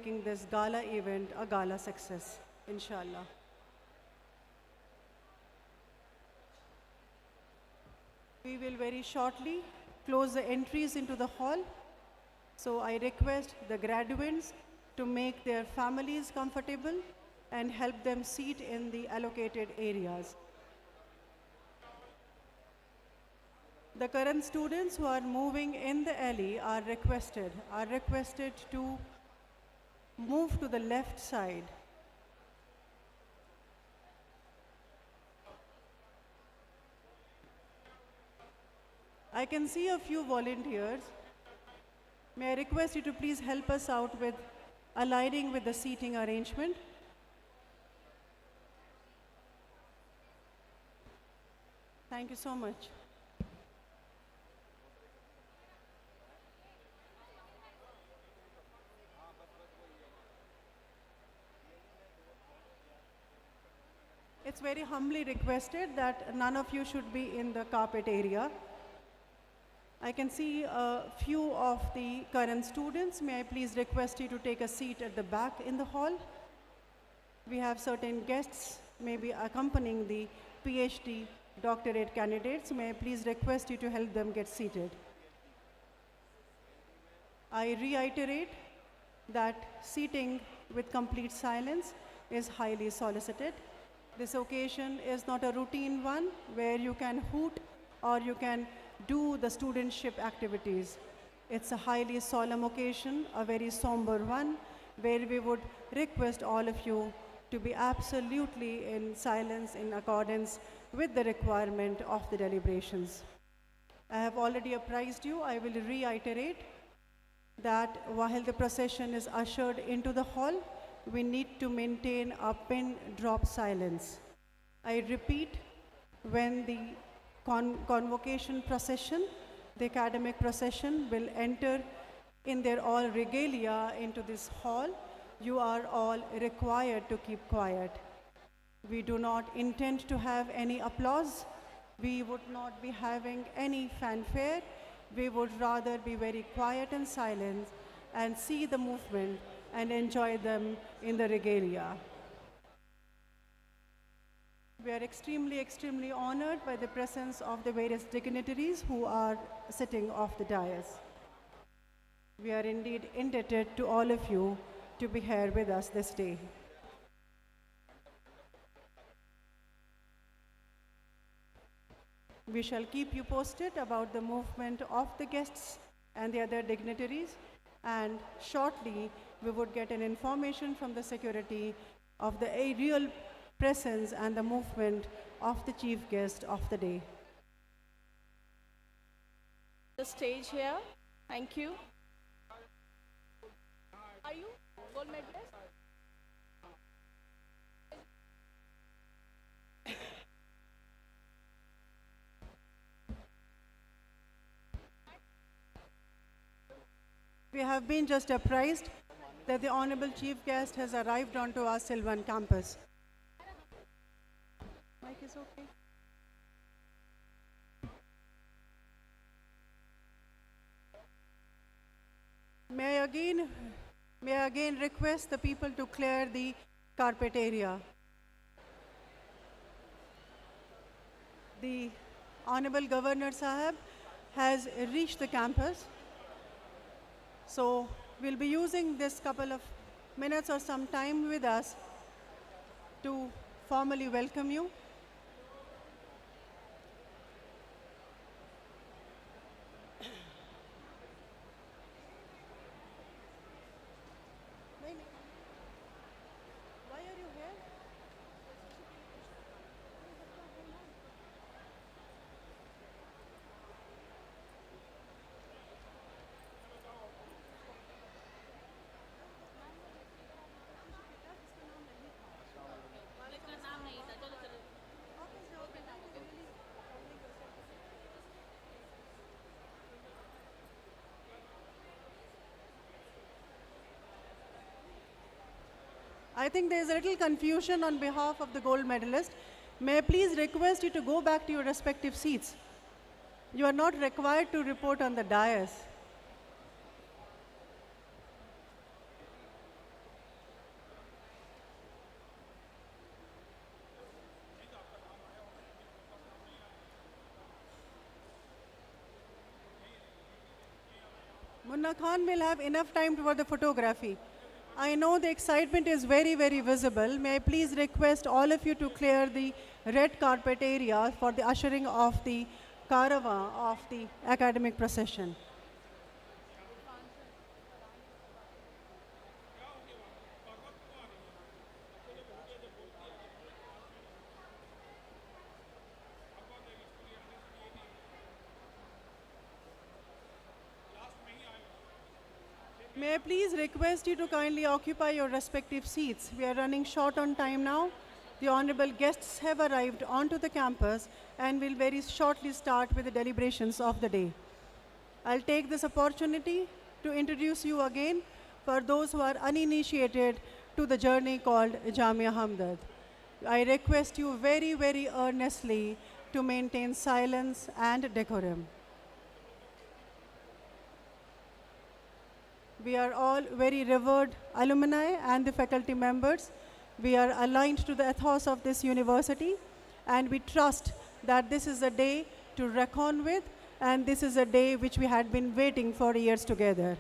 making this gala event a gala success, inshallah. We will very shortly close the entries into the hall. So I request the graduates to make their families comfortable and help them seat in the allocated areas. The current students who are moving in the alley are requested to move to the left side. I can see a few volunteers. May I request you to please help us out with aligning with the seating arrangement. Thank you so much. It's very humbly requested that none of you should be in the carpet area. I can see a few of the current students. May I please request you to take a seat at the back in the hall? We have certain guests maybe accompanying the PhD doctorate candidates. May I please request you to help them get seated? I reiterate that seating with complete silence is highly solicited. This occasion is not a routine one where you can hoot or you can do the studentship activities. It's a highly solemn occasion, a very somber one, where we would request all of you to be absolutely in silence in accordance with the requirement of the deliberations. I have already apprised you. I will reiterate that while the procession is ushered into the hall, we need to maintain a pin drop silence. I repeat, when the convocation procession, the academic procession will enter in their all regalia into this hall, you are all required to keep quiet. We do not intend to have any applause. We would not be having any fanfare. We would rather be very quiet and silent and see the movement and enjoy them in the regalia. We are extremely, extremely honored by the presence of the various dignitaries who are sitting off the dais. We are indeed indebted to all of you to be here with us this day. We shall keep you posted about the movement of the guests and the other dignitaries, and shortly we would get an information from the security of the real presence and the movement of the chief guest of the day. The stage here. Thank you. Are you gold medalist? We have been just apprised that the Honorable Chief Guest has arrived onto our Sylvan campus. Mic is okay. May I again request the people to clear the carpet area. The Honorable Governor Sahab has reached the campus. So we'll be using this couple of minutes or some time with us to formally welcome you. Why are you here? I think there is a little confusion on behalf of the gold medalist. May I please request you to go back to your respective seats. You are not required to report on the dais. Munna Khan will have enough time for the photography. I know the excitement is very, very visible. May I please request all of you to clear the red carpet area for the ushering of the caravan of the academic procession. May I please request you to kindly occupy your respective seats. We are running short on time now. The honorable guests have arrived onto the campus and will very shortly start with the deliberations of the day. I'll take this opportunity to introduce you again for those who are uninitiated to the journey called Jamia Hamdard. I request you very, very earnestly to maintain silence and decorum. We are all very revered alumni and the faculty members. We are aligned to the ethos of this university, and we trust that this is a day to reckon with, and this is a day which we had been waiting for years together.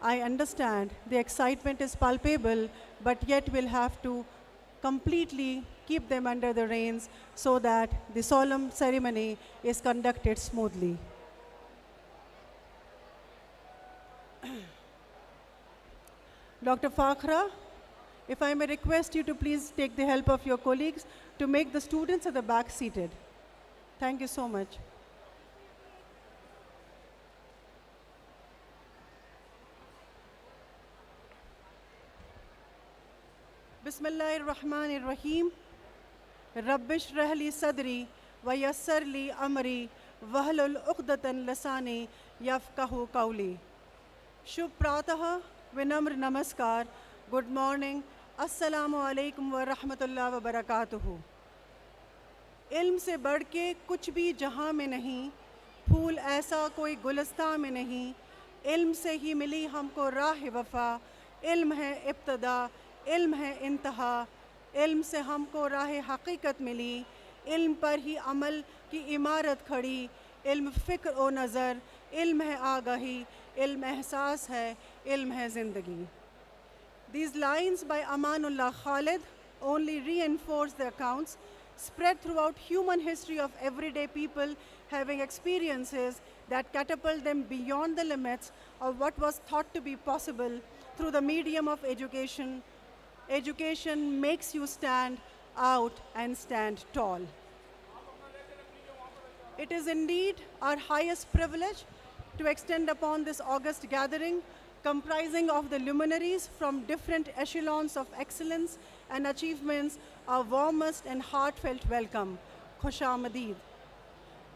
I understand the excitement is palpable, but yet we'll have to completely keep them under the reins so that the solemn ceremony is conducted smoothly. Dr. Fakhra, if I may request you to please take the help of your colleagues to make the students at the back seated. Thank you so much. Bismillahir Rahmanir Rahim. Rabbish rahli sadri wa yassar li amri wahlul uqdatan lasani yafqahu qawli. Shubh Pratah, Vinamr Namaskar, good morning, Assalamu alaikum wa rahmatullah wa barakatuhu. इल्म से बढ़ के कुछ भी जहाँ में नहीं, फूल ऐसा कोई गुलस्तां में नहीं, इल्म से ही मिली हमको राह वफ़ा, इल्म है इब्तदा, इल्म है इंतहा, इल्म से हमको राह हकीकत मिली, इल्म पर ही अमल की इमारत खड़ी, इल्म फ़िक्र ओ नज़र, इल्म है आगाही, इल्म एहसास है, इल्म है ज़िंदगी. These lines by Amanullah Khalid only reinforce the accounts spread throughout human history of everyday people having experiences that catapult them beyond the limits of what was thought to be possible through the medium of education. Education makes you stand out and stand tall. It is indeed our highest privilege to extend upon this august gathering comprising of the luminaries from different echelons of excellence and achievements our warmest and heartfelt welcome. Khoshamadid.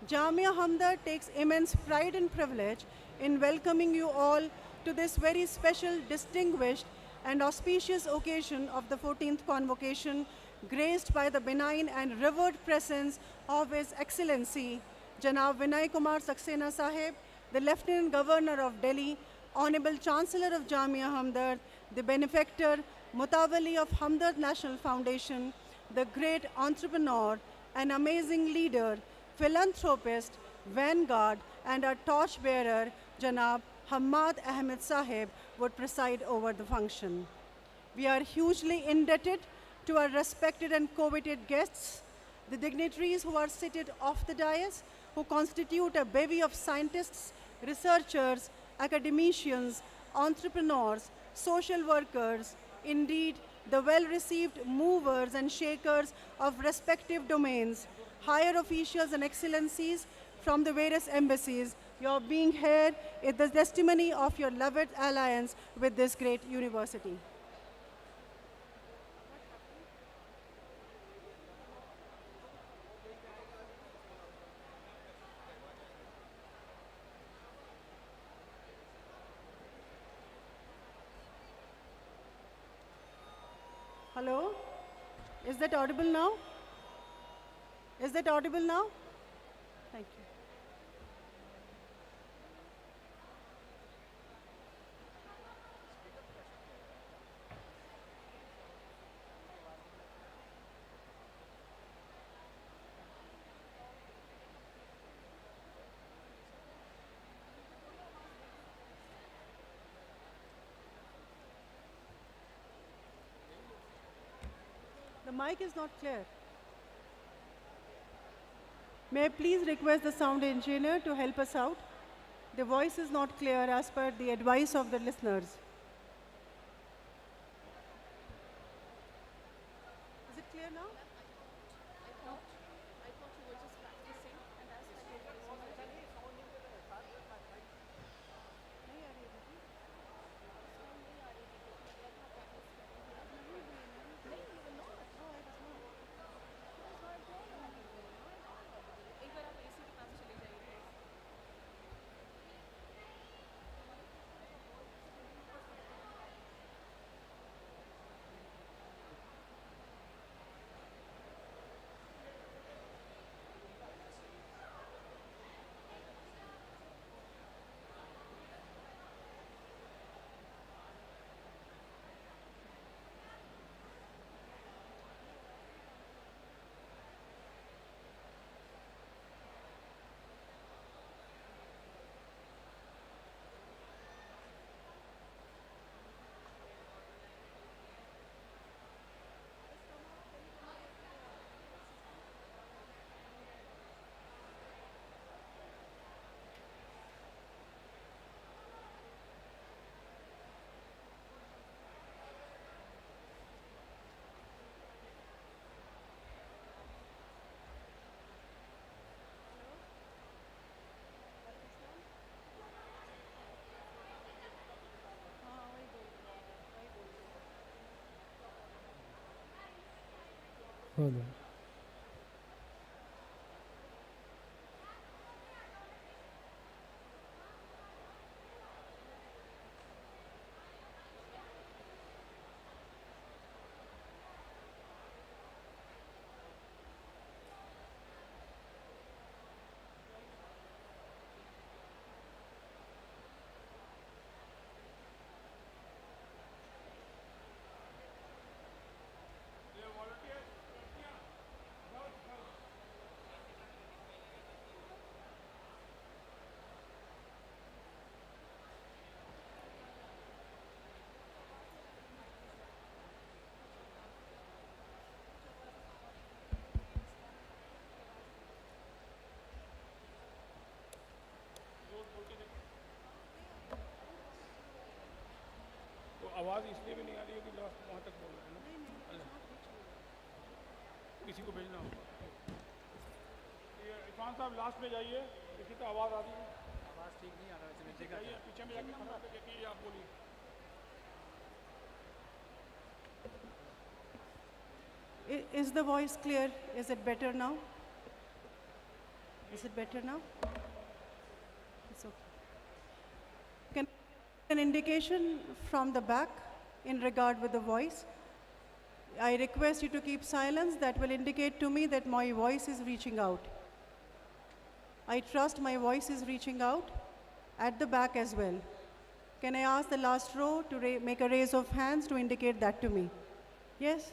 Jamia Hamdard takes immense pride and privilege in welcoming you all to this very special, distinguished and auspicious occasion of the 14th Convocation, graced by the benign and revered presence of His Excellency, Janab Vinay Kumar Saxena Sahib, the Lieutenant Governor of Delhi, Honorable Chancellor of Jamia Hamdard, the benefactor, Mutawalli of Hamdard National Foundation, the great entrepreneur, an amazing leader, philanthropist, vanguard, and our torchbearer, Janab Hamad Ahmed Sahib, would preside over the function. We are hugely indebted to our respected and coveted guests, the dignitaries who are seated off the dais, who constitute a bevy of scientists, researchers, academicians, entrepreneurs, social workers, indeed the well-received movers and shakers of respective domains, higher officials and excellencies from the various embassies. Your being here is the testimony of your loved alliance with this great university. Hello? Is that audible now? Is that audible now? Thank you. The mic is not clear. May I please request the sound engineer to help us out? The voice is not clear as per the advice of the listeners. Is it clear now? I thought you were just practicing, and that's why you were एक बार आप AC के पास चले जाइए। hold on. आवाज़ इसलिए भी नहीं आ रही है कि लास्ट वहाँ तक बोल रहे हैं ना, किसी को भेजना होगा। ये इरफान साहब लास्ट में जाइए, किसी तो आवाज़ आ रही है, आवाज़ ठीक नहीं आ रहा है, नीचे का जाइए पीछे में जाके खड़ा करके कि आप बोलिए। Is the voice clear? Is it better now? Is it better now? It's okay. Can an indication from the back in regard with the voice? I request you to keep silence. That will indicate to me that my voice is reaching out. I trust my voice is reaching out at the back as well. Can I ask the last row to make a raise of hands to indicate that to me? Yes?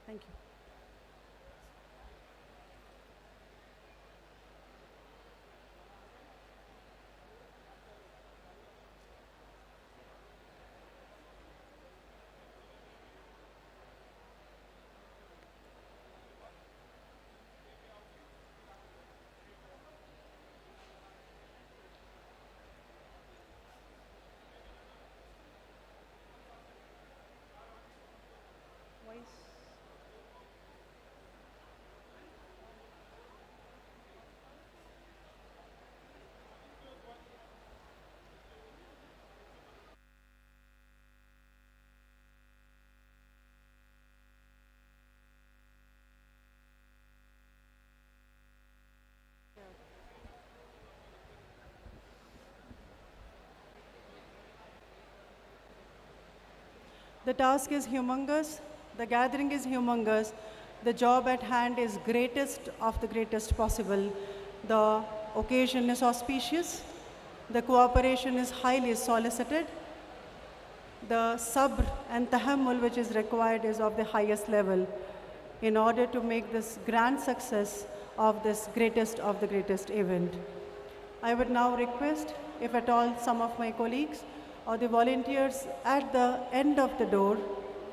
Thank you. Voice. The task is humongous, the gathering is humongous, the job at hand is greatest of the greatest possible. The occasion is auspicious, the cooperation is highly solicited, the sabr and tahammul which is required is of the highest level in order to make this grand success of this greatest of the greatest event. I would now request, if at all some of my colleagues or the volunteers at the end of the door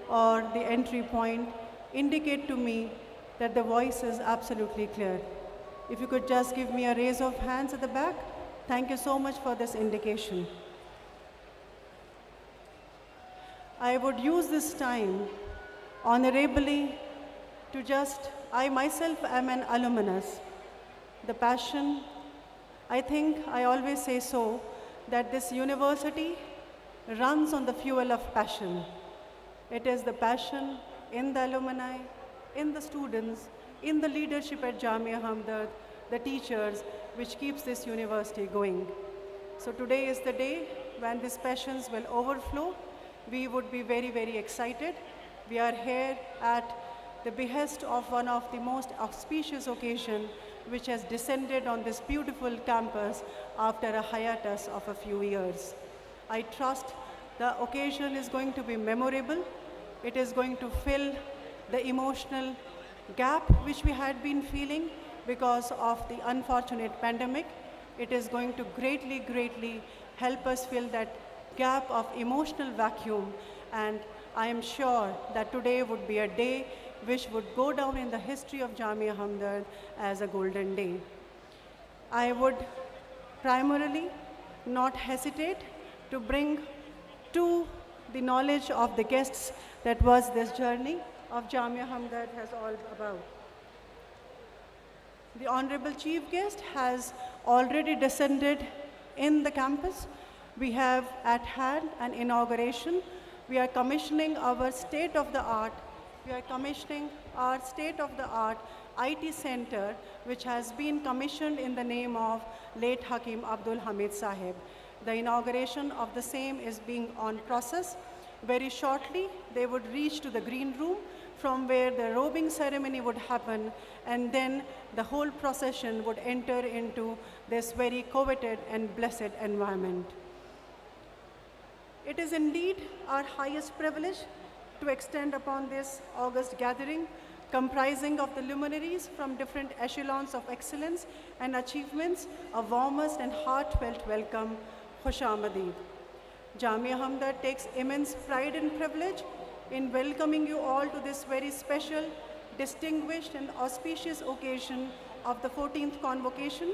or the entry point indicate to me that the voice is absolutely clear. If you could just give me a raise of hands at the back. Thank you so much for this indication. I would use this time honorably to I myself am an alumnus. The passion, I think I always say so, that this university runs on the fuel of passion. It is the passion in the alumni, in the students, in the leadership at Jamia Hamdard, the teachers, which keeps this university going. So today is the day when these passions will overflow. We would be very, very excited. We are here at the behest of one of the most auspicious occasions which has descended on this beautiful campus after a hiatus of a few years. I trust the occasion is going to be memorable. It is going to fill the emotional gap which we had been feeling because of the unfortunate pandemic. It is going to greatly, greatly help us fill that gap of emotional vacuum, and I am sure that today would be a day which would go down in the history of Jamia Hamdard as a golden day. I would primarily not hesitate to bring to the knowledge of the guests that was this journey of Jamia Hamdard has all about. The Honorable Chief Guest has already descended in the campus. We have at hand an inauguration. We are commissioning our state-of-the-art IT center, which has been commissioned in the name of late Hakim Abdul Hamid Sahib. The inauguration of the same is being on process. Very shortly, they would reach to the green room from where the robing ceremony would happen, and then the whole procession would enter into this very coveted and blessed environment. It is indeed our highest privilege to extend upon this august gathering, comprising of the luminaries from different echelons of excellence and achievements, a warmest and heartfelt welcome, Khush Aamdeed. Jamia Hamdard takes immense pride and privilege in welcoming you all to this very special, distinguished and auspicious occasion of the 14th Convocation,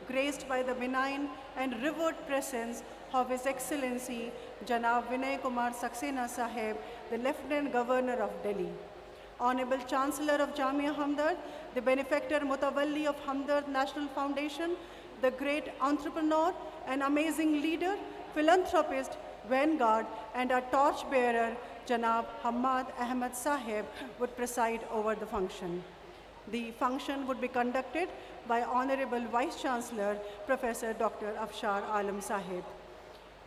graced by the benign and revered presence of His Excellency Janab Vinay Kumar Saxena Sahib, the Lieutenant Governor of Delhi. Honorable Chancellor of Jamia Hamdard, the benefactor Mutawalli of Hamdard National Foundation, the great entrepreneur and amazing leader, philanthropist, vanguard, and our torchbearer, Janab Hamad Ahmed Sahib, would preside over the function. The function would be conducted by Honorable Vice Chancellor, Professor Dr. Afshar Alam Sahib.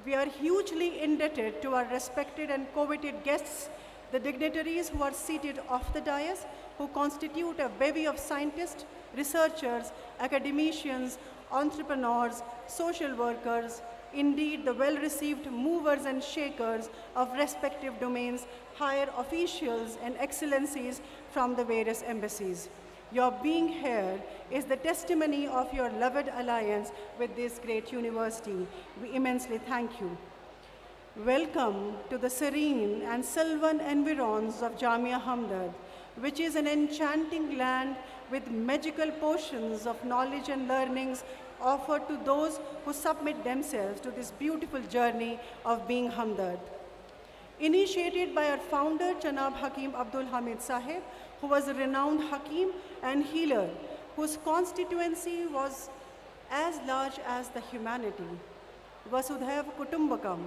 We are hugely indebted to our respected and coveted guests, the dignitaries who are seated off the dais, who constitute a bevy of scientists, researchers, academicians, entrepreneurs, social workers, indeed the well-received movers and shakers of respective domains, higher officials and excellencies from the various embassies. Your being here is the testimony of your loved alliance with this great university. We immensely thank you. Welcome to the serene and sylvan environs of Jamia Hamdard, which is an enchanting land with magical potions of knowledge and learnings offered to those who submit themselves to this beautiful journey of being Hamdard. Initiated by our founder, Janab Hakim Abdul Hamid Sahib, who was a renowned Hakim and healer, whose constituency was as large as the humanity. Vasudhaiva Kutumbakam,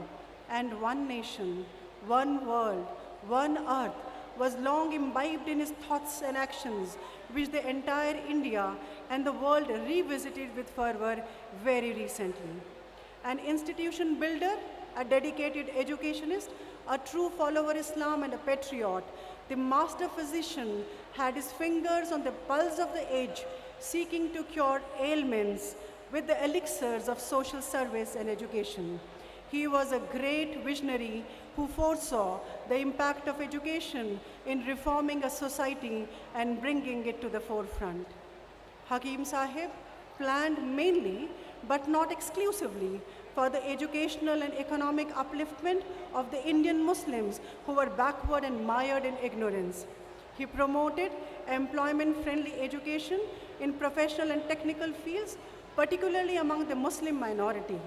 and one nation, one world, one earth, was long imbibed in his thoughts and actions, which the entire India and the world revisited with fervor very recently. An institution builder, a dedicated educationist, a true follower of Islam and a patriot, the master physician had his fingers on the pulse of the age, seeking to cure ailments with the elixirs of social service and education. He was a great visionary who foresaw the impact of education in reforming a society and bringing it to the forefront. Hakim Sahib planned mainly, but not exclusively, for the educational and economic upliftment of the Indian Muslims who were backward and mired in ignorance. He promoted employment-friendly education in professional and technical fields, particularly among the Muslim minority.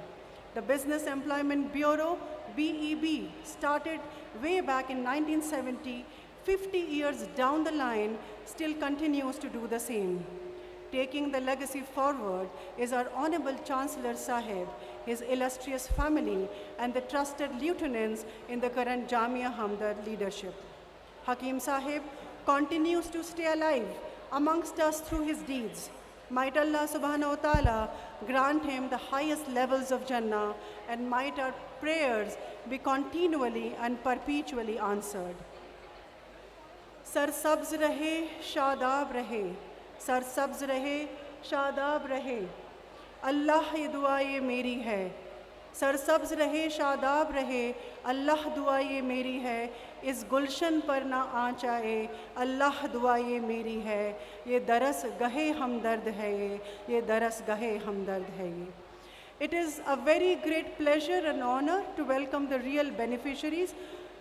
The Business Employment Bureau, BEB, started way back in 1970, 50 years down the line, still continues to do the same. Taking the legacy forward is our Honorable Chancellor Sahib, his illustrious family, and the trusted lieutenants in the current Jamia Hamdard leadership. Hakim Sahib continues to stay alive amongst us through his deeds. Might Allah subhanahu wa ta'ala grant him the highest levels of Jannah, and might our prayers be continually and perpetually answered. Sar sabz rahe, shadab rahe. Sir सब्ज रहे शादाब रहे अल्लाह ये दुआ ये मेरी है sir सब्ज रहे शादाब रहे अल्लाह दुआ ये मेरी है इस गुलशन पर ना आँच आए अल्लाह दुआ ये मेरी है ये दरस गहे हमदर्द है ये दरस गहे हमदर्द है ये. It is a very great pleasure and honor to welcome the real beneficiaries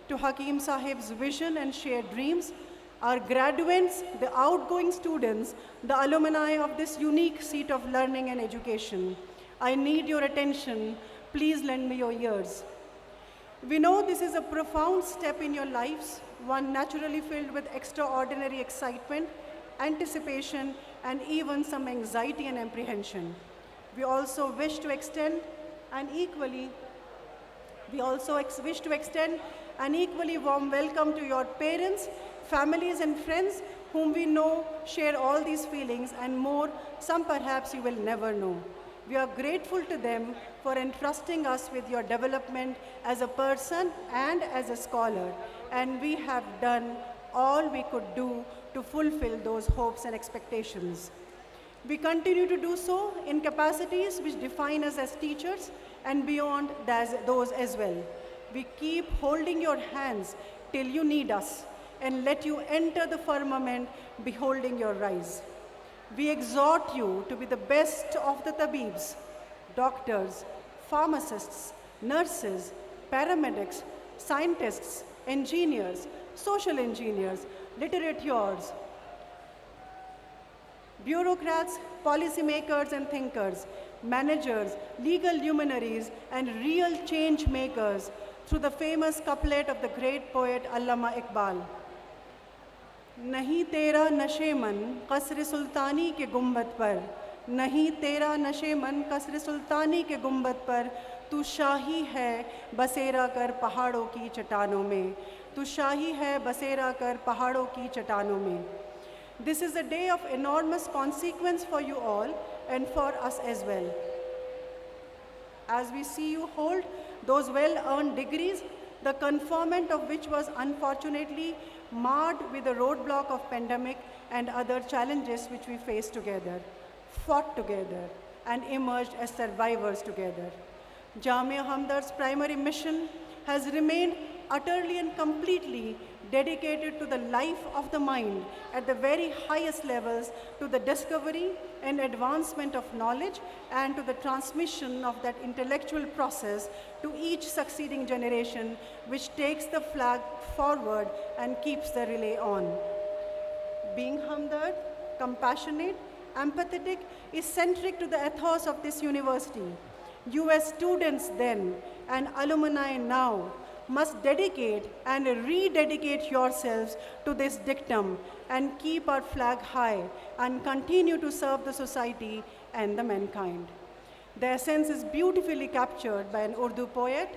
to Hakim Sahib's vision and shared dreams. Our graduates, the outgoing students, the alumni of this unique seat of learning and education. I need your attention. Please lend me your ears. We know this is a profound step in your lives, one naturally filled with extraordinary excitement, anticipation, and even some anxiety and apprehension. We also wish to extend an equally warm welcome to your parents, families and friends whom we know share all these feelings and more, some perhaps you will never know. We are grateful to them for entrusting us with your development as a person and as a scholar, and we have done all we could do to fulfill those hopes and expectations. We continue to do so in capacities which define us as teachers and beyond those as well. We keep holding your hands till you need us, and let you enter the firmament beholding your rise. We exhort you to be the best of the tabibs, doctors, pharmacists, nurses, paramedics, scientists, engineers, social engineers, literateurs, bureaucrats, policymakers and thinkers, managers, legal luminaries, and real change makers through the famous couplet of the great poet Allama Iqbal. नहीं तेरा नशे मन कसर सुल्तानी के गुंबद पर नहीं तेरा नशे मन कसर सुल्तानी के गुंबद पर तू शाही है बसेरा कर पहाड़ों की चट्टानों में तू शाही है बसेरा कर पहाड़ों की चट्टानों में. This is a day of enormous consequence for you all and for us as well. As we see you hold those well-earned degrees, the conferment of which was unfortunately marred with the roadblock of pandemic and other challenges which we faced together, fought together, and emerged as survivors together. Jamia Hamdard's primary mission has remained utterly and completely dedicated to the life of the mind at the very highest levels, to the discovery and advancement of knowledge, and to the transmission of that intellectual process to each succeeding generation, which takes the flag forward and keeps the relay on. Being Hamdard, compassionate, empathetic, eccentric to the ethos of this university, you as students then and alumni now must dedicate and rededicate yourselves to this dictum and keep our flag high and continue to serve the society and the mankind. The essence is beautifully captured by an Urdu poet,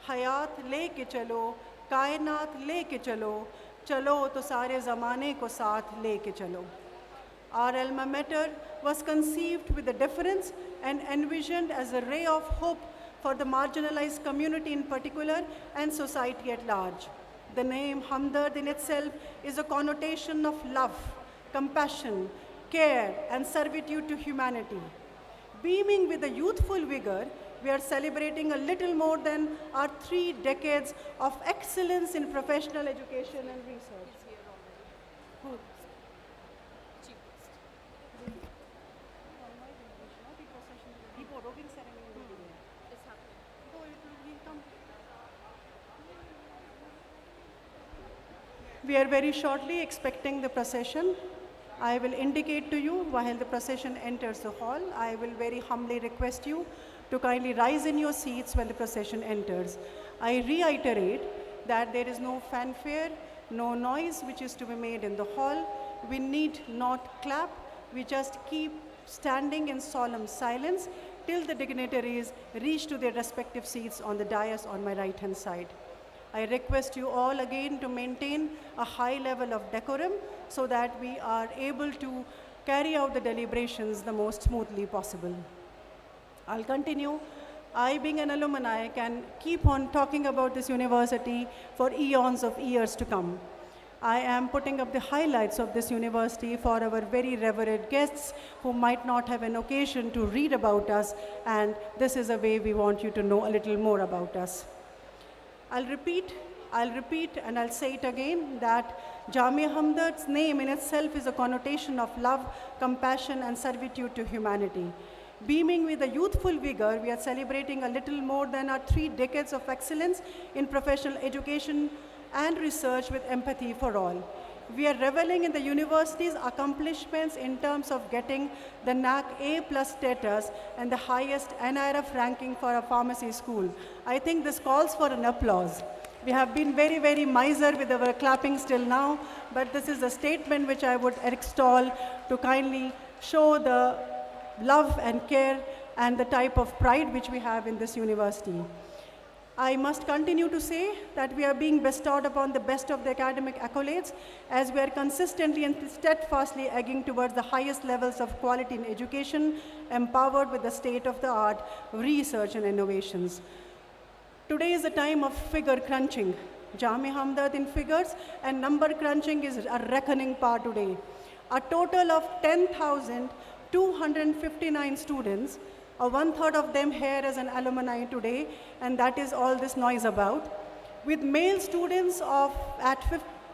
Hayat leke chalo, kainat leke chalo, chalo to sare zamane ko saath leke chalo. Our alma mater was conceived with a deference and envisioned as a ray of hope for the marginalized community in particular and society at large. The name Hamdard in itself is a connotation of love, compassion, care, and servitude to humanity. Beaming with a youthful vigor, we are celebrating a little more than our 3 decades of excellence in professional education and research. He's here already. Who? Chief guest. Diplomatic ceremony will be there. It's happening. We are very shortly expecting the procession. I will indicate to you while the procession enters the hall. I will very humbly request you to kindly rise in your seats when the procession enters. I reiterate that there is no fanfare, no noise which is to be made in the hall. We need not clap. We just keep standing in solemn silence till the dignitaries reach to their respective seats on the dais on my right-hand side. I request you all again to maintain a high level of decorum so that we are able to carry out the deliberations the most smoothly possible. I'll continue. I, being an alumni, can keep on talking about this university for eons of years to come. I am putting up the highlights of this university for our very revered guests who might not have an occasion to read about us, and this is a way we want you to know a little more about us. I'll repeat, and I'll say it again, that Jamia Hamdard's name in itself is a connotation of love, compassion, and servitude to humanity. Beaming with a youthful vigor, we are celebrating a little more than our 3 decades of excellence in professional education and research with empathy for all. We are reveling in the university's accomplishments in terms of getting the NAC A+ status and the highest NIRF ranking for a pharmacy school. I think this calls for an applause. We have been very, very miser with our clapping till now, but this is a statement which I would extol to kindly show the love and care and the type of pride which we have in this university. I must continue to say that we are being bestowed upon the best of the academic accolades as we are consistently and steadfastly egging towards the highest levels of quality in education, empowered with the state-of-the-art research and innovations. Today is a time of figure crunching. Jamia Hamdard in figures and number crunching is a reckoning part today. A total of 10,259 students, 1/3 of them here as an alumni today, and that is all this noise about. With male students at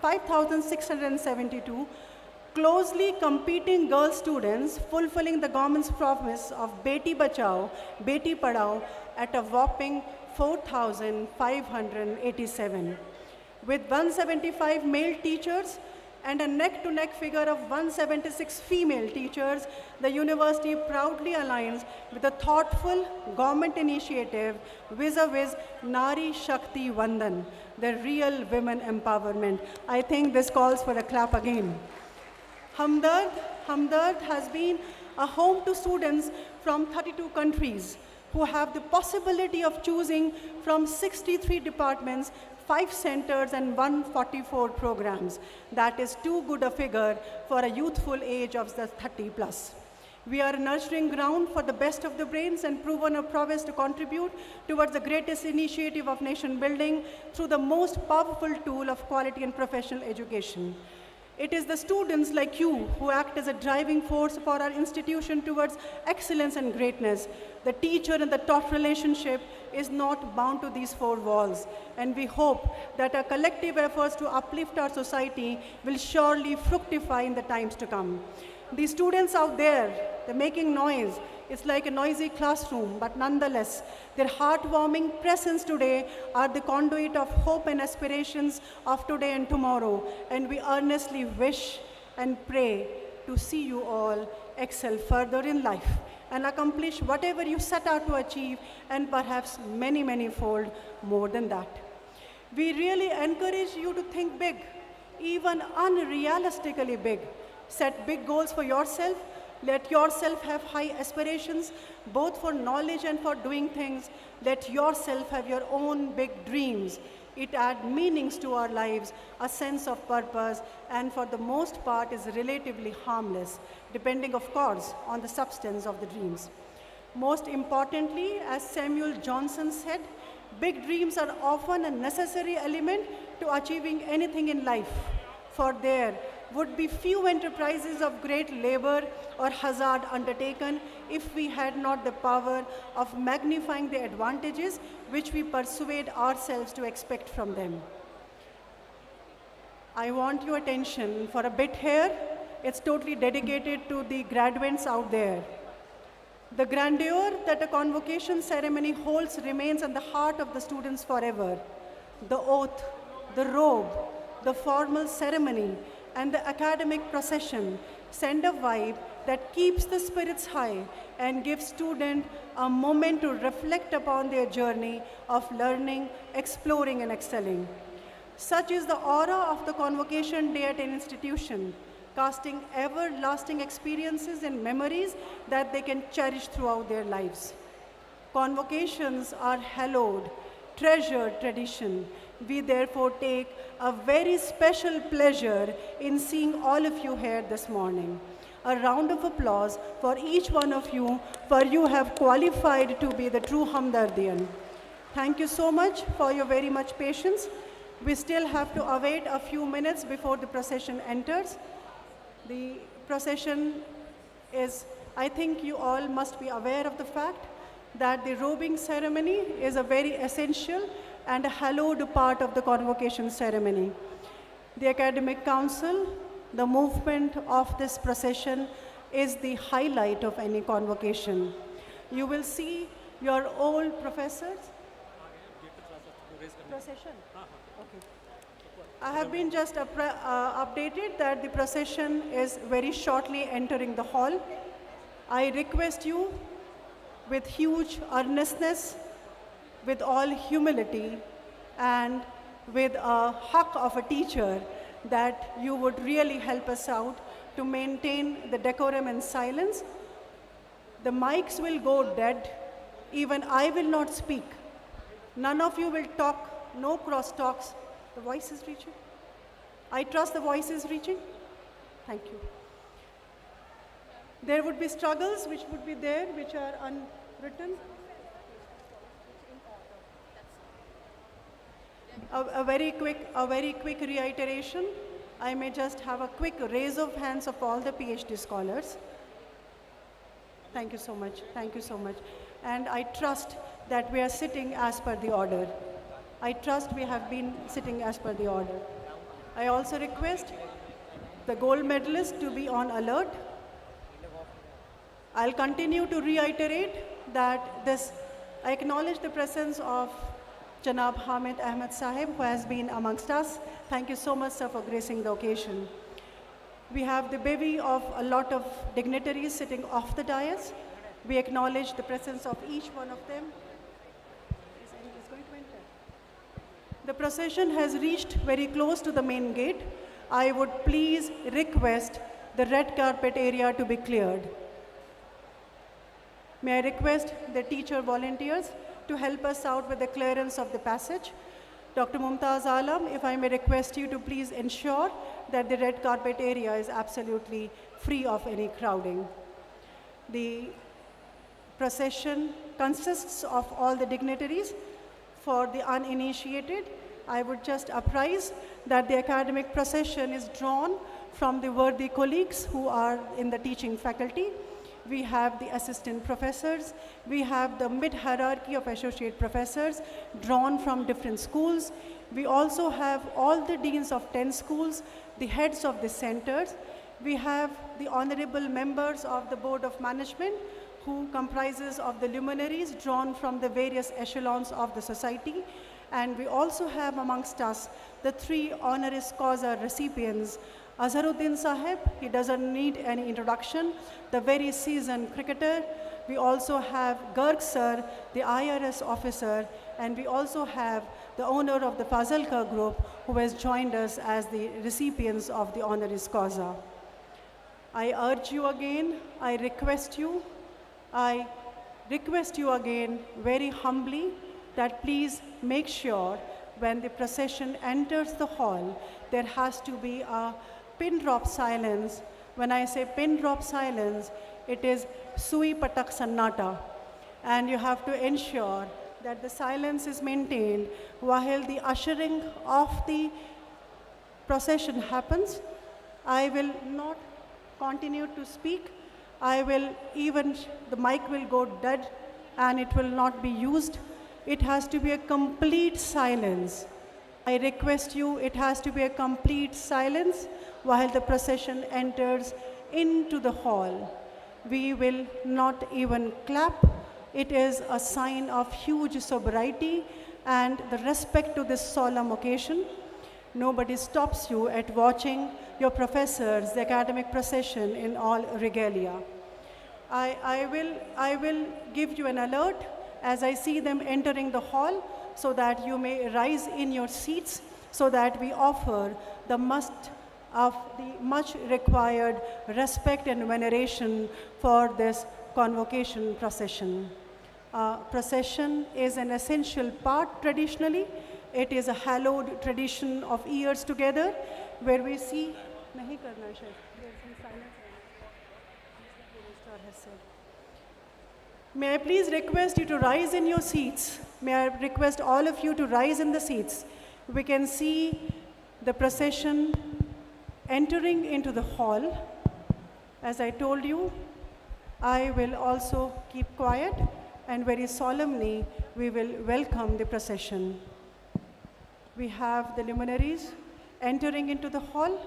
5,672, closely competing girl students fulfilling the government's promise of Beti Bachao, Beti Padhao at a whopping 4,587. With 175 male teachers and a neck-to-neck figure of 176 female teachers, the university proudly aligns with a thoughtful government initiative vis-a-vis Nari Shakti Vandan, the real women empowerment. I think this calls for a clap again. Hamdard has been a home to students from 32 countries who have the possibility of choosing from 63 departments, 5 centers and 144 programs. That is too good a figure for a youthful age of the 30+. We are a nurturing ground for the best of the brains and proven a prowess to contribute towards the greatest initiative of nation building through the most powerful tool of quality and professional education. It is the students like you who act as a driving force for our institution towards excellence and greatness. The teacher and the taught relationship is not bound to these 4 walls, and we hope that our collective efforts to uplift our society will surely fructify in the times to come. These students out there, they're making noise. It's like a noisy classroom, but nonetheless, their heartwarming presence today are the conduit of hope and aspirations of today and tomorrow. And we earnestly wish and pray to see you all excel further in life and accomplish whatever you set out to achieve, and perhaps many, many-fold more than that. We really encourage you to think big, even unrealistically big. Set big goals for yourself. Let yourself have high aspirations, both for knowledge and for doing things. Let yourself have your own big dreams. It adds meanings to our lives, a sense of purpose, and for the most part is relatively harmless, depending, of course, on the substance of the dreams. Most importantly, as Samuel Johnson said, big dreams are often a necessary element to achieving anything in life, for there would be few enterprises of great labor or hazard undertaken if we had not the power of magnifying the advantages which we persuade ourselves to expect from them. I want your attention for a bit here. It's totally dedicated to the graduates out there. The grandeur that a convocation ceremony holds remains in the heart of the students forever. The oath, the robe, the formal ceremony, and the academic procession send a vibe that keeps the spirits high and gives students a moment to reflect upon their journey of learning, exploring, and excelling. Such is the aura of the Convocation Day at an institution, casting everlasting experiences and memories that they can cherish throughout their lives. Convocations are hallowed, treasured tradition. We therefore take a very special pleasure in seeing all of you here this morning. A round of applause for each one of you, for you have qualified to be the true Hamdardian. Thank you so much for your very much patience. We still have to await a few minutes before the procession enters. The procession is, I think you all must be aware of the fact that the robing ceremony is a very essential and a hallowed part of the convocation ceremony. The Academic Council, the movement of this procession is the highlight of any convocation. You will see your old professors. Procession? Okay. I have been just updated that the procession is very shortly entering the hall. I request you with huge earnestness, with all humility, and with a hug of a teacher that you would really help us out to maintain the decorum and silence. The mics will go dead. Even I will not speak. None of you will talk, no cross talks. The voice is reaching? I trust the voice is reaching? Thank you. There would be struggles which would be there, which are unwritten. A very quick reiteration. I may just have a quick raise of hands of all the PhD scholars. Thank you so much. Thank you so much. And I trust that we are sitting as per the order. I trust we have been sitting as per the order. I also request the gold medalists to be on alert. I'll continue to reiterate that I acknowledge the presence of Janab Hamid Ahmed Sahib, who has been amongst us. Thank you so much, sir, for gracing the occasion. We have the bevy of a lot of dignitaries sitting off the dais. We acknowledge the presence of each one of them. The procession has reached very close to the main gate. I would please request the red carpet area to be cleared. May I request the teacher volunteers to help us out with the clearance of the passage. Dr. Mumtaz Alam, if I may request you to please ensure that the red carpet area is absolutely free of any crowding. The procession consists of all the dignitaries. For the uninitiated, I would just apprise that the academic procession is drawn from the worthy colleagues who are in the teaching faculty. We have the assistant professors. We have the mid-hierarchy of associate professors drawn from different schools. We also have all the deans of 10 schools, the heads of the centers. We have the honorable members of the Board of Management, who comprises of the luminaries drawn from the various echelons of the society. And we also have amongst us the 3 honoris causa recipients. Azharuddin Sahib, he doesn't need any introduction, the very seasoned cricketer. We also have Garg sir, the IRS officer, and we also have the owner of the Fazalka group, who has joined us as the recipients of the honoris causa. I urge you again, I request you again very humbly that please make sure when the procession enters the hall, there has to be a pin drop silence. When I say pin drop silence, it is sui patak sannata. And you have to ensure that the silence is maintained while the ushering of the procession happens. I will not continue to speak. The mic will go dead and it will not be used. It has to be a complete silence. I request you, it has to be a complete silence while the procession enters into the hall. We will not even clap. It is a sign of huge sobriety and the respect to this solemn occasion. Nobody stops you at watching your professors, the academic procession in all regalia. I will give you an alert as I see them entering the hall so that you may rise in your seats so that we offer the much required respect and veneration for this convocation procession. Procession is an essential part traditionally. It is a hallowed tradition of years together where we see. Nahi karna hai shayad. There's some silence. The registrar has said. May I please request you to rise in your seats? May I request all of you to rise in the seats? We can see the procession entering into the hall. As I told you, I will also keep quiet and very solemnly we will welcome the procession. We have the luminaries entering into the hall,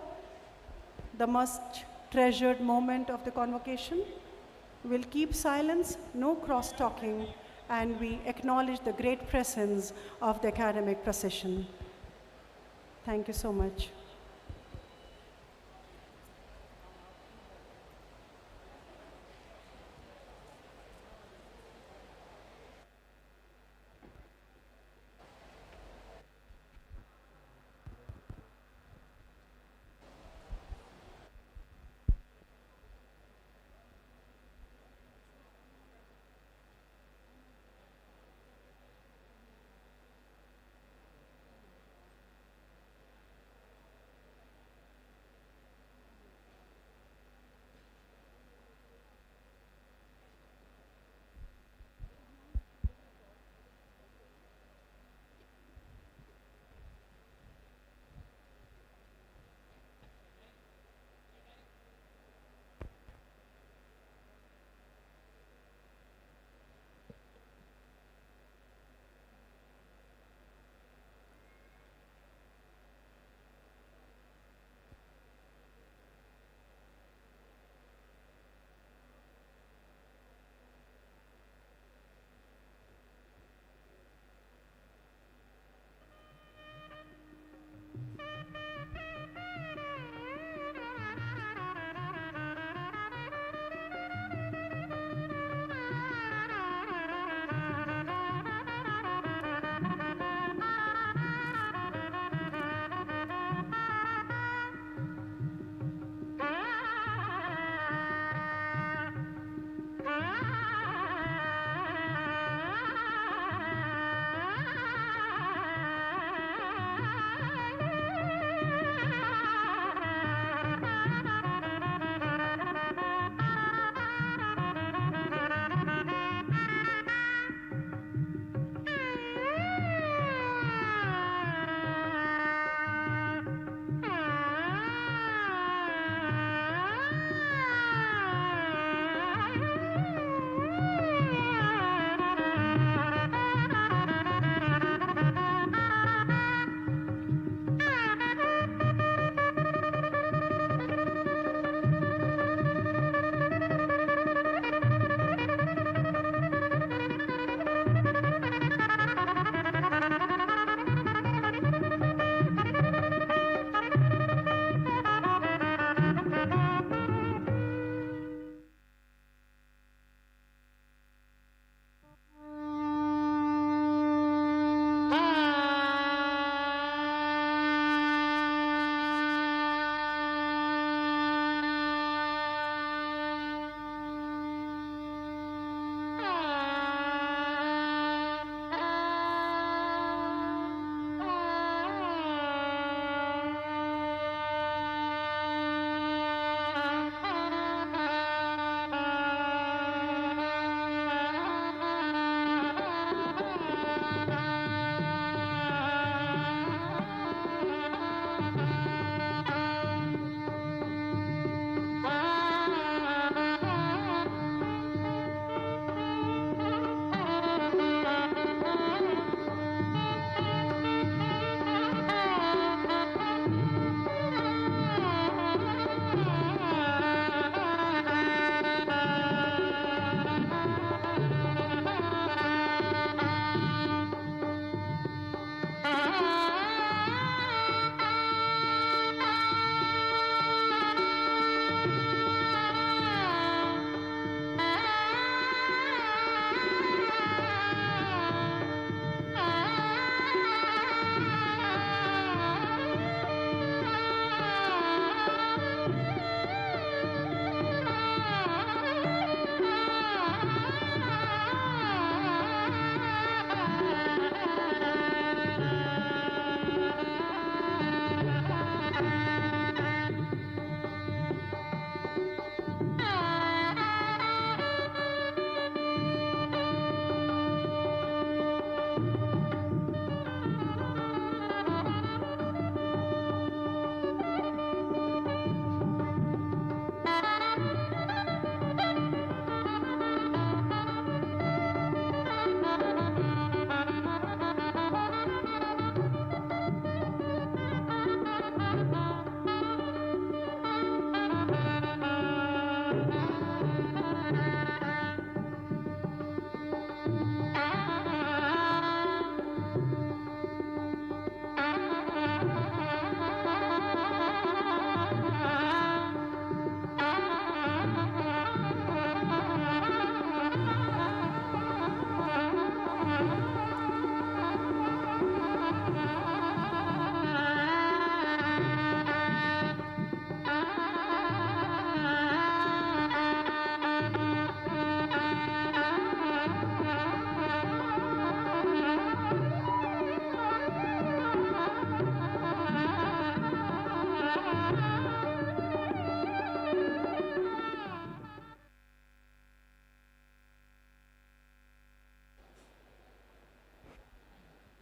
the most treasured moment of the convocation. We'll keep silence, no cross-talking, and we acknowledge the great presence of the academic procession. Thank you so much.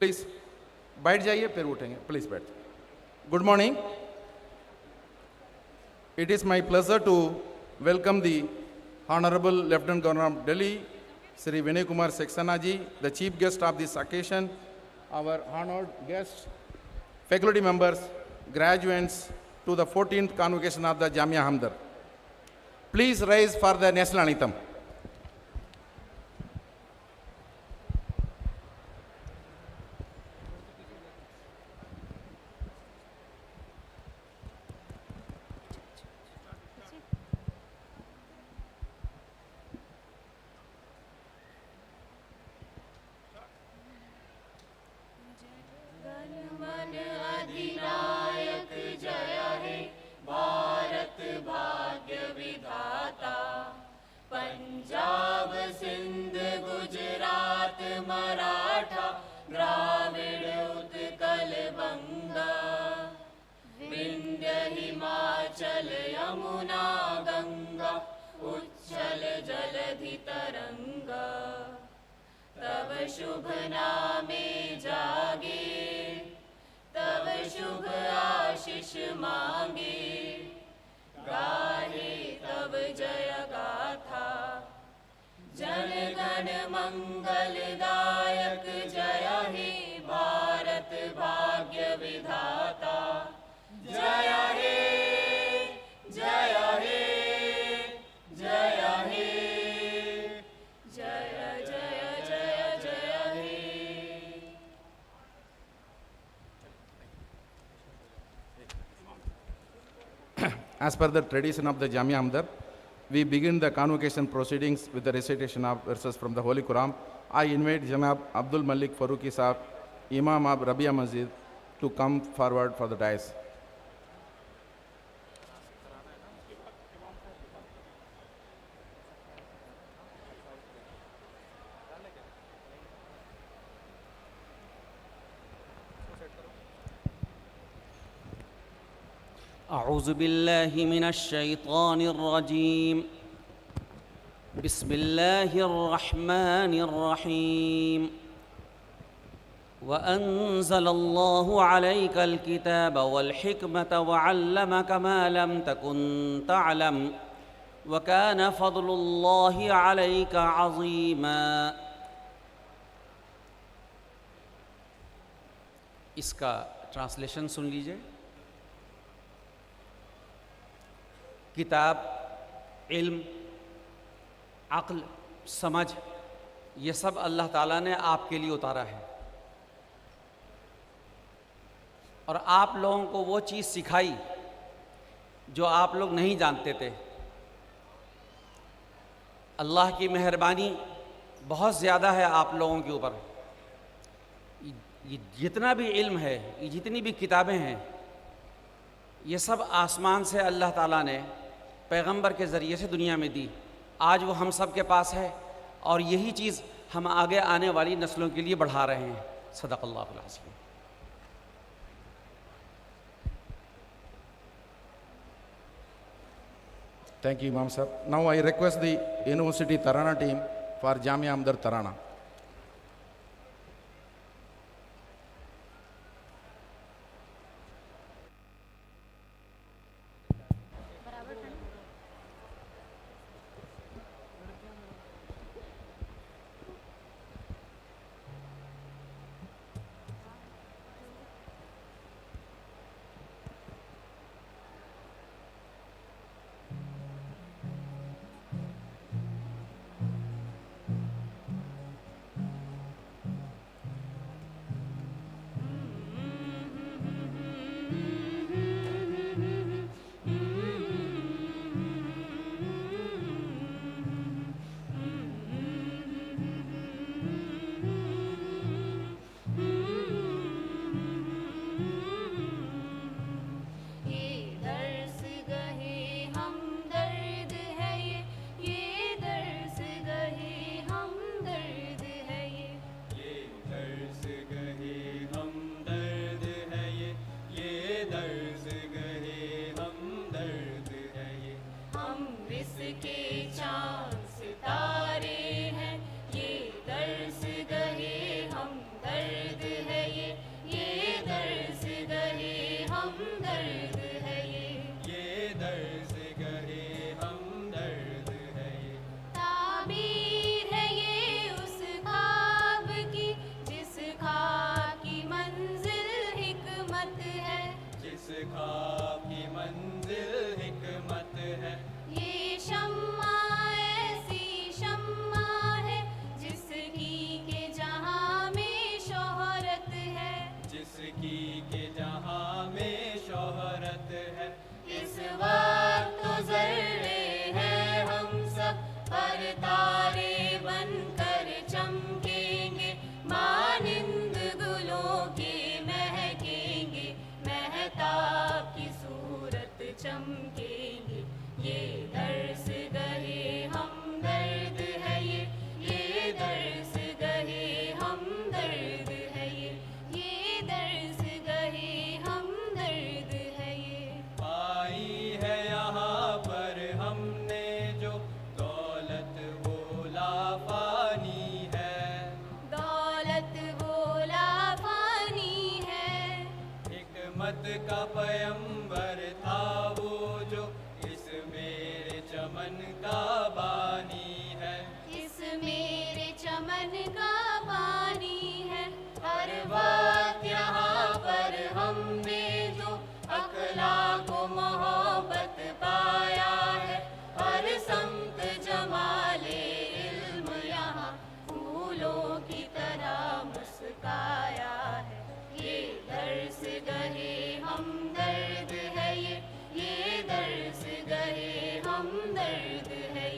Please बैठ जाइए, फिर उठेंगे, please बैठ। Good morning. It is my pleasure to welcome the Honorable Lieutenant Governor of Delhi, Sri Vinay Kumar Saxena ji, the chief guest of this occasion, our honored guests, faculty members, graduates, to the 14th Convocation of the Jamia Hamdard. Please rise for the national anthem. Punjab Sindh Gujarat Maratha Dravida Utkala Banga Vindhya Himachal Yamuna Ganga उच्छल जलधि तरंगा तव शुभ नामे जागे तव शुभ आशीष मांगे गाहे तव जय गाथा जन गण मंगलदायक जय हे भारत भाग्य विधाता जय हे जय हे जय हे जय जय जय जय हे। As per the tradition of the Jamia Hamdard, we begin the convocation proceedings with the recitation of verses from the Holy Quran. I invite Janab Abdul Malik Faruqi Sahab, Imam of Rabia Masjid, to come forward for the dais. أعوذ بالله من الشيطان الرجيم بسم الله الرحمن الرحيم وأنزل الله عليك الكتاب والحكمة وعلمك ما لم تكن تعلم وكان فضل الله عليك عظيما। इसका translation सुन लीजिए। किताब, इल्म, अक्ल, समझ, ये सब अल्लाह ताला ने आपके लिए उतारा है और आप लोगों को वो चीज़ सिखाई जो आप लोग नहीं जानते थे। अल्लाह की मेहरबानी बहुत ज़्यादा है आप लोगों के ऊपर। ये जितना भी इल्म है, ये जितनी भी किताबें हैं, ये सब आसमान से अल्लाह ताला ने पैगंबर के ज़रिए से दुनिया में दी। आज वो हम सब के पास है और यही चीज़ हम आगे आने वाली नस्लों के लिए बढ़ा रहे हैं। सदक़ल्लाहुल अज़ीम। Thank you, Imam Sir. Now I request the University Tarana team for Jamia Hamdard Tarana. ये जहां में शोहरत है। इस वक्त तो जर्रे हैं हम सब, पर तारे बनकर चमकेंगे, मानिंद गुलों के महकेंगे, महताब की सूरत चमकेंगे। ये दर्स गहे हम दर्द है ये दर्स गहे हम दर्द है ये दर्स गहे हम दर्द है ये। पाई है यहाँ पर हमने जो दौलत वो लाफानी है। दौलत वो लाफानी है। हिकमत का पैगंबर था वो जो इस मेरे चमन का बानी है। इस मेरे चमन का पानी है। हर वक्त यहाँ पर हमने जो अखलाक व मोहब्बत पाया है, हर समत जमाले इल्म यहाँ फूलों की तरह मुस्काया है। ये दर्स गहे हम दर्द है ये दर्स गहे हम दर्द है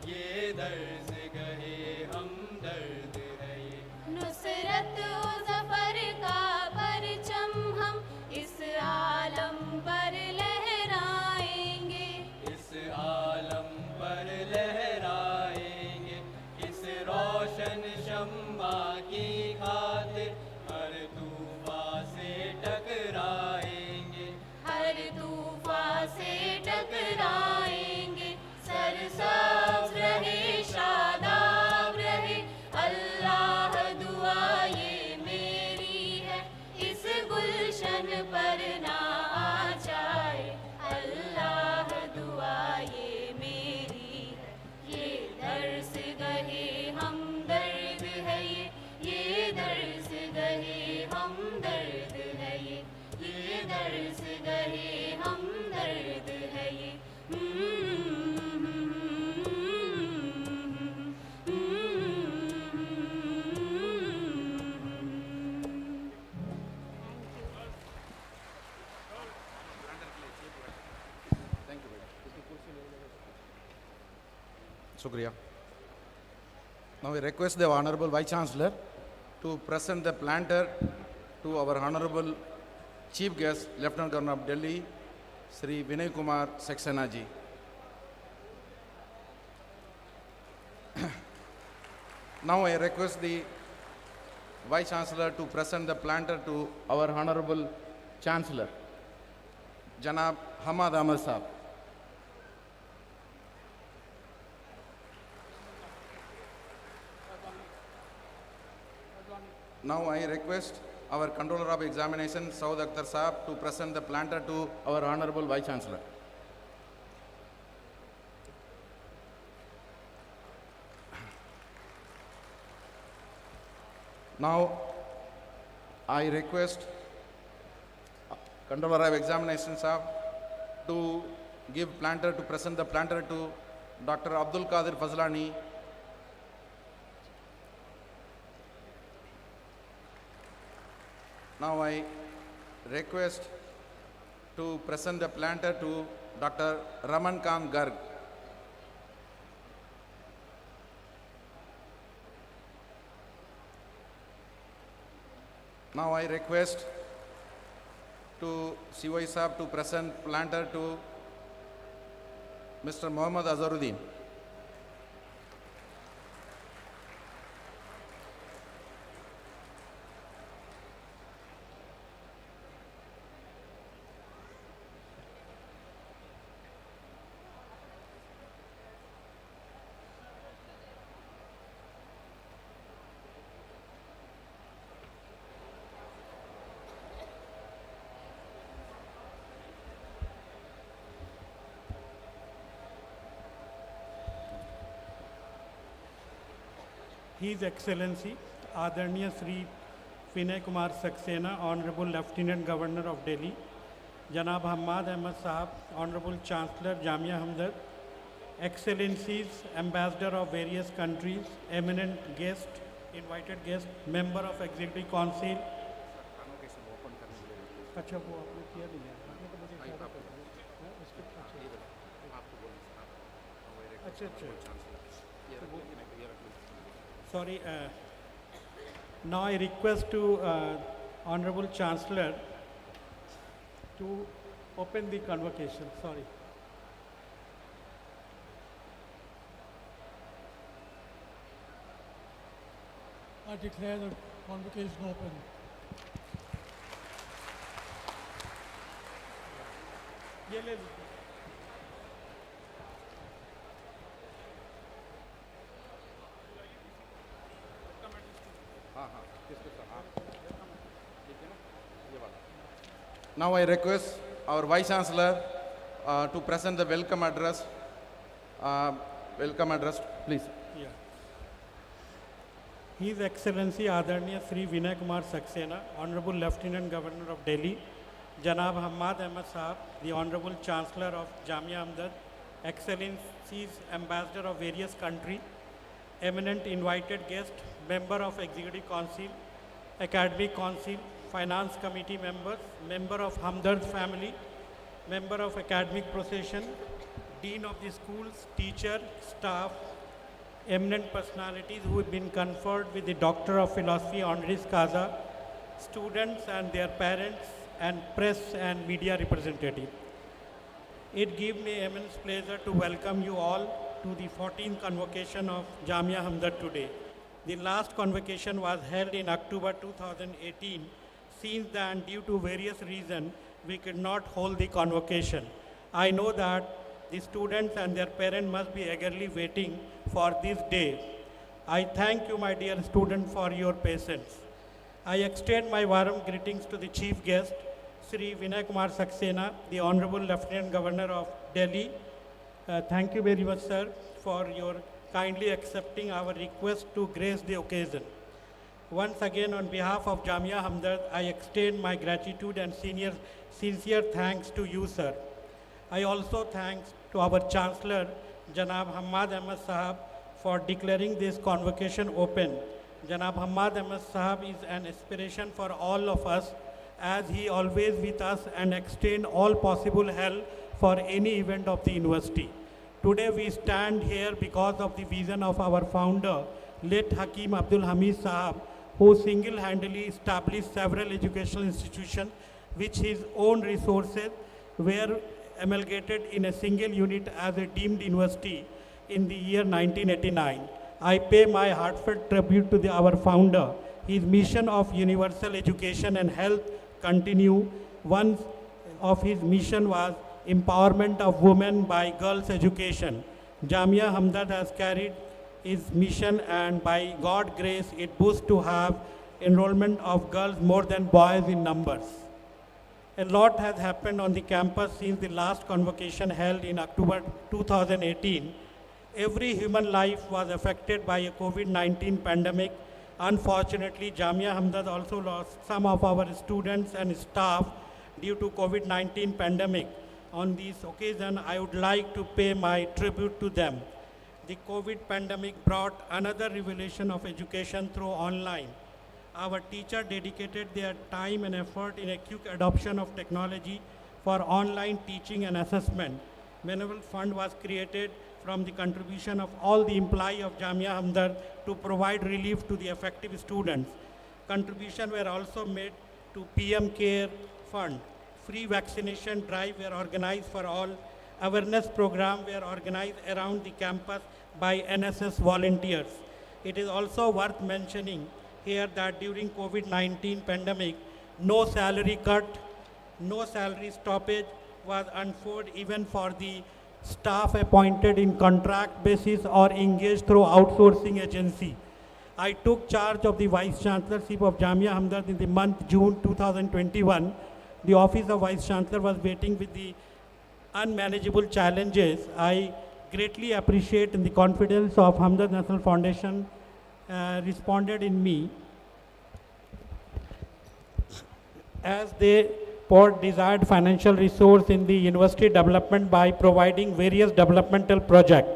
ये दर्स गहे हम दर्द है ये। नुसरत व ज़फ़र का परचम हम इस आलम पर लहराएंगे। इस आलम पर लहराएंगे। इस रोशन शम्मा की खातिर हर तूफान से टकराएंगे। हर तूफान से टकराएंगे। सरसाब रहे शादाब रहे, अल्लाह दुआ ये मेरी है। इस गुलशन पर ना आ जाए, अल्लाह दुआ ये मेरी है। ये दर्स गहे हम दर्द है ये दर्स गहे हम दर्द है ये दर्स गहे हम दर्द है ये। Shukriya. Now I request the Honorable Vice Chancellor to present the planter to our Honorable Chief Guest, Lieutenant Governor of Delhi, Sri Vinay Kumar Saxena ji. Now I request the Vice Chancellor to present the planter to our Honorable Chancellor, Janab Hamad Ahmad Saab. Now I request our Controller of Examination, Saud Akhtar Saab, to present the planter to our Honorable Vice Chancellor. Now I request Controller of Examination Saab to present the planter to Dr. Abdul Qadir Fazlani. Now I request to present the planter to Dr. Raman Khan Garg. Now I request to CY Saab to present planter to Mr. Muhammad Azharuddin. His Excellency Adarniya Sri Vinay Kumar Saxena, Honorable Lieutenant Governor of Delhi, Janab Hamad Ahmad Sahab, Honorable Chancellor Jamia Hamdard, Excellencies, Ambassador of various countries, eminent guest, invited guest, Member of Executive Council, अच्छा वो आपने किया नहीं है, आपने तो मुझे इशारा कर दिया है, उसके अच्छा अच्छा sorry now I request to honorable chancellor to open the convocation. Sorry. I declare the convocation open. ये ले लीजिए। Now I request our Vice Chancellor to present the welcome address. Welcome address, please. Yeah. His Excellency Adarniya Sri Vinay Kumar Saxena, Honorable Lieutenant Governor of Delhi, Janab Hamad Ahmad Sahab, the Honorable Chancellor of Jamia Hamdard, Excellencies Ambassador of various countries, eminent invited guest, member of Executive Council, Academic Council, Finance Committee members, member of Hamdard family, member of Academic Procession, Dean of the schools, teacher, staff, eminent personalities who have been conferred with the Doctor of Philosophy honoris causa, students and their parents, and press and media representatives. It gives me immense pleasure to welcome you all to the 14th convocation of Jamia Hamdard today. The last convocation was held in October 2018. Since then, due to various reasons, we could not hold the convocation. I know that the students and their parents must be eagerly waiting for this day. I thank you, my dear students, for your patience. I extend my warm greetings to the chief guest, Sri Vinay Kumar Saxena, the Honorable Lieutenant Governor of Delhi. Thank you very much, sir, for your kindly accepting our request to grace the occasion. Once again, on behalf of Jamia Hamdard, I extend my gratitude and sincere thanks to you, sir. I also thanks to our Chancellor, Janab Hamad Ahmad Sahab, for declaring this convocation open. Janab Hamad Ahmad Sahab is an inspiration for all of us, as he always with us and extend all possible help for any event of the university. Today we stand here because of the vision of our founder, late Hakim Abdul Hamid Sahab, who single-handedly established several educational institutions which his own resources were amalgamated in a single unit as a deemed university in the year 1989. I pay my heartfelt tribute to our founder. His mission of universal education and health continue. One of his mission was empowerment of women by girls' education. Jamia Hamdard has carried his mission, and by God's grace, it boasts to have enrollment of girls more than boys in numbers. A lot has happened on the campus since the last convocation held in October 2018. Every human life was affected by a COVID-19 pandemic. Unfortunately, Jamia Hamdard also lost some of our students and staff due to COVID-19 pandemic. On this occasion, I would like to pay my tribute to them. The COVID pandemic brought another revelation of education through online. Our teachers dedicated their time and effort in a quick adoption of technology for online teaching and assessment. Manual fund was created from the contribution of all the employees of Jamia Hamdard to provide relief to the affected students. Contributions were also made to PM Care Fund. Free vaccination drive were organized for all. Awareness programs were organized around the campus by NSS volunteers. It is also worth mentioning here that during COVID-19 pandemic, no salary cut, no salary stoppage was unfolded even for the staff appointed in contract basis or engaged through outsourcing agency. I took charge of the Vice Chancellorship of Jamia Hamdard in the month June 2021. The Office of Vice Chancellor was waiting with the unmanageable challenges. I greatly appreciate the confidence of Hamdard National Foundation responded in me, as they poured desired financial resource in the university development by providing various developmental projects.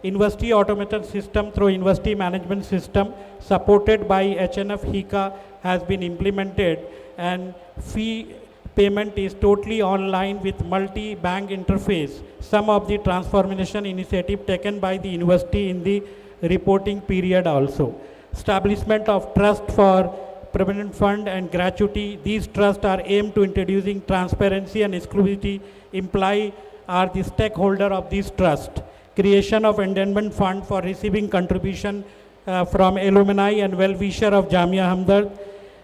University automation system through university management system supported by HNF HICA has been implemented, and fee payment is totally online with multi-bank interface. Some of the transformation initiative taken by the university in the reporting period also. Establishment of trust for Provident Fund and gratuity. These trusts are aimed to introducing transparency and exclusivity imply are the stakeholder of this trust. Creation of endowment fund for receiving contribution from alumni and well-wisher of Jamia Hamdard.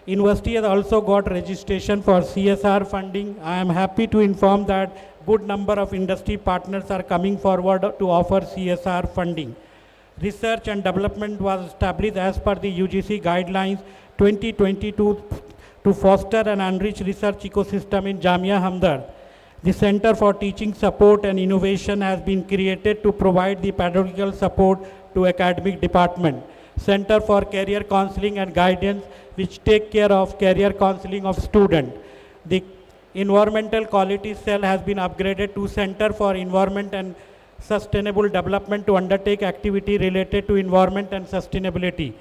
University has also got registration for CSR funding. I am happy to inform that good number of industry partners are coming forward to offer CSR funding. Research and development was established as per the UGC guidelines 2022 to foster an enriched research ecosystem in Jamia Hamdard. The Center for Teaching Support and Innovation has been created to provide the pedagogical support to academic department. Center for Career Counseling and Guidance, which take care of career counseling of students. The Environmental Quality Cell has been upgraded to Center for Environment and Sustainable Development to undertake activity related to environment and sustainability.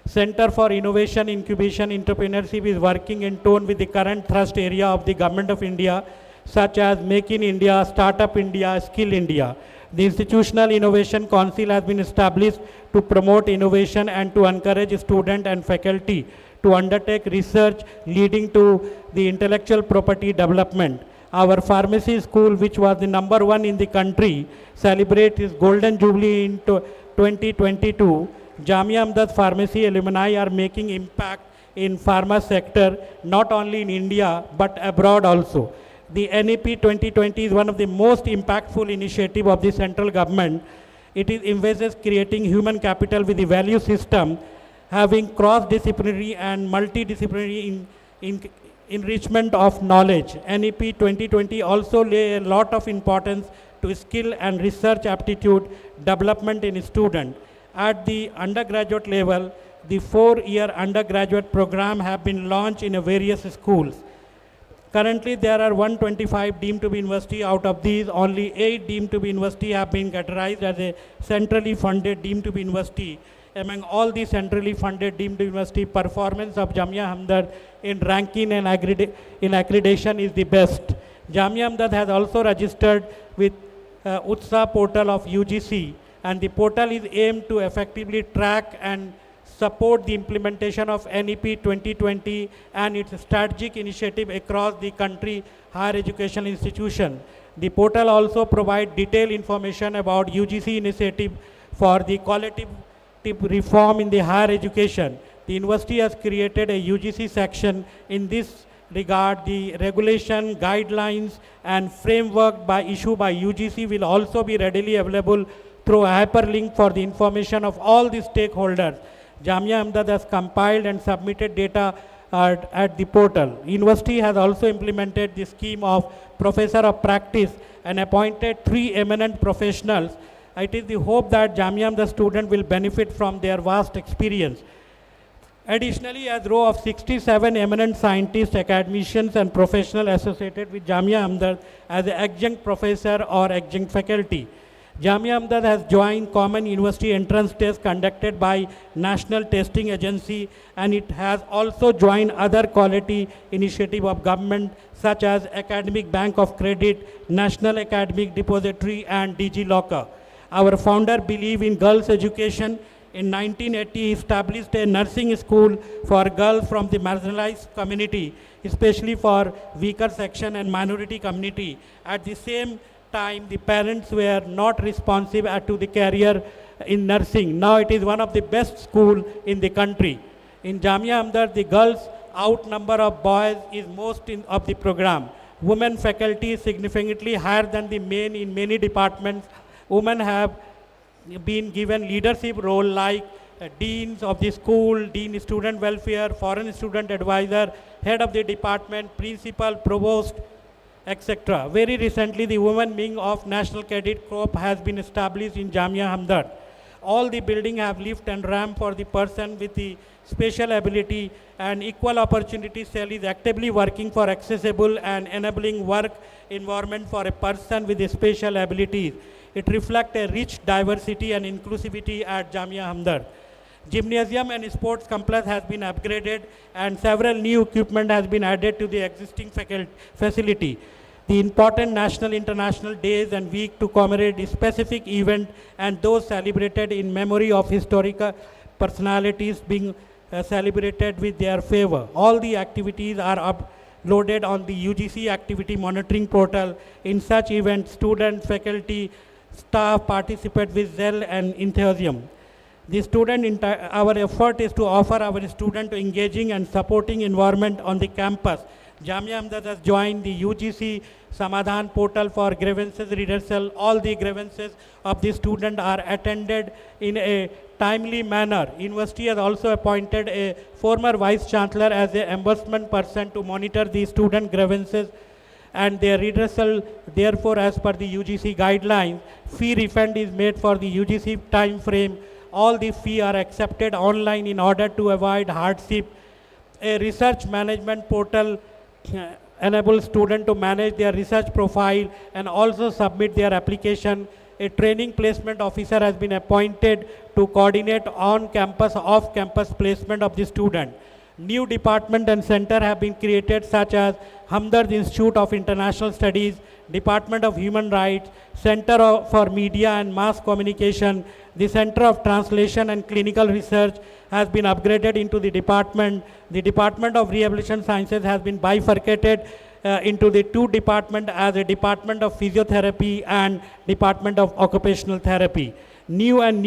Center for Innovation, Incubation, Entrepreneurship is working in tone with the current thrust area of the Government of India, such as Make in India, Startup India, Skill India. The Institutional Innovation Council has been established to promote innovation and to encourage students and faculty to undertake research leading to the intellectual property development. Our pharmacy school, which was the #1 in the country, celebrates its golden jubilee in 2022. Jamia Hamdard Pharmacy alumni are making impact in pharma sector, not only in India, but abroad also. The NEP 2020 is one of the most impactful initiative of the central government. It is envisages creating human capital with the value system, having cross-disciplinary and multidisciplinary enrichment of knowledge. NEP 2020 also lay a lot of importance to skill and research aptitude development in students. At the undergraduate level, the 4-year undergraduate program have been launched in various schools. Currently, there are 125 deemed to be university. Out of these, only 8 deemed to be university have been categorized as a centrally funded deemed to be university. Among all the centrally funded deemed to be university, performance of Jamia Hamdard in ranking and accreditation is the best. Jamia Hamdard has also registered with UTSA portal of UGC, and the portal is aimed to effectively track and support the implementation of NEP 2020 and its strategic initiative across the country higher education institution. The portal also provides detailed information about UGC initiative for the qualitative reform in the higher education. The university has created a UGC section in this regard. The regulation, guidelines and framework issued by UGC will also be readily available through a hyperlink for the information of all the stakeholders. Jamia Hamdard has compiled and submitted data at the portal. University has also implemented the scheme of Professor of Practice and appointed 3 eminent professionals. It is the hope that Jamia Hamdard student will benefit from their vast experience. Additionally, a row of 67 eminent scientists, academicians and professionals associated with Jamia Hamdard as an adjunct professor or adjunct faculty. Jamia Hamdard has joined common university entrance test conducted by National Testing Agency, and it has also joined other quality initiative of government such as Academic Bank of Credit, National Academic Depository and DigiLocker. Our founder believed in girls' education. In 1980, he established a nursing school for girls from the marginalized community, especially for weaker section and minority community. At the same time, the parents were not responsive to the career in nursing. Now it is one of the best schools in the country. In Jamia Hamdard, the girls outnumber of boys is most of the program. Women faculty is significantly higher than the men in many departments. Women have been given leadership role like deans of the school, dean student welfare, foreign student advisor, head of the department, principal, provost, etc. Very recently, the Women Wing of National Cadet Corps has been established in Jamia Hamdard. All the buildings have lift and ramp for the person with the special ability, and Equal Opportunity Cell is actively working for accessible and enabling work environment for a person with special abilities. It reflects a rich diversity and inclusivity at Jamia Hamdard. Gymnasium and sports complex has been upgraded and several new equipment has been added to the existing facility. The important national, international days and week to commemorate specific event and those celebrated in memory of historical personalities being celebrated with their favor. All the activities are uploaded on the UGC activity monitoring portal. In such events, students, faculty, staff participate with zeal and enthusiasm. Our effort is to offer our student engaging and supporting environment on the campus. Jamia Hamdard has joined the UGC Samadhan portal for grievances redressal. All the grievances of the student are attended in a timely manner. University has also appointed a former Vice Chancellor as an ombudsman person to monitor the student grievances and their redressal. Therefore, as per the UGC guidelines, fee refund is made for the UGC time frame. All the fee are accepted online in order to avoid hardship. A research management portal enables students to manage their research profile and also submit their application. A training placement officer has been appointed to coordinate on-campus, off-campus placement of the student. New department and center have been created such as Hamdard Institute of International Studies, Department of Human Rights, Center for Media and Mass Communication. The Center of Translation and Clinical Research has been upgraded into the department. The Department of Rehabilitation Sciences has been bifurcated into the two departments as a Department of Physiotherapy and Department of Occupational Therapy. New and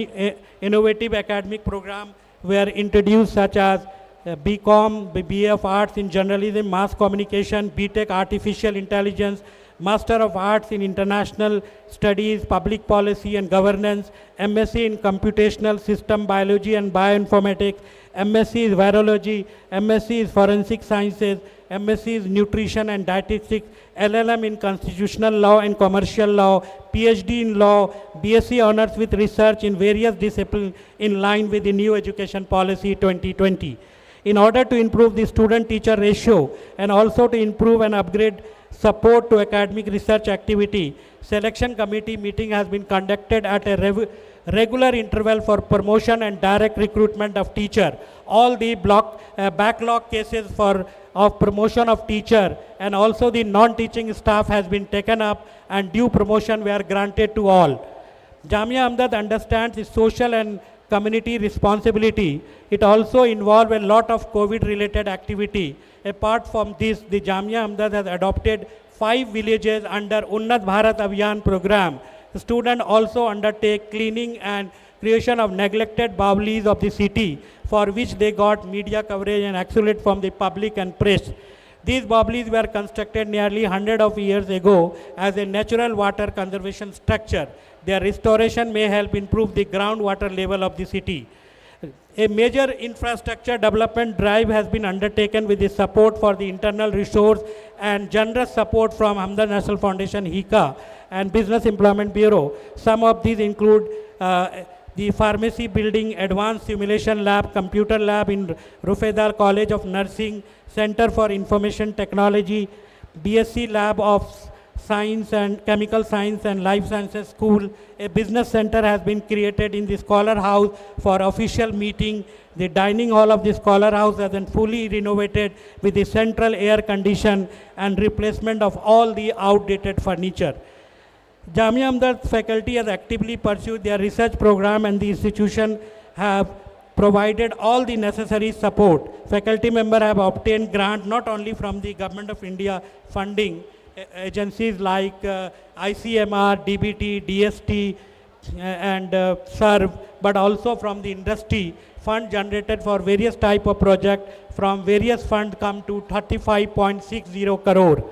innovative academic programs were introduced such as BCom, BA of Arts in Journalism, Mass Communication, BTech Artificial Intelligence, Master of Arts in International Studies, Public Policy and Governance, MSc in Computational System Biology and Bioinformatics, MSc is Virology, MSc is Forensic Sciences, MSc is Nutrition and Dietetics, LLM in Constitutional Law and Commercial Law, PhD in Law, BSc Honors with Research in various disciplines in line with the new Education Policy 2020. In order to improve the student-teacher ratio and also to improve and upgrade support to academic research activity, selection committee meeting has been conducted at a regular interval for promotion and direct recruitment of teacher. All the backlog cases of promotion of teacher and also the non-teaching staff has been taken up and due promotion were granted to all. Jamia Hamdard understands the social and community responsibility. It also involves a lot of COVID-related activity. Apart from this, the Jamia Hamdard has adopted 5 villages under Unnat Bharat Abhiyan program. The students also undertake cleaning and creation of neglected bawlis of the city, for which they got media coverage and accolade from the public and press. These bawlis were constructed nearly 100 of years ago as a natural water conservation structure. Their restoration may help improve the groundwater level of the city. A major infrastructure development drive has been undertaken with the support for the internal resource and generous support from Hamdard National Foundation, HICA, and Business Employment Bureau. Some of these include the pharmacy building, advanced simulation lab, computer lab in Rufedal College of Nursing, Center for Information Technology, BSc Lab of Science and Chemical Science and Life Sciences School. A business center has been created in the Scholar House for official meeting. The dining hall of the Scholar House has been fully renovated with the central air condition and replacement of all the outdated furniture. Jamia Hamdard faculty has actively pursued their research program and the institution have provided all the necessary support. Faculty members have obtained grant not only from the Government of India funding, agencies like ICMR, DBT, DST and SERV, but also from the industry. Fund generated for various type of project from various funds come to 35.60 crore.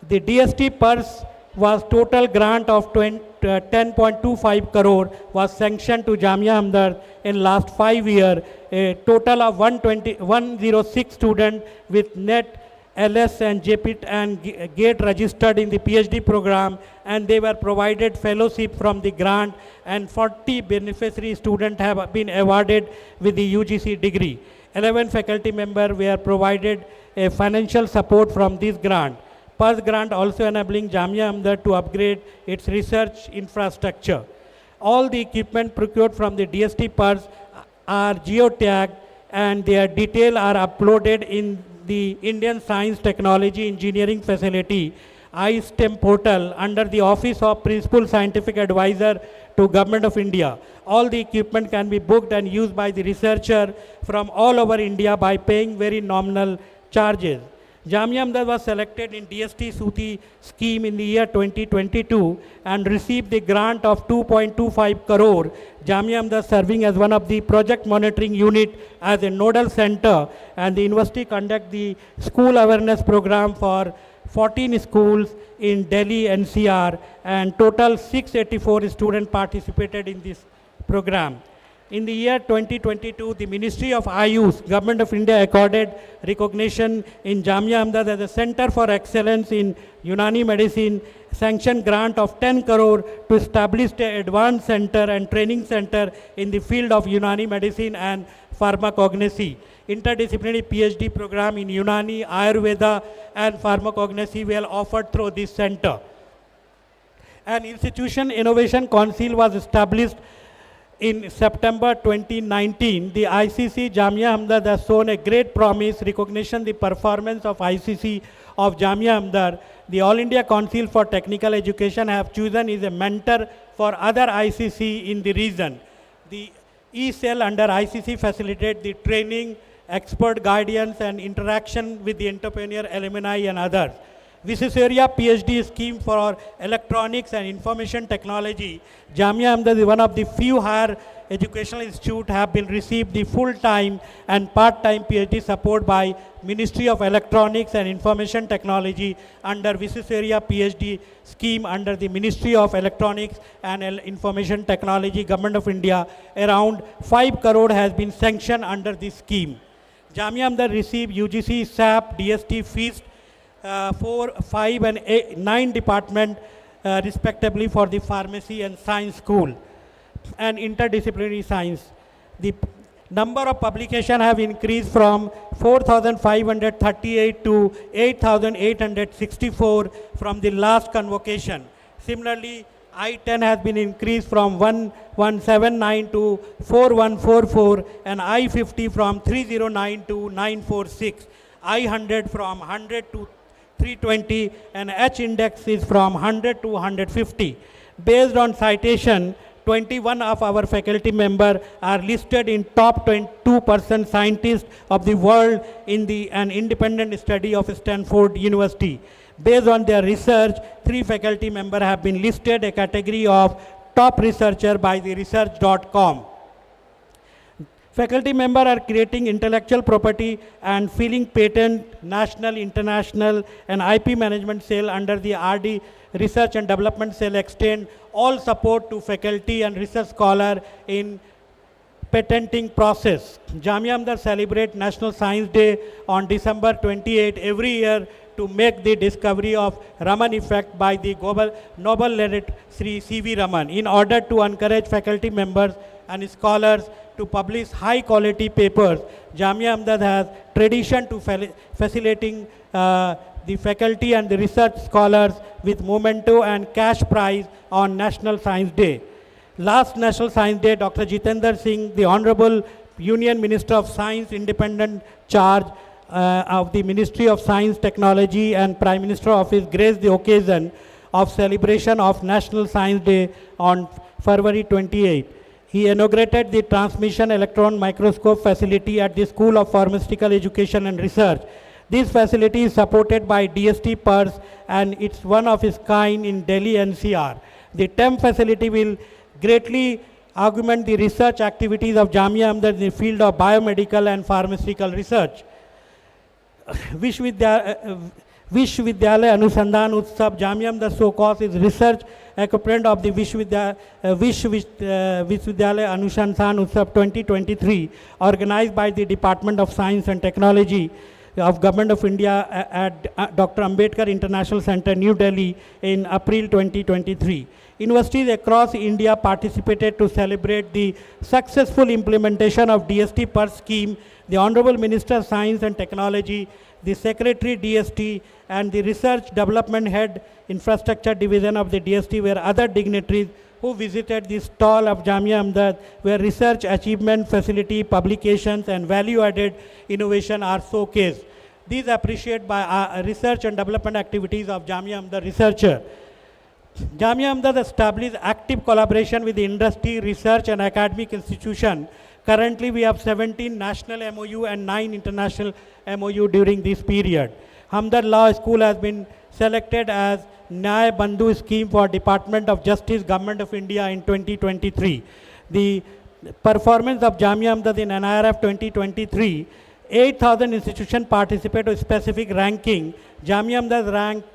The DST purse was total grant of 10.25 crore was sanctioned to Jamia Hamdard in last 5 years. A total of 106 students with net LS and JPIT and GATE registered in the PhD program, and they were provided fellowship from the grant, and 40 beneficiary students have been awarded with the UGC degree. 11 faculty members were provided a financial support from this grant. PERS grant also enabling Jamia Hamdard to upgrade its research infrastructure. All the equipment procured from the DST PERS are geotagged and their detail are uploaded in the Indian Science Technology Engineering Facility iSTEM portal under the Office of Principal Scientific Advisor to Government of India. All the equipment can be booked and used by the researcher from all over India by paying very nominal charges. Jamia Hamdard was selected in DST Suti scheme in the year 2022 and received the grant of 2.25 crore. Jamia Hamdard serving as one of the project monitoring unit as a nodal center, and the university conduct the school awareness program for 14 schools in Delhi NCR, and total 684 students participated in this program. In the year 2022, the Ministry of Ayush, Government of India accorded recognition in Jamia Hamdard as a Center for Excellence in Unani Medicine, sanctioned grant of 10 crore to establish an advanced center and training center in the field of Unani Medicine and pharmacognosy. Interdisciplinary PhD program in Unani, Ayurveda and pharmacognosy were offered through this center. An institution innovation council was established in September 2019. The ICC Jamia Hamdard has shown a great promise, recognition the performance of ICC of Jamia Hamdard. The All India Council for Technical Education have chosen as a mentor for other ICC in the region. The E-cell under ICC facilitate the training, expert guidance and interaction with the entrepreneur, alumni and others. Visisseria PhD scheme for electronics and information technology. Jamia Hamdard is one of the few higher educational institutes have been received the full-time and part-time PhD support by Ministry of Electronics and Information Technology under Visisseria PhD scheme under the Ministry of Electronics and Information Technology, Government of India. Around 5 crore has been sanctioned under this scheme. Jamia Hamdard received UGC, SAP, DST, FEAST, 4, 5 and 9 department respectively for the pharmacy and science school and interdisciplinary science. The number of publications have increased from 4,538 to 8,864 from the last convocation. Similarly, I-10 has been increased from 1179 to 4144 and I-50 from 309 to 946. I-100 from 100 to 320 and H-index is from 100 to 150. Based on citation, 21 of our faculty members are listed in top 22% scientists of the world in an independent study of Stanford University. Based on their research, 3 faculty members have been listed a category of top researcher by the research.com. Faculty members are creating intellectual property and filing patent, national, international, and IP management cell under the RD Research and Development Cell extend all support to faculty and research scholar in patenting process. Jamia Hamdard celebrate National Science Day on December 28 every year to make the discovery of Raman effect by the Nobel laureate Sri C.V. Raman in order to encourage faculty members and scholars to publish high quality papers. Jamia Hamdard has tradition to facilitating the faculty and the research scholars with memento and cash prize on National Science Day. Last National Science Day, Dr. Jitendra Singh, the Honorable Union Minister of Science, independent charge of the Ministry of Science, Technology and Prime Minister Office graced the occasion of celebration of National Science Day on February 28. He inaugurated the transmission electron microscope facility at the School of Pharmaceutical Education and Research. This facility is supported by DST PERS and it's one of its kind in Delhi NCR. The TEM facility will greatly augment the research activities of Jamia Hamdard in the field of biomedical and pharmaceutical research. Vishwavidyalaya Anusandhan Utsav Jamia Hamdard so-called is research equivalent of the Vishwavidyalaya Anusandhan Utsav 2023 organized by the Department of Science and Technology of Government of India at Dr. Ambedkar International Center, New Delhi in April 2023. Universities across India participated to celebrate the successful implementation of DST PERS scheme. The Honorable Minister of Science and Technology, the Secretary DST and the Research Development Head Infrastructure Division of the DST were other dignitaries who visited the stall of Jamia Hamdard, where research achievement, facility, publications, and value-added innovation are showcased. These appreciated by research and development activities of Jamia Hamdard researcher. Jamia Hamdard established active collaboration with the industry, research, and academic institutions. Currently, we have 17 national MOU and 9 international MOU during this period. Hamdard Law School has been selected as Nyay Bandhu scheme for Department of Justice, Government of India in 2023. The performance of Jamia Hamdard in NIRF 2023, 8,000 institutions participate with specific ranking. Jamia Hamdard ranked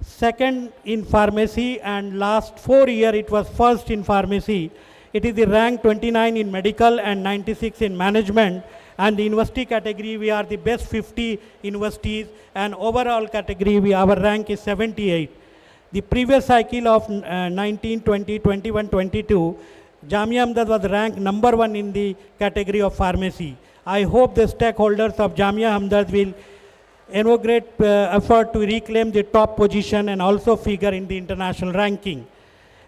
second in pharmacy, and last 4 years it was first in pharmacy. It is the rank 29 in medical and 96 in management. And the university category, we are the best 50 universities, and overall category, our rank is 78. The previous cycle of 19, 20, 21, 22, Jamia Hamdard was ranked number 1 in the category of pharmacy. I hope the stakeholders of Jamia Hamdard will inaugurate effort to reclaim the top position and also figure in the international ranking.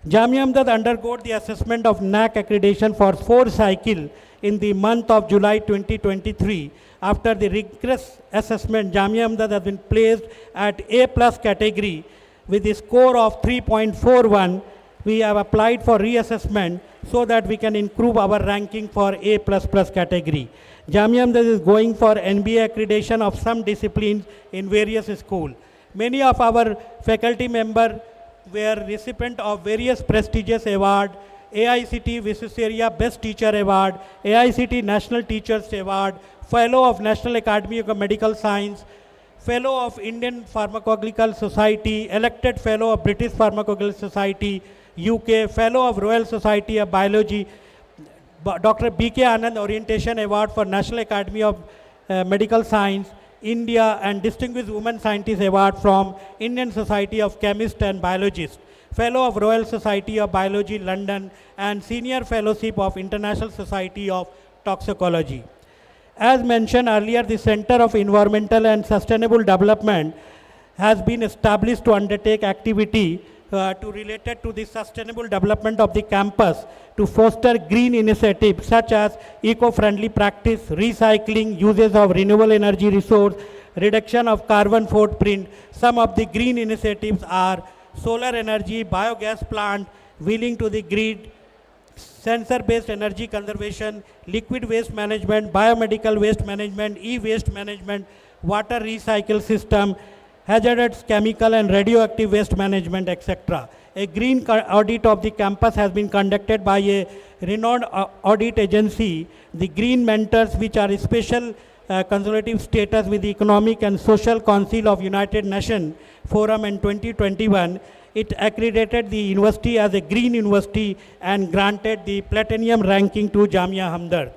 Jamia Hamdard undergo the assessment of NAC accreditation for 4 cycle in the month of July 2023. After the rigorous assessment, Jamia Hamdard has been placed at A+ category with a score of 3.41. We have applied for reassessment so that we can improve our ranking for A++ category. Jamia Hamdard is going for NBA accreditation of some disciplines in various schools. Many of our faculty members were recipient of various prestigious awards: AICT Visvesvaraya Best Teacher Award, AICT National Teachers Award, Fellow of National Academy of Medical Science, Fellow of Indian Pharmacological Society, elected Fellow of British Pharmacological Society, UK, Fellow of Royal Society of Biology, Dr. B.K. Anand Orientation Award for National Academy of Medical Science, India, and Distinguished Women Scientist Award from Indian Society of Chemists and Biologists, Fellow of Royal Society of Biology, London, and Senior Fellowship of International Society of Toxicology. As mentioned earlier, the Center of Environmental and Sustainable Development has been established to undertake activity related to the sustainable development of the campus to foster green initiatives such as eco-friendly practice, recycling, uses of renewable energy resource, reduction of carbon footprint. Some of the green initiatives are solar energy, biogas plant, wheeling to the grid, sensor-based energy conservation, liquid waste management, biomedical waste management, e-waste management, water recycle system, hazardous chemical and radioactive waste management, etc. A green audit of the campus has been conducted by a renowned audit agency, the Green Mentors, which are a special consultative status with the Economic and Social Council of United Nations Forum in 2021. It accredited the university as a green university and granted the platinum ranking to Jamia Hamdard.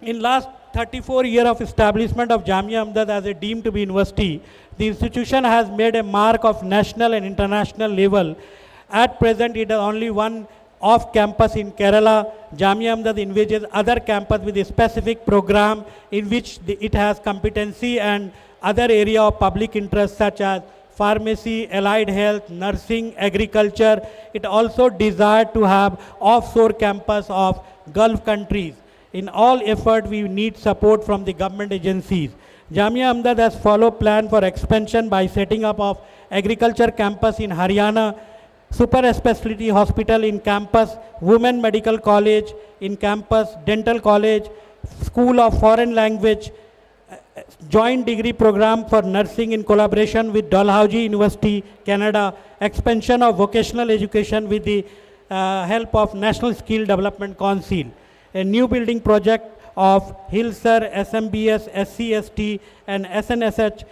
In last 34 years of establishment of Jamia Hamdard as a deemed to be university, the institution has made a mark of national and international level. At present, it is only one off campus in Kerala. Jamia Hamdard envisages other campus with a specific program in which it has competency and other area of public interest such as pharmacy, allied health, nursing, agriculture. It also desired to have offshore campus of Gulf countries. In all effort, we need support from the government agencies. Jamia Hamdard has followed plan for expansion by setting up of agriculture campus in Haryana, super specialty hospital in campus, women medical college in campus, dental college, school of foreign language, joint degree program for nursing in collaboration with Dalhousie University, Canada, expansion of vocational education with the help of National Skill Development Council. A new building project of Hilsar, SMBS, SCST, and SNSH,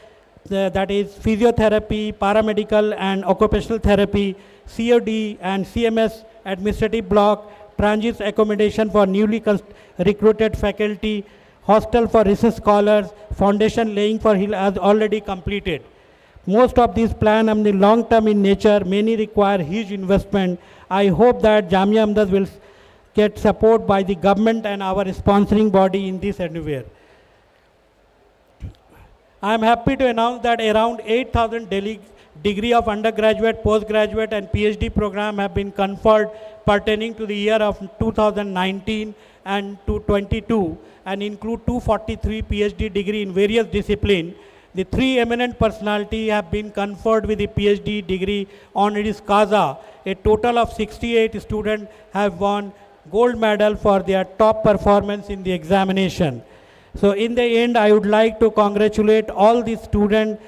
that is physiotherapy, paramedical and occupational therapy, COD and CMS administrative block, transit accommodation for newly recruited faculty, hostel for research scholars, foundation laying for Hill has already completed. Most of these plans are the long term in nature, many require huge investment. I hope that Jamia Hamdard will get support by the government and our sponsoring body in this endeavor. I am happy to announce that around 8,000 degree of undergraduate, postgraduate and PhD program have been conferred pertaining to the year of 2019 and to 22 and include 243 PhD degree in various disciplines. The three eminent personalities have been conferred with the PhD degree honoris causa. A total of 68 students have won gold medal for their top performance in the examination. So in the end, I would like to congratulate all the students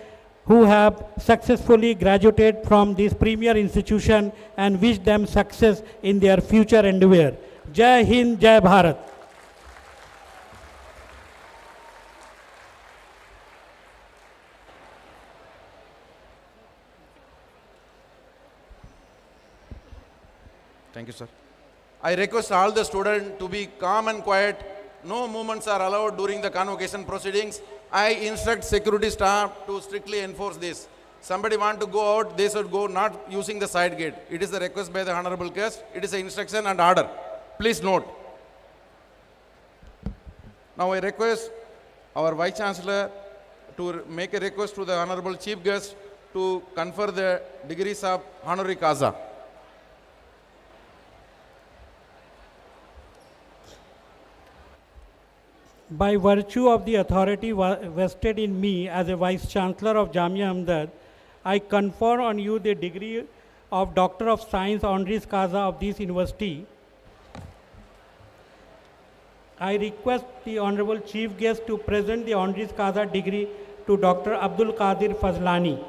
who have successfully graduated from this premier institution and wish them success in their future endeavor. Jai Hind, Jai Bharat. Thank you, sir. I request all the students to be calm and quiet. No movements are allowed during the convocation proceedings. I instruct security staff to strictly enforce this. Somebody want to go out, they should go not using the side gate. It is a request by the honorable guest. It is an instruction and order. Please note. Now I request our Vice Chancellor to make a request to the honorable Chief Guest to confer the degrees of honoris causa. By virtue of the authority vested in me as a Vice Chancellor of Jamia Hamdard, I confer on you the degree of Doctor of Science honoris causa of this university. I request the Honorable Chief Guest to present the honoris causa degree to Dr. Abdul Qadir Fazlani.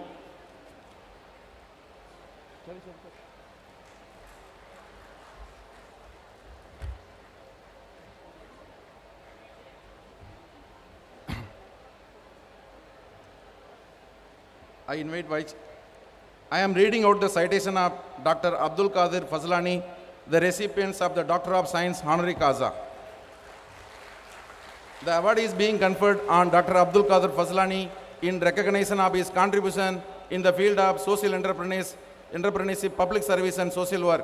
I invite Vice. I am reading out the citation of Dr. Abdul Qadir Fazlani, the recipients of the Doctor of Science honoris causa. The award is being conferred on Dr. Abdul Qadir Fazlani in recognition of his contribution in the field of social entrepreneurship, public service and social work.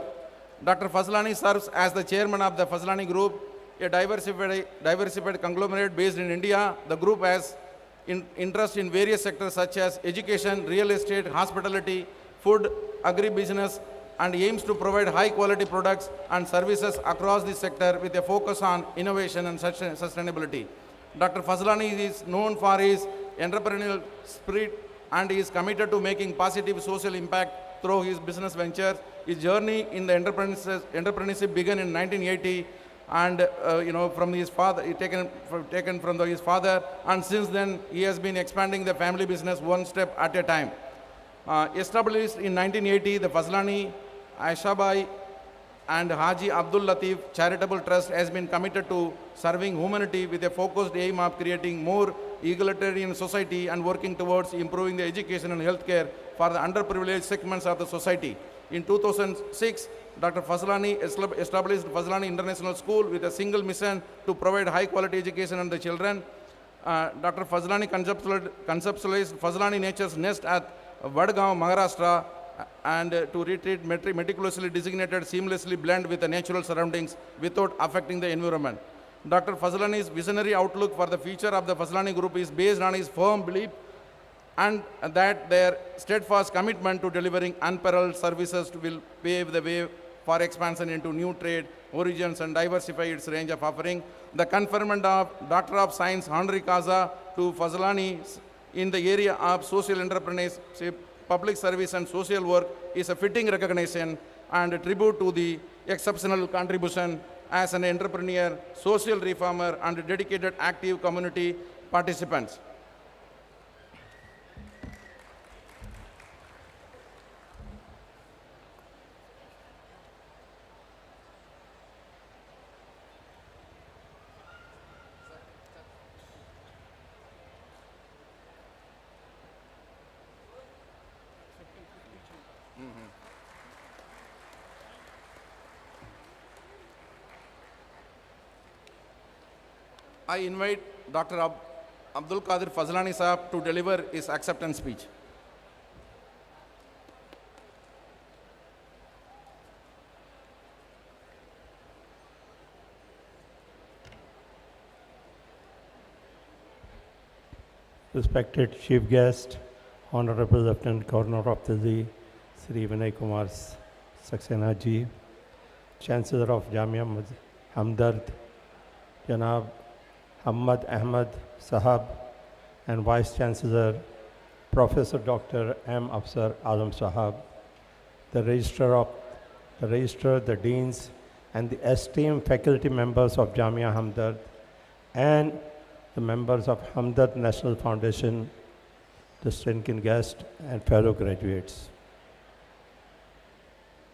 Dr. Fazlani serves as the chairman of the Fazlani Group, a diversified conglomerate based in India. The group has interest in various sectors such as education, real estate, hospitality, food, agribusiness, and aims to provide high-quality products and services across the sector with a focus on innovation and sustainability. Dr. Fazlani is known for his entrepreneurial spirit and is committed to making positive social impact through his business ventures. His journey in the entrepreneurship began in 1980 and from his father, taken from his father, and since then he has been expanding the family business one step at a time. Established in 1980, the Fazlani, Aishabai and Haji Abdul Latif Charitable Trust has been committed to serving humanity with a focused aim of creating more egalitarian society and working towards improving the education and healthcare for the underprivileged segments of the society. In 2006, Dr. Fazlani established Fazlani International School with a single mission to provide high-quality education to the children. Dr. Fazlani conceptualized Fazlani Nature's Nest at Vadgaon, Maharashtra, and to retreat meticulously designated, seamlessly blend with the natural surroundings without affecting the environment. Dr. Fazlani's visionary outlook for the future of the Fazlani Group is based on his firm belief and that their steadfast commitment to delivering unparalleled services will pave the way for expansion into new trade origins and diversify its range of offering. The conferment of Doctor of Science honoris causa to Fazlani in the area of social entrepreneurship, public service and social work is a fitting recognition and a tribute to the exceptional contribution as an entrepreneur, social reformer and dedicated active community participants. I invite Dr. Abdul Qadir Fazlani Sahab to deliver his acceptance speech. Respected Chief Guest, Honorable Lieutenant Governor of Delhi, Sri Vinay Kumar Saxena ji, Chancellor of Jamia Hamdard, Janab Hamad Ahmad Sahab, and Vice Chancellor Professor Dr. M. Afsar Alam Sahab, the Registrar, the Deans, and the esteemed faculty members of Jamia Hamdard, and the members of Hamdard National Foundation, distinguished guests, and fellow graduates.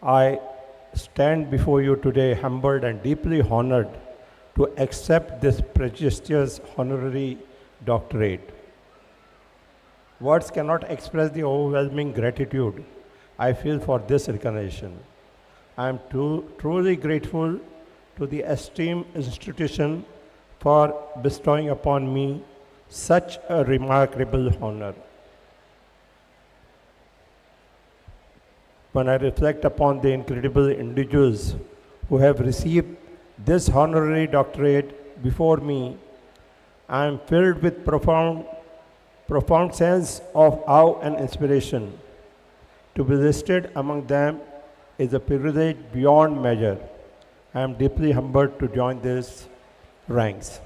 I stand before you today humbled and deeply honored to accept this prestigious honorary doctorate. Words cannot express the overwhelming gratitude I feel for this recognition. I am truly grateful to the esteemed institution for bestowing upon me such a remarkable honor. When I reflect upon the incredible individuals who have received this honorary doctorate before me, I am filled with profound sense of awe and inspiration. To be listed among them is a privilege beyond measure. I am deeply humbled to join these ranks.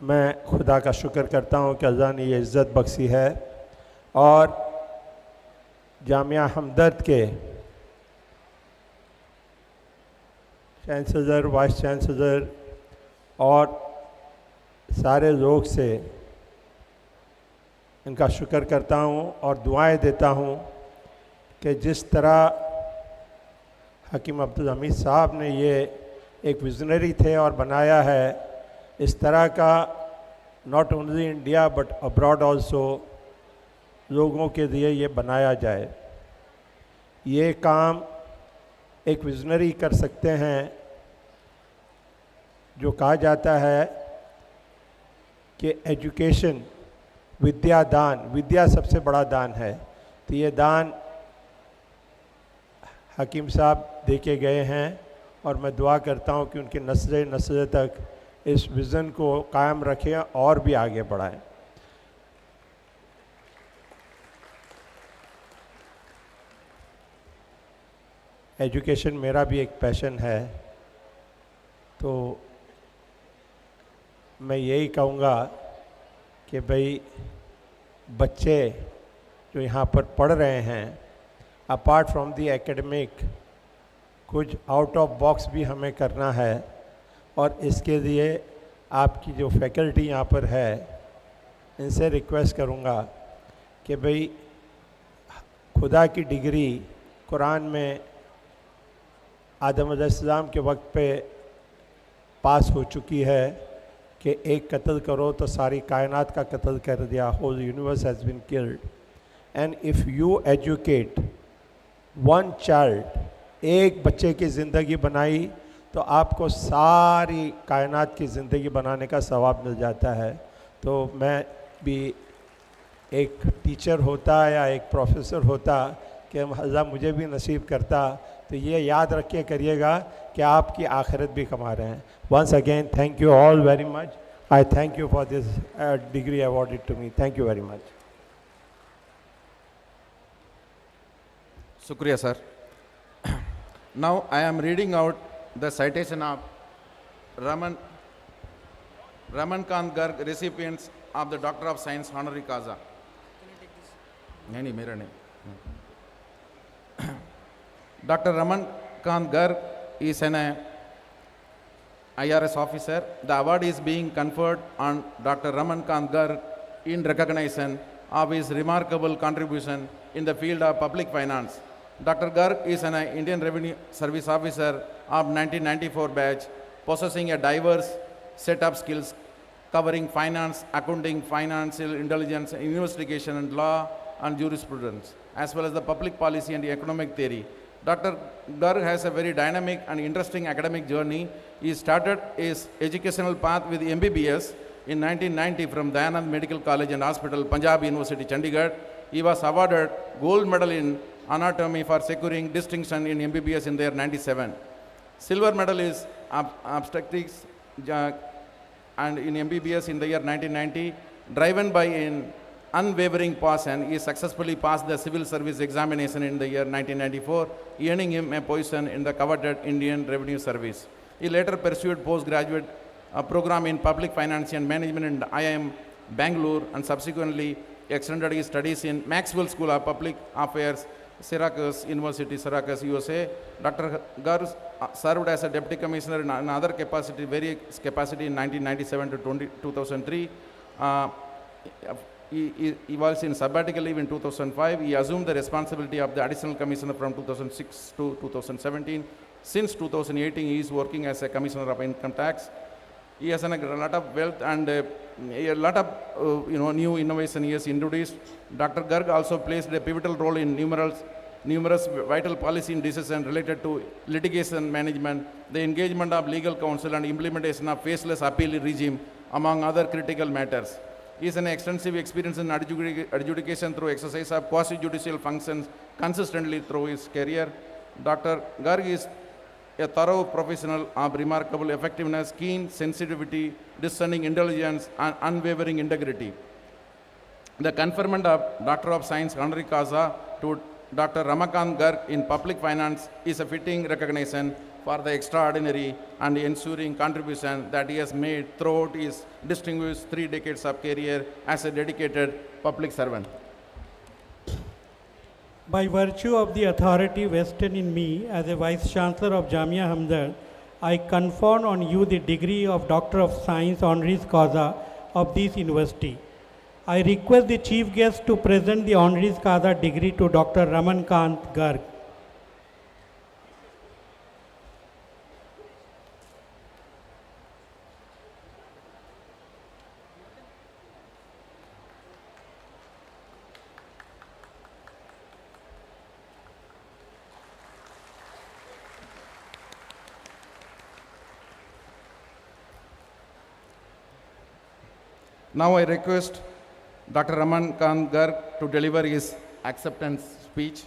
मैं खुदा का शुक्र करता हूँ कि अल्लाह ने ये इज़्ज़त बख्शी है और जामिया हमदर्द के चांसलर, वाइस चांसलर और सारे लोग से इनका शुक्र करता हूँ और दुआएं देता हूँ कि जिस तरह हकीम अब्दुल हमीद साहब ने ये एक विजनरी थे और बनाया है, इस तरह का not only India but abroad also लोगों के लिए ये बनाया जाए। ये काम एक विजनरी कर सकते हैं। जो कहा जाता है कि एजुकेशन, विद्या दान, विद्या सबसे बड़ा दान है, तो ये दान हकीम साहब दे के गए हैं और मैं दुआ करता हूँ कि उनके नस्ल तक इस विज़न को कायम रखें और भी आगे बढ़ाएं। एजुकेशन मेरा भी एक पैशन है, तो मैं यही कहूँगा कि भाई बच्चे जो यहाँ पर पढ़ रहे हैं, अपार्ट फ्रॉम दी एकेडमिक कुछ आउट ऑफ बॉक्स भी हमें करना है और इसके लिए आपकी जो फैकल्टी यहाँ पर है इनसे रिक्वेस्ट करूँगा कि भाई खुदा की डिग्री कुरान में आदम अलैहिस्सलाम के वक्त पे पास हो चुकी है कि एक कत्ल करो तो सारी कायनात का कत्ल कर दिया, whole universe has been killed. And if you educate one child, एक बच्चे की ज़िंदगी बनाई तो आपको सारी कायनात की ज़िंदगी बनाने का सवाब मिल जाता है। तो मैं भी एक टीचर होता या एक प्रोफेसर होता कि अल्लाह मुझे भी नसीब करता, तो ये याद रख के करिएगा कि आपकी आखिरत भी कमा रहे हैं। Once again thank you all very much. I thank you for this degree awarded to me. Thank you very much. Shukriya, sir. Now I am reading out the citation of Raman Kant Garg, recipients of the Doctor of Science honorary causa. नहीं मेरा नहीं। Dr. Raman Kant Garg is an IRS officer. The award is being conferred on Dr. Raman Kant Garg in recognition of his remarkable contribution in the field of public finance. Dr. Garg is an Indian Revenue Service officer of 1994 batch, possessing a diverse set of skills covering finance, accounting, financial intelligence, investigation and law and jurisprudence, as well as the public policy and economic theory. Dr. Garg has a very dynamic and interesting academic journey. He started his educational path with MBBS in 1990 from Dayanand Medical College and Hospital, Punjab University, Chandigarh. He was awarded gold medal in anatomy for securing distinction in MBBS in the year 97. Silver medal is obstetrics and in MBBS in the year 1990. driven by an unwavering passion, he successfully passed the civil service examination in the year 1994, earning him a position in the coveted Indian Revenue Service. He later pursued postgraduate program in public finance and management in IIM Bangalore and subsequently extended his studies in Maxwell School of Public Affairs, Syracuse University, Syracuse, USA. Dr. Garg served as a deputy commissioner in another capacity, various capacity in 1997 to 2003. He was in sabbatical leave in 2005. He assumed the responsibility of the additional commissioner from 2006 to 2017. Since 2018, he is working as a commissioner of income tax. He has a lot of wealth and a lot of new innovation he has introduced. Dr. Garg also plays a pivotal role in numerous vital policy decisions related to litigation management, the engagement of legal counsel and implementation of faceless appeal regime, among other critical matters. He has an extensive experience in adjudication through exercise of quasi-judicial functions consistently through his career. Dr. Garg is a thorough professional of remarkable effectiveness, keen sensitivity, discerning intelligence, and unwavering integrity. The conferment of Doctor of Science honoris causa to Dr. Ramakant Garg in public finance is a fitting recognition for the extraordinary and ensuring contribution that he has made throughout his distinguished 3 decades of career as a dedicated public servant. By virtue of the authority vested in me as a Vice Chancellor of Jamia Hamdard, I confer on you the degree of Doctor of Science honoris causa of this university. I request the Chief Guest to present the honoris causa degree to Dr. Ramakant Garg. Now I request Dr. Ramakant Garg to deliver his acceptance speech.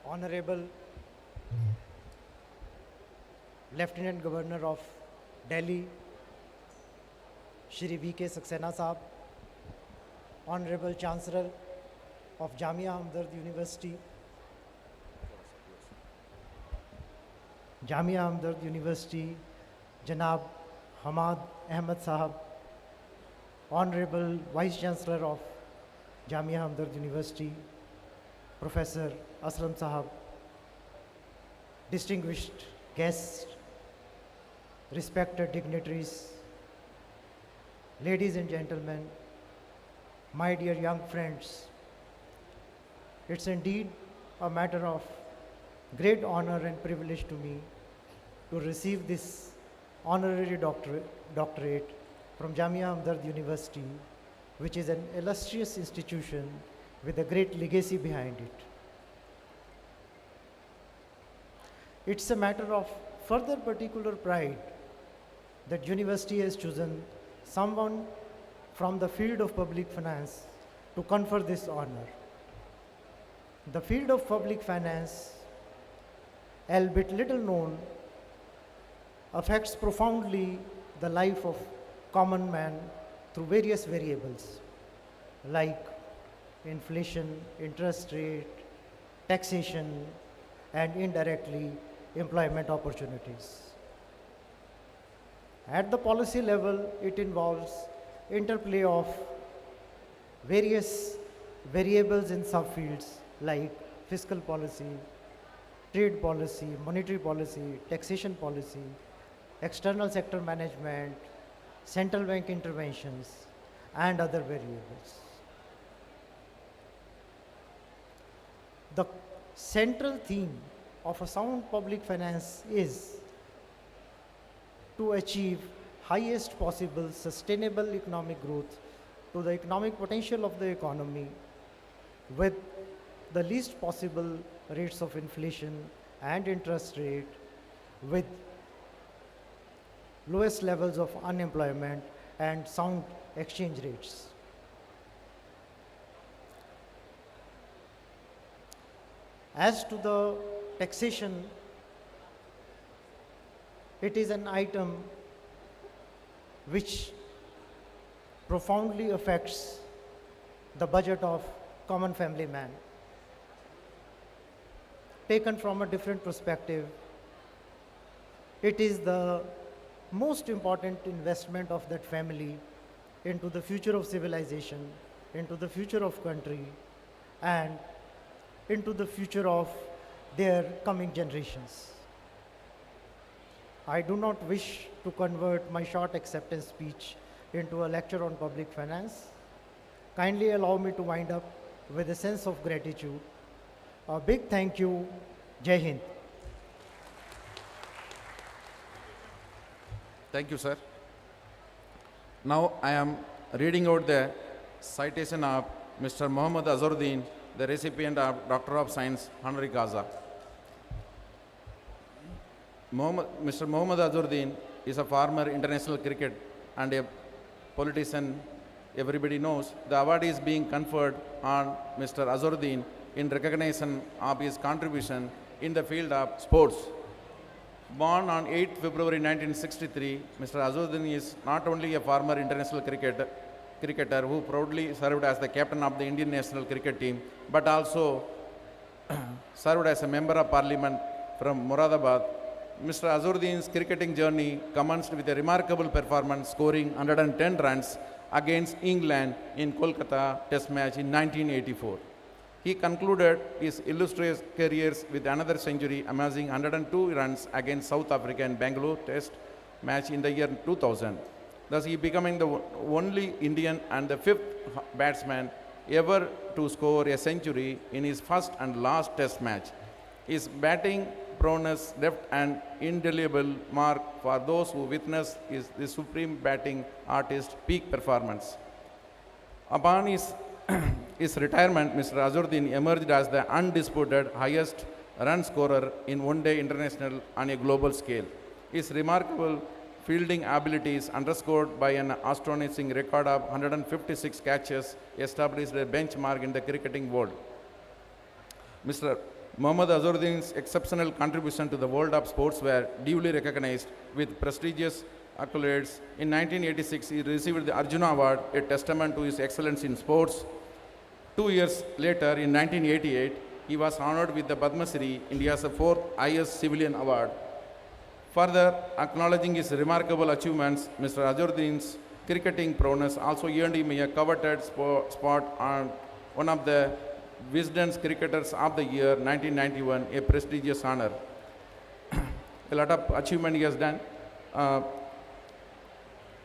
Honorable Lieutenant Governor of Delhi, Shri V.K. Saxena Saab, Honorable Chancellor of Jamia Hamdard University, Janab Hamad Ahmed Sahab, Honorable Vice Chancellor of Jamia Hamdard University, Professor Aslam Sahab, distinguished guests, respected dignitaries, ladies and gentlemen, my dear young friends, it's indeed a matter of great honor and privilege to me to receive this honorary doctorate from Jamia Hamdard University, which is an illustrious institution with a great legacy behind it. It's a matter of further particular pride that university has chosen someone from the field of public finance to confer this honor. The field of public finance, albeit little known, affects profoundly the life of common man through various variables like inflation, interest rate, taxation, and indirectly employment opportunities. At the policy level, it involves interplay of various variables in subfields like fiscal policy, trade policy, monetary policy, taxation policy, external sector management, central bank interventions, and other variables. The central theme of a sound public finance is to achieve highest possible sustainable economic growth to the economic potential of the economy with the least possible rates of inflation and interest rate, with lowest levels of unemployment and sound exchange rates. As to the taxation, it is an item which profoundly affects the budget of common family man. Taken from a different perspective, it is the most important investment of that family into the future of civilization, into the future of country, and into the future of their coming generations. I do not wish to convert my short acceptance speech into a lecture on public finance. Kindly allow me to wind up with a sense of gratitude. A big thank you. Jai Hind. Thank you, sir. Now I am reading out the citation of Mr. Muhammad Azharuddin, the recipient of Doctor of Science honoris causa. Mr. Muhammad Azharuddin is a former international cricket and a politician. Everybody knows the award is being conferred on Mr. Azharuddin in recognition of his contribution in the field of sports. Born on 8 February 1963, Mr. Azharuddin is not only a former international cricketer who proudly served as the captain of the Indian national cricket team, but also served as a member of parliament from Moradabad. Mr. Azharuddin's cricketing journey commenced with a remarkable performance, scoring 110 runs against England in Kolkata Test match in 1984. He concluded his illustrious careers with another century, amassing 102 runs against South Africa in Bangalore Test match in the year 2000. Thus, he becoming the only Indian and the fifth batsman ever to score a century in his first and last Test match. His batting prowess left an indelible mark for those who witnessed the supreme batting artist's peak performance. Upon his retirement, Mr. Azharuddin emerged as the undisputed highest run scorer in one-day international on a global scale. His remarkable fielding abilities, underscored by an astonishing record of 156 catches, established a benchmark in the cricketing world. Mr. Muhammad Azharuddin's exceptional contribution to the world of sports were duly recognized with prestigious accolades. In 1986, he received the Arjuna Award, a testament to his excellence in sports. 2 years later, in 1988, he was honored with the Padma Shri, India's fourth highest civilian award. Further, acknowledging his remarkable achievements, Mr. Azharuddin's cricketing prowess also earned him a coveted spot on one of the Wisden's Cricketers of the Year 1991, a prestigious honor. A lot of achievement he has done.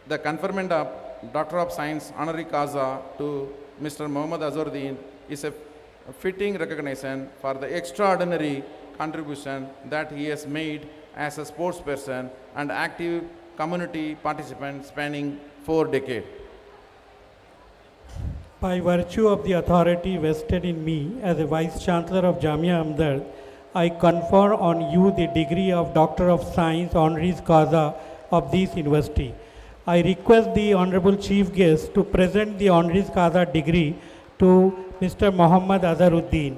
The conferment of Doctor of Science honoris causa to Mr. Muhammad Azharuddin is a fitting recognition for the extraordinary contribution that he has made as a sportsperson and active community participant spanning 4 decades. By virtue of the authority vested in me as a Vice Chancellor of Jamia Hamdard, I confer on you the degree of Doctor of Science honoris causa of this university. I request the Honorable Chief Guest to present the honoris causa degree to Mr. Muhammad Azharuddin.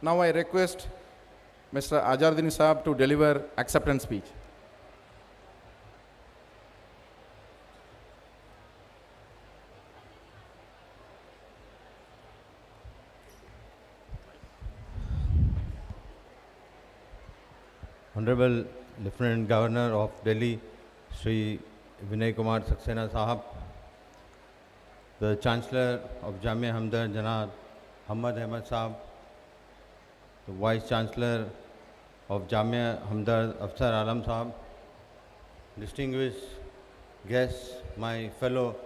Now I request Mr. Azharuddin Sahab to deliver acceptance speech. Honorable Lieutenant Governor of Delhi, Sri Vinay Kumar Saxena Sahab, the Chancellor of Jamia Hamdard, Janab Ahmad Sahab, the Vice Chancellor of Jamia Hamdard, Afsar Alam Sahab, distinguished guests, my fellow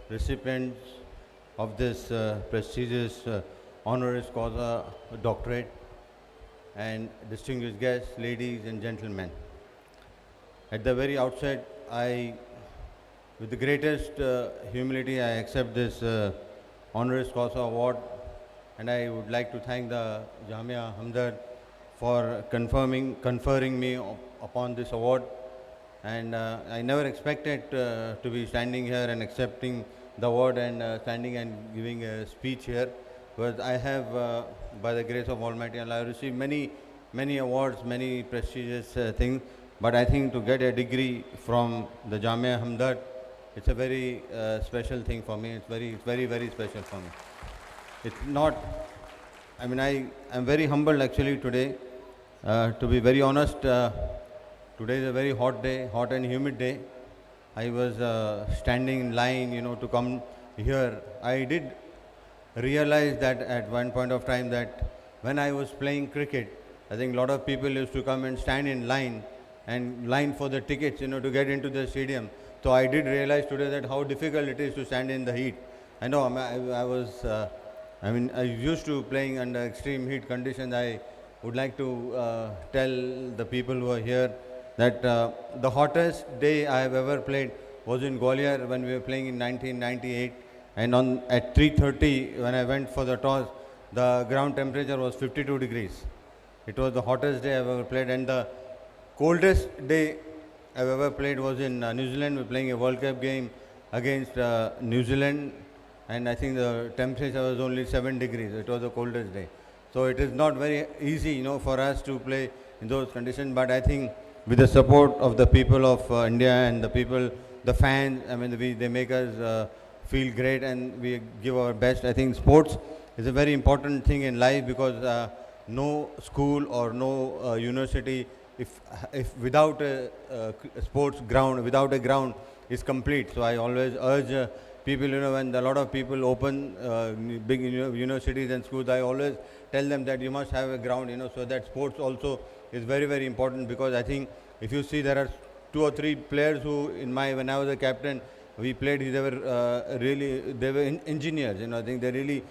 recipients of this prestigious honoris causa doctorate, and distinguished guests, ladies and gentlemen. At the very outset, with the greatest humility, I accept this honoris causa award, and I would like to thank the Jamia Hamdard for conferring me upon this award. And I never expected to be standing here and accepting the award and standing and giving a speech here. But I have, by the grace of Almighty Allah, I have received many awards, many prestigious things. But I think to get a degree from the Jamia Hamdard, it's a very special thing for me. It's very, very special for me. It's not, I mean, I'm very humbled actually today. To be very honest, today is a very hot day, hot and humid day. I was standing in line, to come here. I did realize that at one point of time that when I was playing cricket, I think a lot of people used to come and stand in line and line for the tickets, to get into the stadium. So I did realize today that how difficult it is to stand in the heat. I know I used to playing under extreme heat conditions. I would like to tell the people who are here that the hottest day I have ever played was in Gwalior when we were playing in 1998. And at 3:30, when I went for the toss, the ground temperature was 52 degrees. It was the hottest day I've ever played, and the coldest day I've ever played was in New Zealand. We were playing a World Cup game against New Zealand, and I think the temperature was only 7 degrees. It was the coldest day. So it is not very easy, for us to play in those conditions. But I think with the support of the people of India and the fans, they make us feel great and we give our best. I think sports is a very important thing in life because no school or no university, if without a sports ground, without a ground, is complete. So I always urge people, when a lot of people open big universities and schools, I always tell them that you must have a ground, so that sports also is very, very important. Because I think if you see, there are 2 or 3 players who when I was a captain, we played, they were engineers, I think they really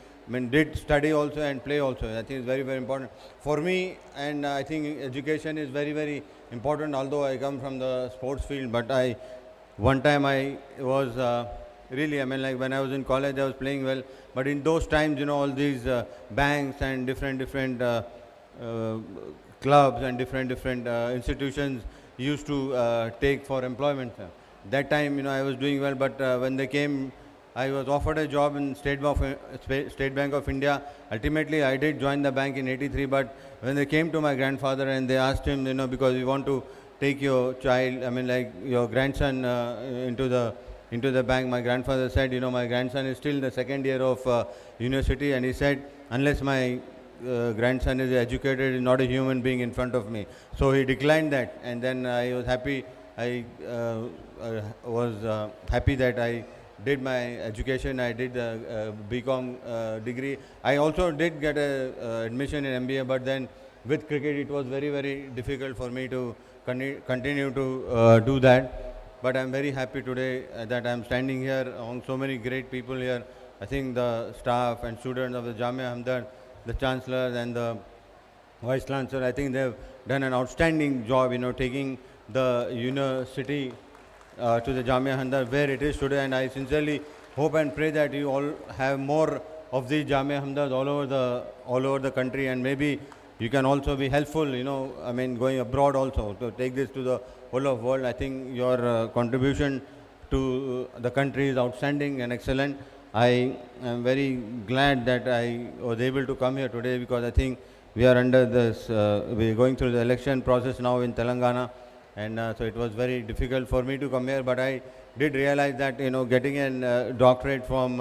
did study also and play also. I think it's very, very important for me, and I think education is very, very important, although I come from the sports field. But one time I was really, when I was in college, I was playing well, but in those times, all these banks and different clubs and different institutions used to take for employment. That time, I was doing well, but when they came, I was offered a job in State Bank of India. Ultimately, I did join the bank in '83, but when they came to my grandfather and they asked him, because we want to take your child, your grandson into the bank, my grandfather said, my grandson is still in the second year of university, and he said, unless my grandson is educated, is not a human being in front of me. So he declined that, and then I was happy. I was happy that I did my education. I did the BCom degree. I also did get a admission in MBA, but then with cricket it was very, very difficult for me to continue to do that. But I'm very happy today that I'm standing here among so many great people here. I think the staff and students of the Jamia Hamdard, the Chancellor and the Vice Chancellor, I think they've done an outstanding job, taking the university to the Jamia Hamdard where it is today. And I sincerely hope and pray that you all have more of these Jamia Hamdards all over the country, and maybe you can also be helpful, going abroad also to take this to the whole of world. I think your contribution to the country is outstanding and excellent. I am very glad that I was able to come here today, because I think we are under this, we are going through the election process now in Telangana, and so it was very difficult for me to come here, but I did realize that, getting a doctorate from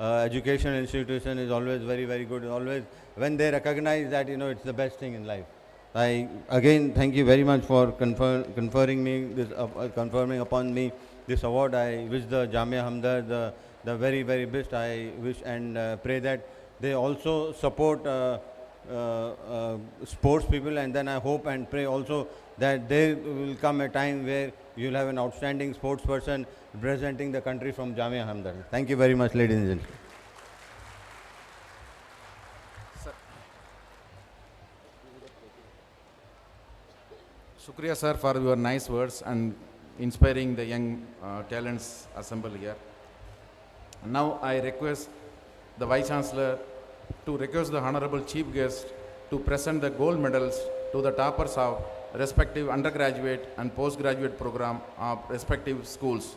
education institution is always very, very good. Always when they recognize that, it's the best thing in life. I again thank you very much for conferring me this, conferring upon me this award. I wish the Jamia Hamdard the very very best. I wish and pray that they also support sports people, and then I hope and pray also that there will come a time where you will have an outstanding sports person representing the country from Jamia Hamdard. Thank you very much, ladies and gentlemen. Shukriya sir for your nice words and inspiring the young talents assembled here. Now I request the Vice Chancellor to request the Honorable Chief Guest to present the gold medals to the toppers of respective undergraduate and postgraduate program of respective schools.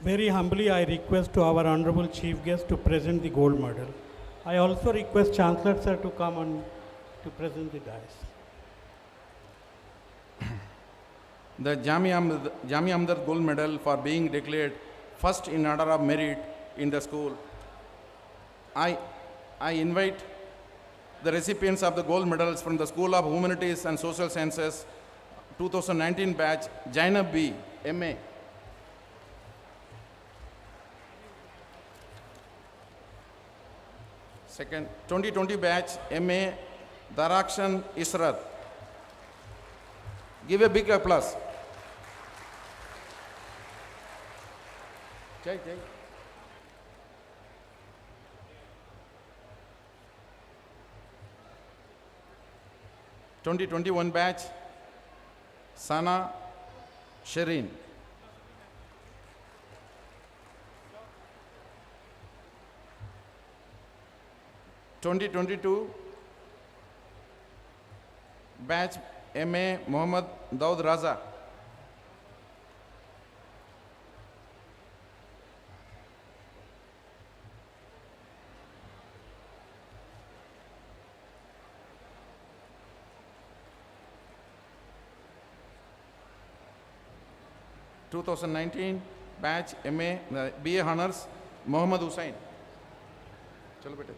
Very humbly, I request to our Honorable Chief Guest to present the gold medal. I also request Chancellor Sir to come on to present the dice. The Jamia Hamdard Gold Medal for being declared first in order of merit in the school. I invite the recipients of the gold medals from the School of Humanities and Social Sciences 2019 batch, Jainab B, MA. Second, 2020 batch, MA, Darakshan Israt. Give a big applause. Jai. 2021 batch, Sana Shireen. (2022) batch, MA Mohammad Daud Raza. (2019) batch, MA BA Honors Mohammad Hussain. चलो बेटे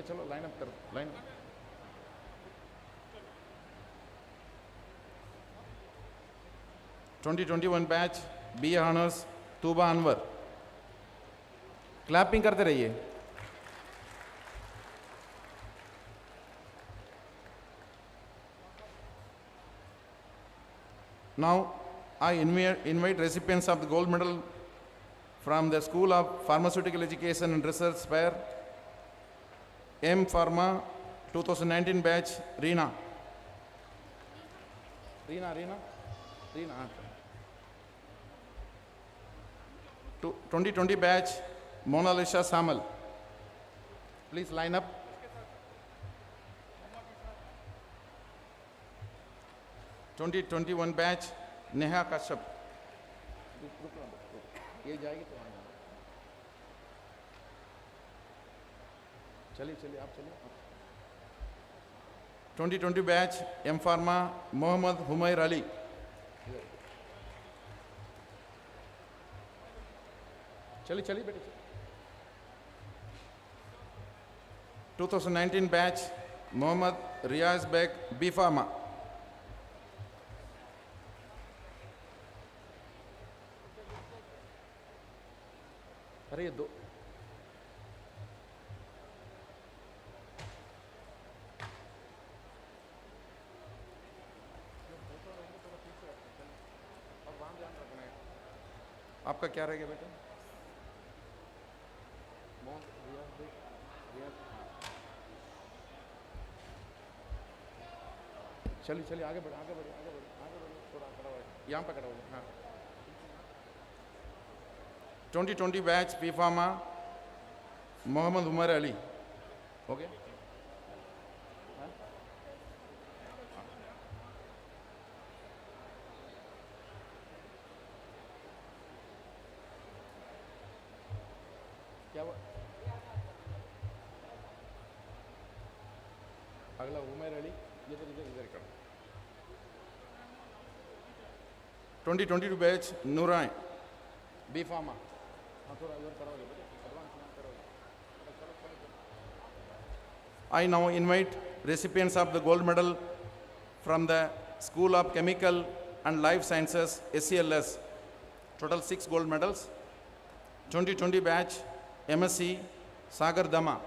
चलो line up करो line. (2021) batch BA Honors Tuba Anwar. Clapping करते रहिए. Now I invite recipients of the gold medal from the School of Pharmaceutical Education and Research Spire, M Pharma 2019 batch, Reena. 2020 batch, Mona Lisa Samal. Please line up. (2021 batch, Neha Kashyap. ये जाएगी तो आना. चलिए आप चलिए. 2020 batch, M Pharma Mohammad Humair Ali. चलिए बेटे. 2019 batch, Mohammad Riyaz Baig B Pharma. अरे ये दो आपका क्या रहेगा बेटा? चलिए आगे बढ़े थोड़ा खड़ा हो. यहाँ पे खड़ा हो. हाँ. 2020 batch B Pharma Mohammad Umar Ali. Okay. क्या हुआ? अगला उमर अली. ये तो इधर कर. 2022 बैच नूरान B Pharma. थोड़ा इधर करोगे बेटे. एडवांस यहाँ करोगे. I now invite recipients of the gold medal from the School of Chemical and Life Sciences, SCLS. Total 6 gold medals. 2020 batch, MSc, Sagar Dama.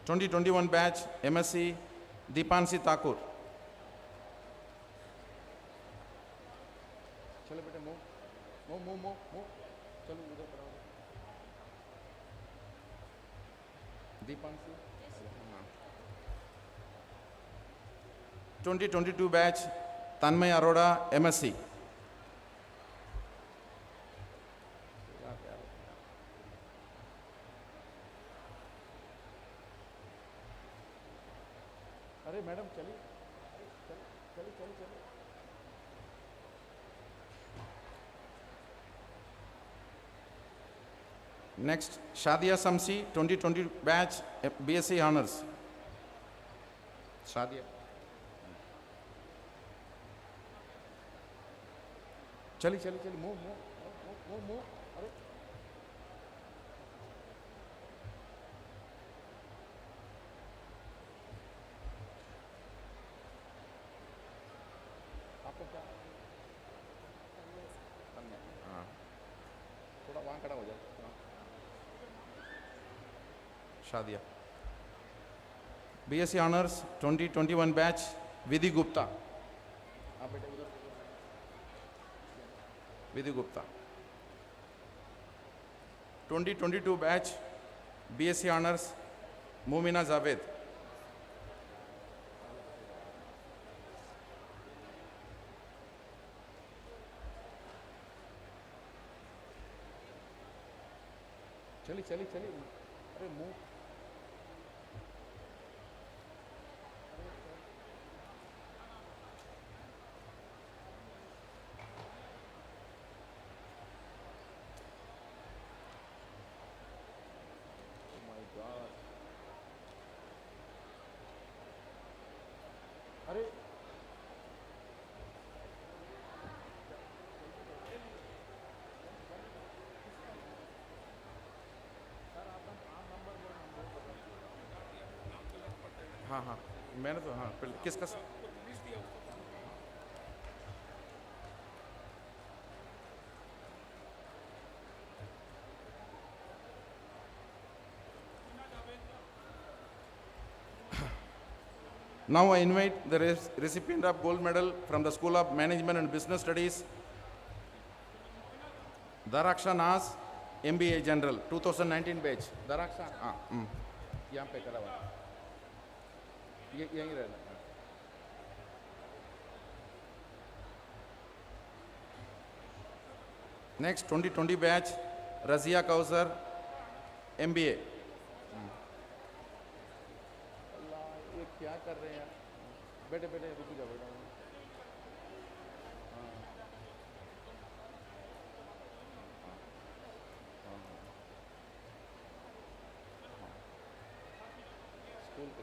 (2021) batch, MSc, Deepansi Thakur. चलो बेटे move. चलो उधर पढ़ाओ. Deepansi. 2022 batch, Tanmay Arora, MSc. अरे madam चलिए. Next, Shadia Samsi, 2020 batch, BSc Honors. Shadia. चली, move. अरे. आपको क्या? हाँ. थोड़ा वहाँ खड़ा हो जाए. Shadia. BSc Honors 2021 batch, Vidhi Gupta. Vidhi Gupta. 2022 batch, BSc Honors, Mumina Javed. चली. अरे move. अरे हाँ मैंने तो हाँ किसका Now I invite the recipient of gold medal from the School of Management and Business Studies, Daraksha Nas, MBA General, 2019 batch. Daraksha, यहाँ पे करा हुआ, यहीं रहना. Next 2020 batch, Razia Kausar, MBA. ये क्या कर रहे हैं? बेटे रुक जाओ बेटा. स्कूल के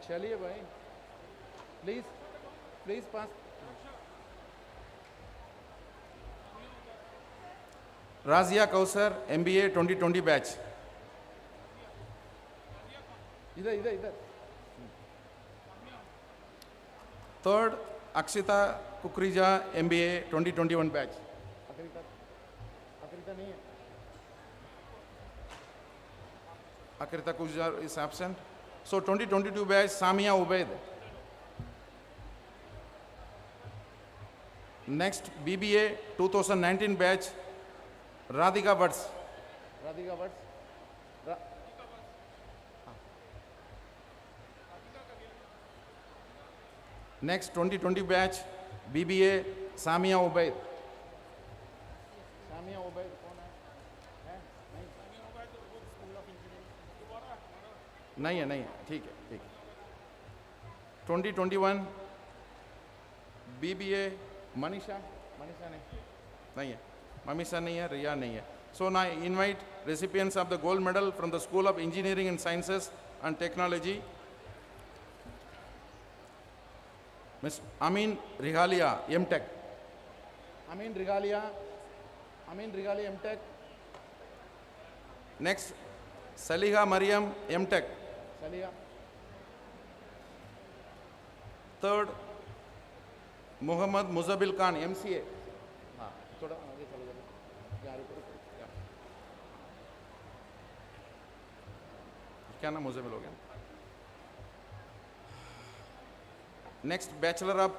चलिए भाई, please pass. Razia Kausar, MBA 2020 batch. इधर. Third, Akshita Kukreja, MBA 2021 batch. Akrita नहीं है. अकृता कुकरीजा is absent. So 2022 batch, Samia Ubaid. Next, BBA 2019 batch, Radhika Vats. Next, 2020 batch, BBA, Samia Ubaid. नहीं है, ठीक है. 2021 BBA Manisha, Manisha नहीं है, Mamisha नहीं है, Riya नहीं है. So now I invite recipients of the gold medal from the School of Engineering and Sciences and Technology, Ms. Amin Rigalia, M.Tech. Amin Rigalia, M.Tech. Next, Saliha Mariam, M.Tech. Saliha. Third, Muhammad Muzabil Khan, MCA. हाँ, थोड़ा आगे चलो जरा. यार ऊपर क्या? क्या नाम मुझे मिलोगे? Next, Bachelor of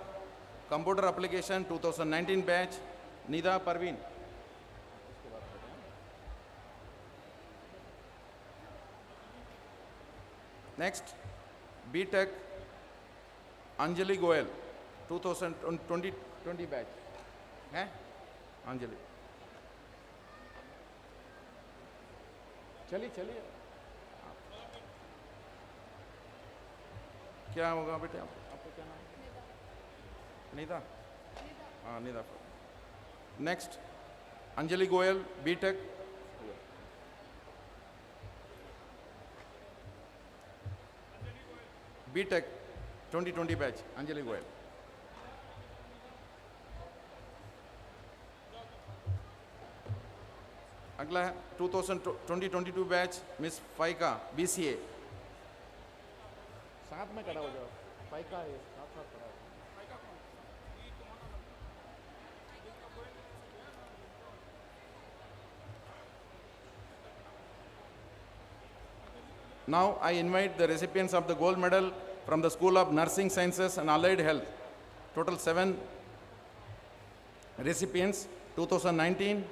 Computer Application 2019 batch, Nida Parveen. Next, B.Tech Anjali Goel 2020 batch. है? अंजलि. चलिए. क्या होगा बेटे आपको क्या नाम है? निदा. हाँ Nida. Next Anjali Goyal B.Tech. B.Tech 2020 batch Anjali Goyal. अगला है 2022 बैच मिस फाइका BCA. साथ में खड़ा हो जाओ. फाइका है साथ खड़ा हो. Now I invite the recipients of the gold medal from the School of Nursing Sciences and Allied Health. Total 7 recipients 2019.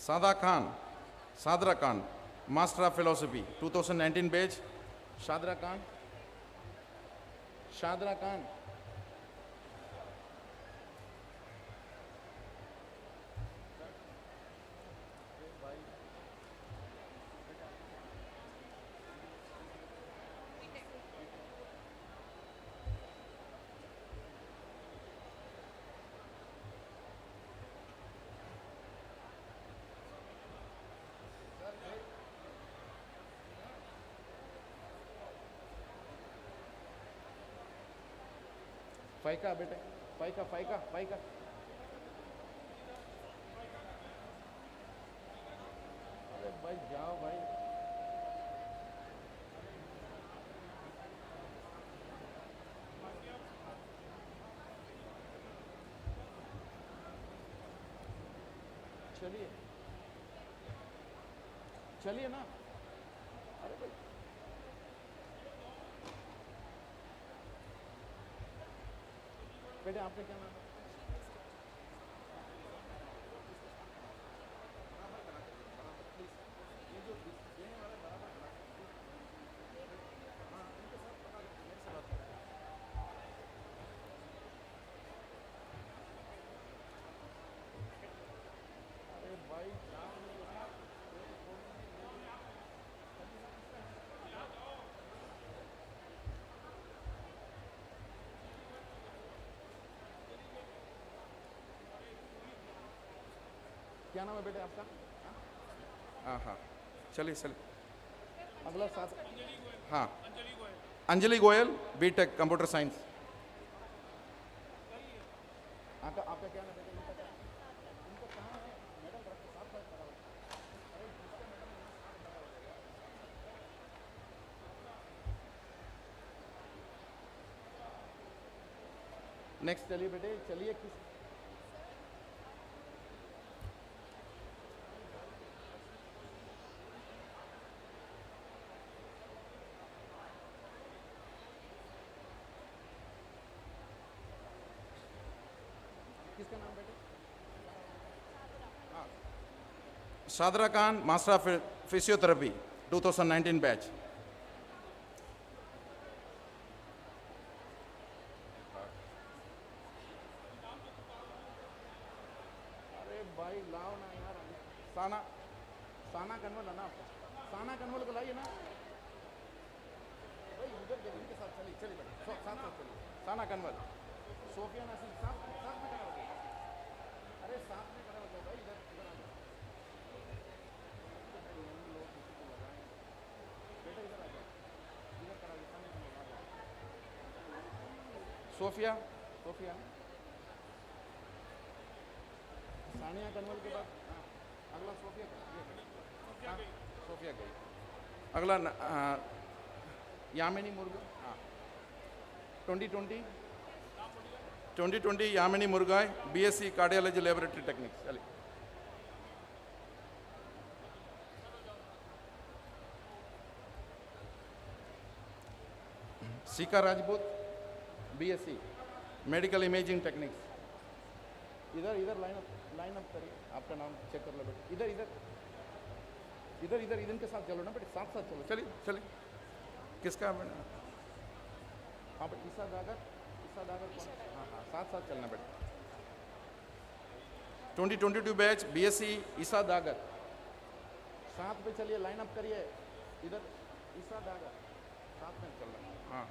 Sadra Khan, Master of Philosophy 2019 batch. Shadra Khan. फाइका बेटे फाइका. अरे भाई जाओ भाई. चलिए ना. अरे भाई बेटे आपका क्या नाम है? क्या नाम है बेटे आपका? हाँ चलिए. अगला साथ. हाँ Anjali Goyal B.Tech computer science. आपका क्या नाम है बेटे? इनका कहाँ है? मैडम रखो साथ खड़ा हो. अरे जिसका मैडम नेक्स्ट. चलिए बेटे चलिए. किसका नाम बेटे? Sadra Khan master of physiotherapy 2019 batch. अरे भाई लाओ ना यार. साना कन्वल है ना आपका? साना कन्वल को लाइए ना भाई. उधर देखो, इनके साथ चलिए चलिए बेटा, साथ साथ चलिए। साना कन्वर, सोफिया नासिर, साथ साथ में खड़ा हो जाओ। अरे साथ में खड़ा हो जाओ भाई, इधर इधर आ जाओ। बेटा इधर आ जाओ, इधर खड़ा हो जाओ, सामने खड़ा हो जाओ। सोफिया, सोफिया, सानिया कन्वर के बाद अगला सोफिया का, हाँ, सोफिया गई। अगला यामिनी मुर्गा, हाँ, 2020 यामिनी मुर्गा, BSc कार्डियोलॉजी लेबोरेटरी टेक्निक्स। चलिए caeca Rajput, BSc medical imaging techniques. इधर इधर लाइन अप करिए, आपका नाम चेक कर लो बेटा। इधर इधर इधर इधर इनके साथ चलो ना बेटे, साथ साथ चलो। चलिए चलिए, किसका बेटा? हाँ बेटा, ईसा दागर कौन? हाँ हाँ, साथ साथ चलना बेटा। 2022 बैच BSc ईसा दागर, साथ पे चलिए, लाइन अप करिए। इधर ईसा दागर, साथ में चलना। हाँ,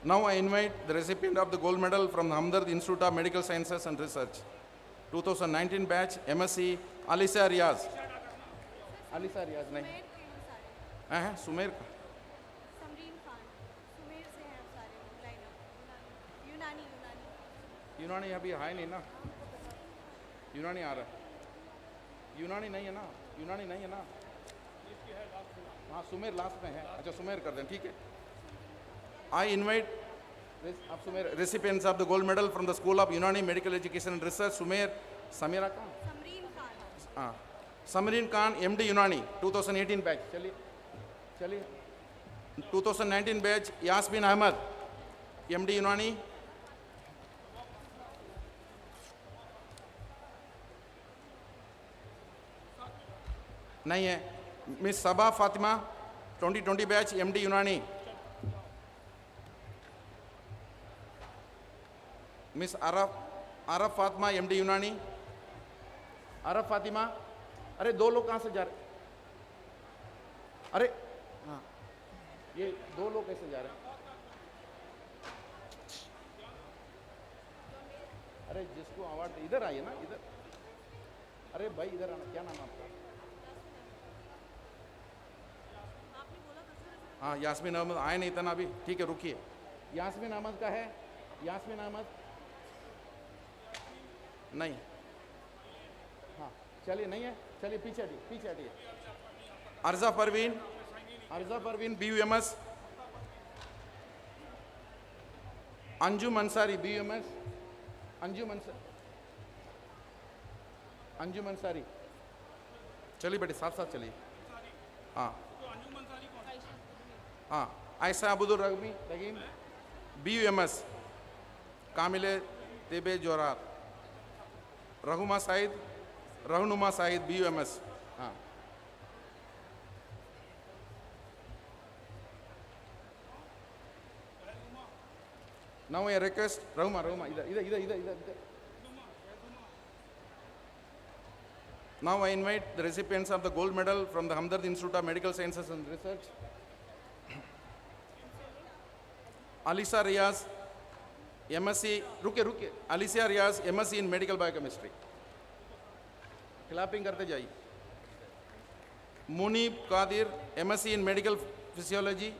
now I invite the recipient of the gold medal from the Hamdard Institute of Medical Sciences and Research, 2019 batch MSc Alisa Riaz। Alisa Riyaz नहीं है, सुमेर का, समरीन खान, सुमेर से हैं सारे लाइनअप। यूनानी यूनानी यूनानी अभी है नहीं ना, यूनानी आ रहा है, यूनानी नहीं है ना, यूनानी नहीं है ना। हाँ, सुमेर लास्ट में है। अच्छा, सुमेर कर दें, ठीक है। I invite Sumer, recipients of the gold medal from the School of Unani Medical Education and Research, Samira Khan? Samreen Khan, MD Unani, 2018 batch. चलिए 2019 batch, Yasmin Ahmed, MD Unani. नहीं है। मिस सबा फातिमा, 2020 बैच, MD यूनानी। Miss आरफ Fatima, MD यूनानी। आरफ फातिमा, अरे दो लोग कहाँ से जा रहे? अरे हाँ, ये दो लोग कैसे जा रहे हैं? अरे जिसको अवार्ड इधर आइए ना, इधर। अरे भाई इधर आना, क्या नाम आपका? हाँ, यास्मीन अहमद आए नहीं था ना अभी, ठीक है रुकिए। यास्मीन अहमद का है? यास्मीन अहमद नहीं, हाँ चलिए, नहीं है, चलिए पीछे हटिए। अर्जा परवीन, BUMS। अंजुम अंसारी, BUMS। अंजुम अंसारी, चलिए बेटे साथ साथ चलिए। हाँ हाँ, आयशा अब्दुल रहीम, BUMS। कामिले तेबे जोरार, रहनुमा साइद, BUMS। हाँ, now I request रहनुमा इधर। Now I invite the recipients of the gold medal from the Hamdard Institute of Medical Sciences and Research, Alisa Riaz, MSc, रुके, Alisa Riaz, MSc in Medical Biochemistry। Clapping करते जाइए। Munib Qadir, MSc in Medical Physiology।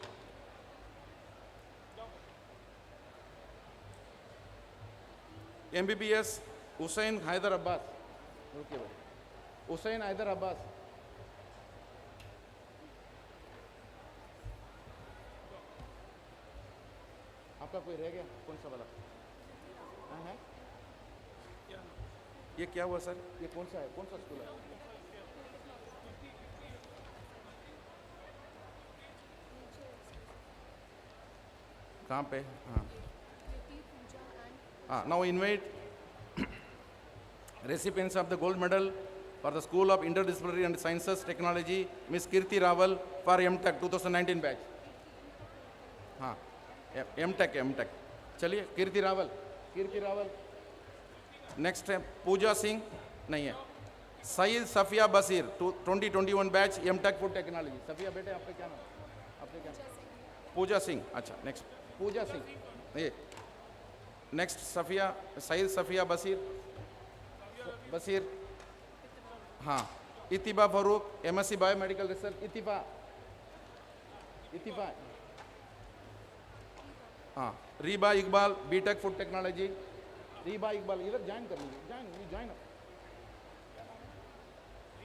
MBBS Hussain Haider Abbas, रुकिए भाई, हुसैन हैदर अब्बास। आपका कोई रह गया? कौन सा वाला? हाँ है? ये क्या हुआ सर? ये कौन सा है? कौन सा स्कूल है? कहाँ पे? हाँ, now invite recipients of the gold medal for the School of Interdisciplinary and Sciences Technology, Miss Kirti Rawal for MTech 2019 batch। हाँ, MTech। चलिए, कीर्ति रावल। नेक्स्ट है पूजा सिंह, नहीं है, Saeed Safia Basir, 2021 batch M.Tech food technology. Safia बेटे आपका क्या नाम? आपका क्या नाम? पूजा सिंह. अच्छा, नेक्स्ट पूजा सिंह. ये नेक्स्ट सफिया, सईद सफिया बसीर. हाँ, Itiba Farooq, MSc biomedical research. Itifa. हाँ, Reeba Iqbal, B.Tech food technology. Reeba Iqbal इधर ज्वाइन कर लीजिए. ज्वाइन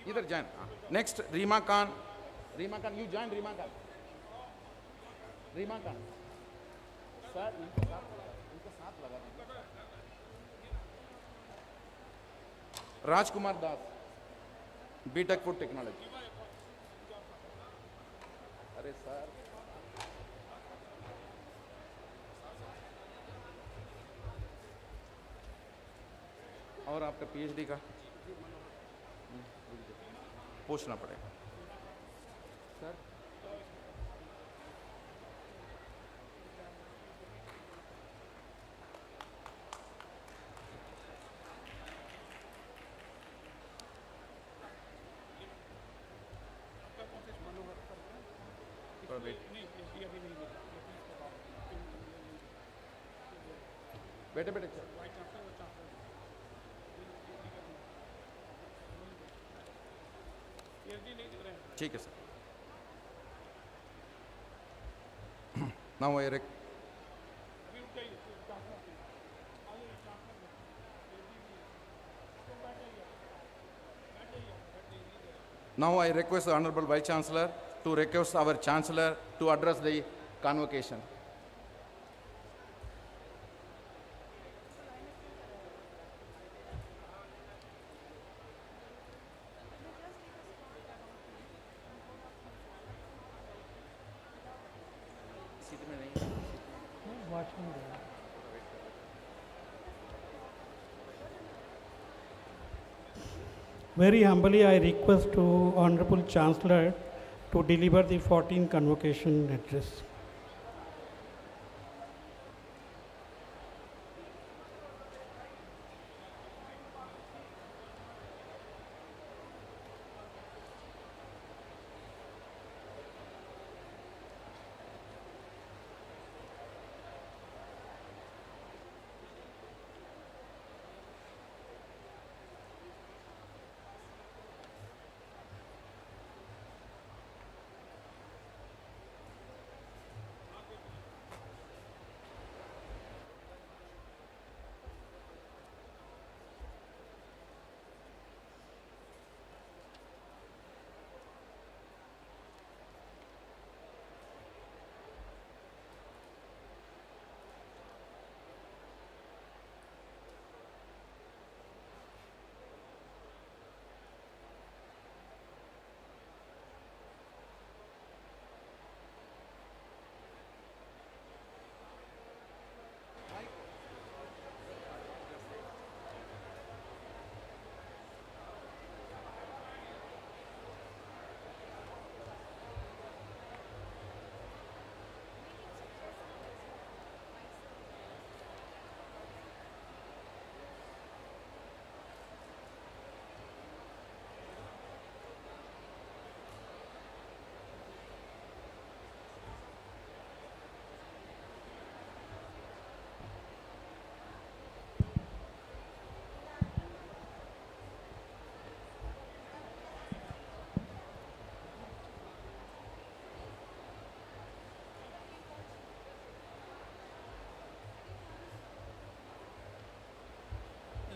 इधर join. Next Reema Khan. You join. Reema Khan sir, इनके साथ लगा दीजिए. Rajkumar Das, B.Tech food technology. अरे सर, और आपका PhD का पूछना पड़ेगा सर. बेटे ठीक है sir. Now I request the Honorable Vice Chancellor to request our Chancellor to address the convocation. Very humbly, I request to Honorable Chancellor to deliver the 14th convocation address.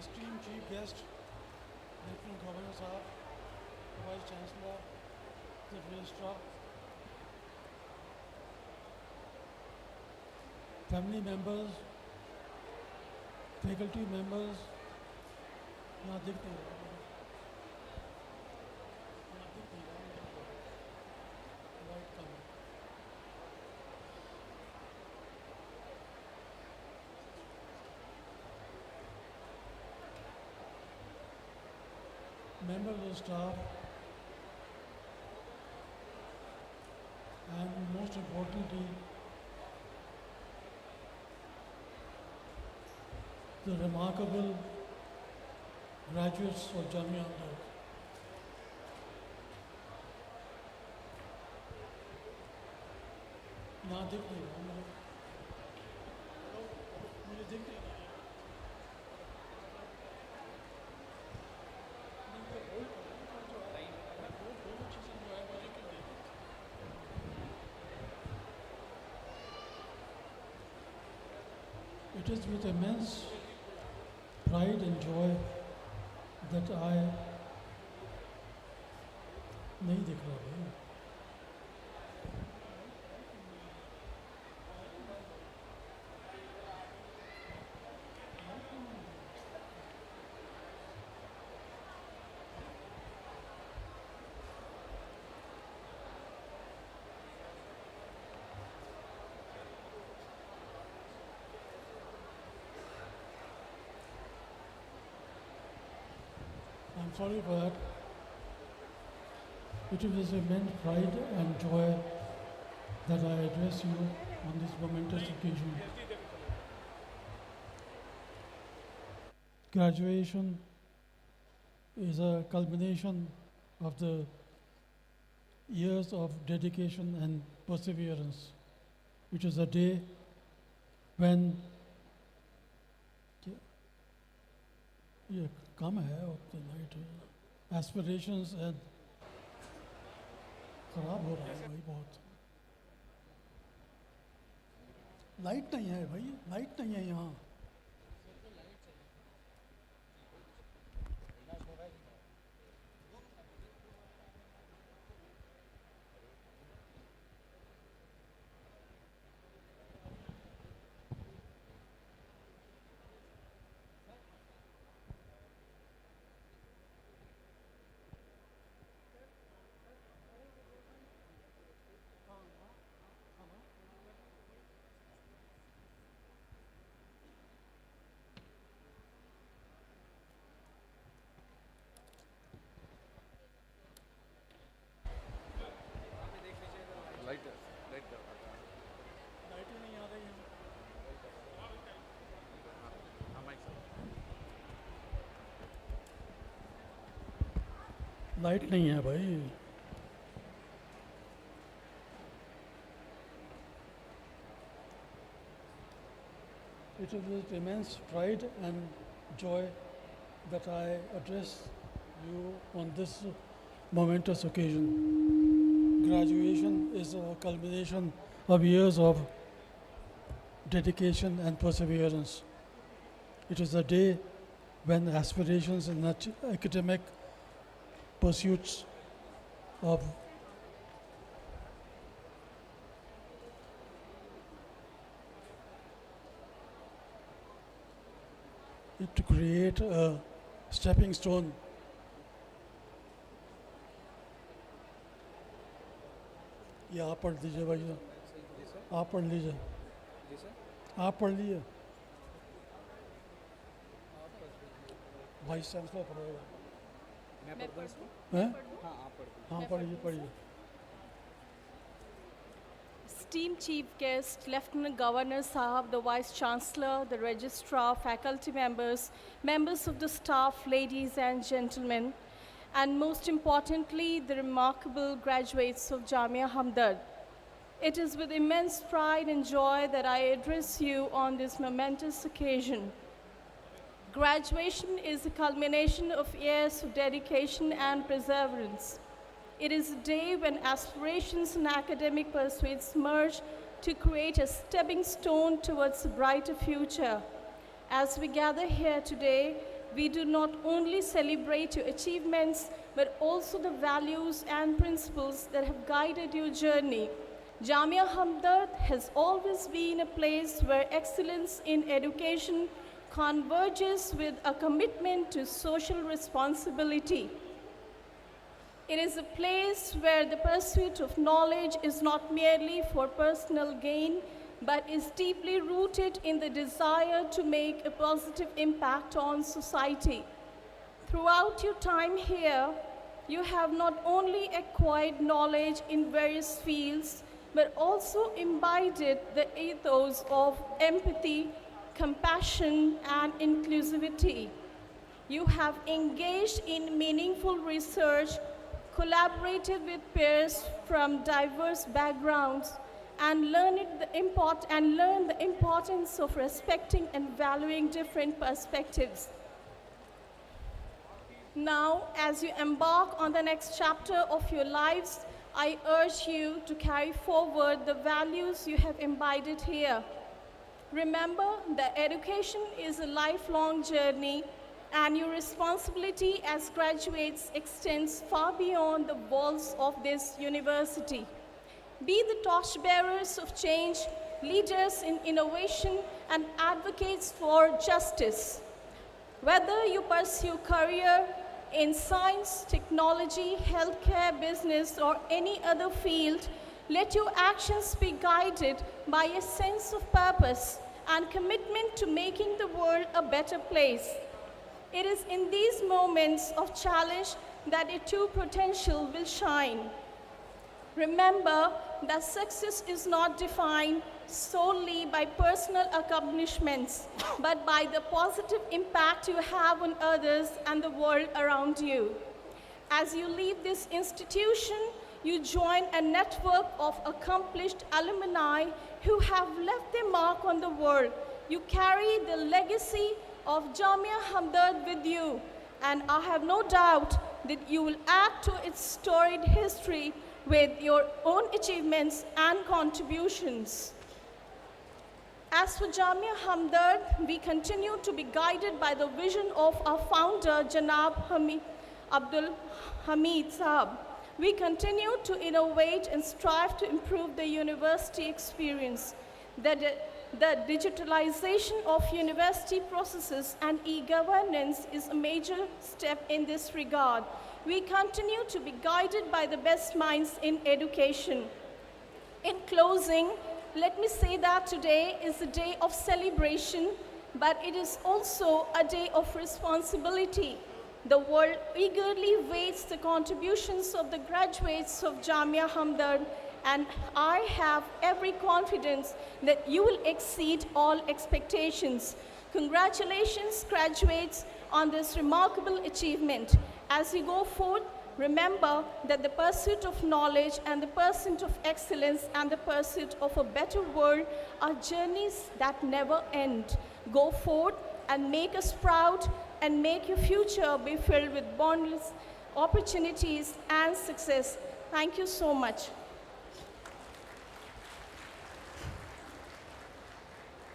Esteemed Chief Guest, Lieutenant Governor Sahab, Vice Chancellor, the Registrar, family members, faculty members, यहाँ दिखते हैं, White color. Members of the staff, and most importantly, the remarkable graduates of Jamia Hamdard. ना दिख नहीं रहा मुझे दिख नहीं रहा It is with immense pride and joy that I नहीं दिख रहा भाई I'm sorry for that. It is with immense pride and joy that I address you on this momentous occasion. Graduation is a culmination of the years of dedication and perseverance. It is a day when ये कम है अब तो light aspirations and खराब हो रहा है भाई बहुत लाइट नहीं है भाई लाइट नहीं है यहाँ लाइट नहीं है भाई It is with immense pride and joy that I address you on this momentous occasion. Graduation is a culmination of years of dedication and perseverance. It is a day when aspirations and academic pursuits of to create a stepping stone ये आप पढ़ लीजिए भैया आप पढ़ लीजिए आप पढ़ लीजिए वाइस चांसलर पढ़ेगा हैं हाँ पढ़िए पढ़िए Esteemed Chief Guest, Lieutenant Governor Sahab, the Vice Chancellor, the Registrar, faculty members, members of the staff, ladies and gentlemen, and most importantly, the remarkable graduates of Jamia Hamdard. It is with immense pride and joy that I address you on this momentous occasion. Graduation is a culmination of years of dedication and perseverance. It is a day when aspirations and academic pursuits merge to create a stepping stone towards a brighter future. As we gather here today, we do not only celebrate your achievements, but also the values and principles that have guided your journey. Jamia Hamdard has always been a place where excellence in education converges with a commitment to social responsibility. It is a place where the pursuit of knowledge is not merely for personal gain, but is deeply rooted in the desire to make a positive impact on society. Throughout your time here, you have not only acquired knowledge in various fields, but also imbibed the ethos of empathy, compassion, and inclusivity. You have engaged in meaningful research, collaborated with peers from diverse backgrounds, and learn the importance of respecting and valuing different perspectives. Now, as you embark on the next chapter of your lives, I urge you to carry forward the values you have imbibed here. Remember that education is a lifelong journey, and your responsibility as graduates extends far beyond the walls of this university. Be the torchbearers of change, leaders in innovation, and advocates for justice. Whether you pursue career in science, technology, healthcare, business, or any other field, let your actions be guided by a sense of purpose and commitment to making the world a better place. It is in these moments of challenge that your true potential will shine. Remember that success is not defined solely by personal accomplishments, but by the positive impact you have on others and the world around you. As you leave this institution, you join a network of accomplished alumni who have left their mark on the world. You carry the legacy of Jamia Hamdard with you, and I have no doubt that you will add to its storied history with your own achievements and contributions. As for Jamia Hamdard, we continue to be guided by the vision of our founder, Janab Abdul Hamid Saab. We continue to innovate and strive to improve the university experience. The digitalization of university processes and e-governance is a major step in this regard. We continue to be guided by the best minds in education. In closing, let me say that today is a day of celebration, but it is also a day of responsibility. The world eagerly waits the contributions of the graduates of Jamia Hamdard, and I have every confidence that you will exceed all expectations. Congratulations, graduates, on this remarkable achievement. As we go forward, remember that the pursuit of knowledge and the pursuit of excellence and the pursuit of a better world are journeys that never end. Go forward and make us proud and make your future be filled with boundless opportunities and success. Thank you so much.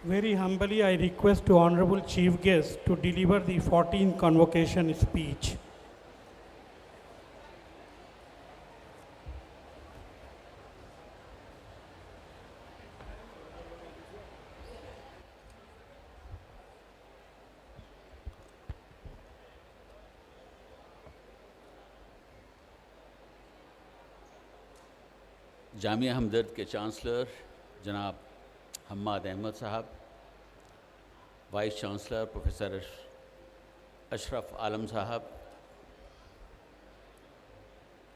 Very humbly, I request to Honorable Chief Guest to deliver the 14th Convocation speech. Jamia हमदर्द के chancellor जनाब हम्माद अहमद साहब, vice chancellor professor Ashraf आलम साहब,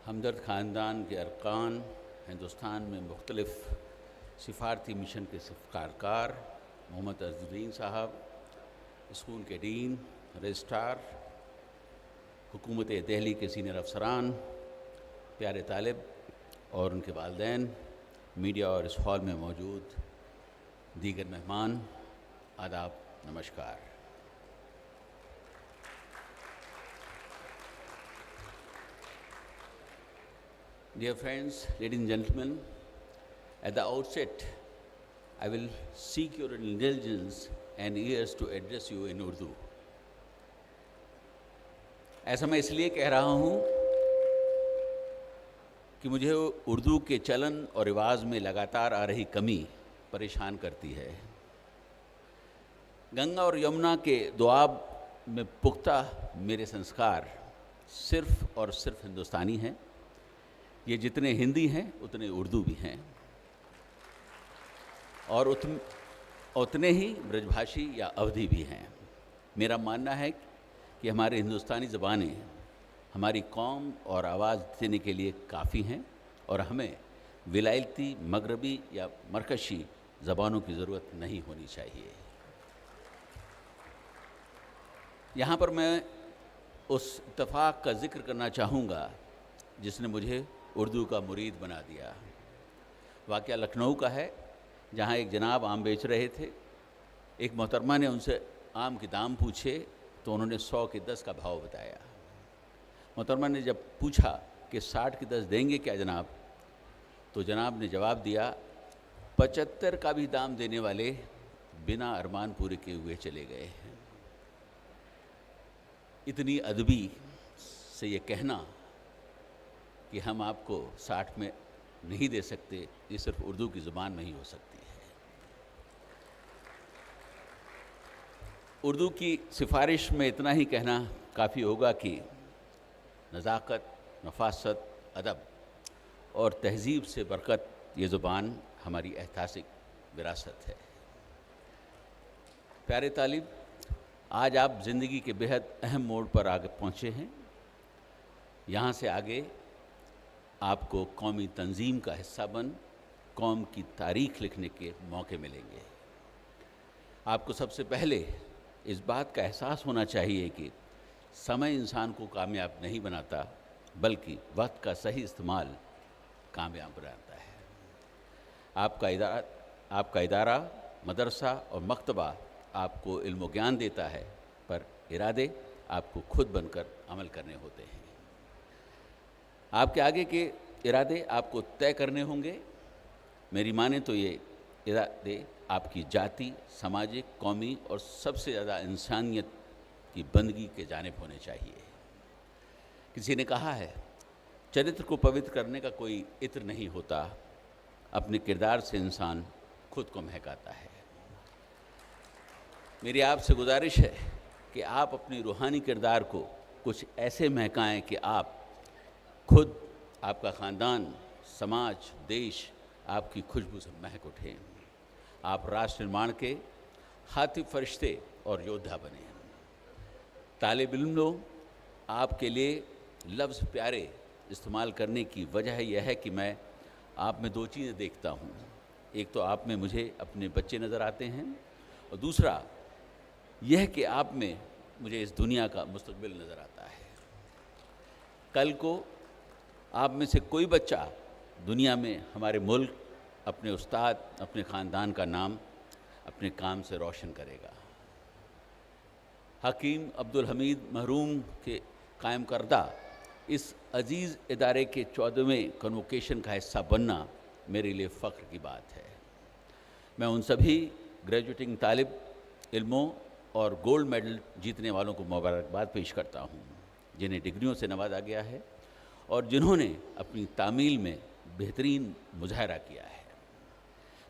हमदर्द ख़ानदान के अरकान, हिंदुस्तान में मुख्तलिफ़ सिफारती mission के कारकार, मोहम्मद अज़ुद्दीन साहब, स्कूल के डीन, रजिस्ट्रार, हुकूमत दिल्ली के सीनियर अफसरान, प्यारे तालिब और उनके वालिदैन, मीडिया और इस हॉल में मौजूद दीगर मेहमान, आदाब, नमस्कार। Dear friends, ladies and gentlemen, at the outset, I will seek your indulgence and ears to address you in Urdu. ऐसा मैं इसलिए कह रहा हूँ कि मुझे उर्दू के चलन और रिवाज में लगातार आ रही कमी परेशान करती है। गंगा और यमुना के दोआब में पुख्ता मेरे संस्कार सिर्फ़ और सिर्फ हिंदुस्तानी हैं। ये जितने हिंदी हैं उतने उर्दू भी हैं, और उतने ही ब्रजभाषी या अवधी भी हैं। मेरा मानना है कि हमारे हिंदुस्तानी ज़बानें हमारी कौम और आवाज़ देने के लिए काफ़ी हैं, और हमें विलायती, मगरबी या मरकशी ज़बानों की ज़रूरत नहीं होनी चाहिए। यहाँ पर मैं उस इत्तेफाक का ज़िक्र करना चाहूँगा जिसने मुझे उर्दू का मुरीद बना दिया। वाक़या लखनऊ का है, जहाँ एक जनाब आम बेच रहे थे। एक मोहतरमा ने उनसे आम के दाम पूछे तो उन्होंने 100 के 10 का भाव बताया। मोहतरमा ने जब पूछा कि 60 के 10 देंगे क्या जनाब, तो जनाब ने जवाब दिया 75 का भी दाम देने वाले बिना अरमान पूरे किए हुए चले गए हैं। इतनी अदबी से ये कहना कि हम आपको 60 में नहीं दे सकते, ये सिर्फ उर्दू की ज़ुबान में ही हो सकती है। उर्दू की सिफारिश में इतना ही कहना काफ़ी होगा कि नज़ाकत, नफासत, अदब और तहज़ीब से बरकत ये ज़ुबान हमारी ऐतिहासिक विरासत है। प्यारे तालिब, आज आप ज़िंदगी के बेहद अहम मोड़ पर आगे पहुँचे हैं। यहाँ से आगे आपको कौमी तंजीम का हिस्सा बन कौम की तारीख़ लिखने के मौके मिलेंगे। आपको सबसे पहले इस बात का एहसास होना चाहिए कि समय इंसान को कामयाब नहीं बनाता, बल्कि वक्त का सही इस्तेमाल कामयाब बनाता है। आपका इदारा, मदरसा और मकतबा आपको इल्म व ज्ञान देता है, पर इरादे आपको खुद बनकर अमल करने होते हैं। आपके आगे के इरादे आपको तय करने होंगे। मेरी माने तो ये इरादे आपकी जाति, सामाजिक, कौमी और सबसे ज़्यादा इंसानियत की बंदगी के जानिब होने चाहिए। किसी ने कहा है, चरित्र को पवित्र करने का कोई इत्र नहीं होता, अपने किरदार से इंसान खुद को महकाता है। मेरी आपसे गुजारिश है कि आप अपनी रूहानी किरदार को कुछ ऐसे महकाएं कि आप खुद, आपका ख़ानदान, समाज, देश आपकी खुशबू से महक उठें। आप राष्ट्र निर्माण के हाथी फरिश्ते और योद्धा बने। तालिब इल्म लोग, आपके लिए लफ्ज़ प्यारे इस्तेमाल करने की वजह यह है कि मैं आप में दो चीज़ें देखता हूँ। एक तो आप में मुझे अपने बच्चे नज़र आते हैं, और दूसरा यह कि आप में मुझे इस दुनिया का मुस्तकबिल नज़र आता है। कल को आप में से कोई बच्चा दुनिया में हमारे मुल्क, अपने उस्ताद, अपने ख़ानदान का नाम अपने काम से रोशन करेगा। हकीम अब्दुल हमीद महरूम के कायम करदा इस अजीज़ इदारे के 14वें कन्वोकेशन का हिस्सा बनना मेरे लिए फ़ख्र की बात है। मैं उन सभी ग्रेजुएटिंग तालिब इल्मों और गोल्ड मेडल जीतने वालों को मुबारकबाद पेश करता हूँ, जिन्हें डिग्रियों से नवाजा गया है और जिन्होंने अपनी तामील में बेहतरीन मुजाहरा किया है।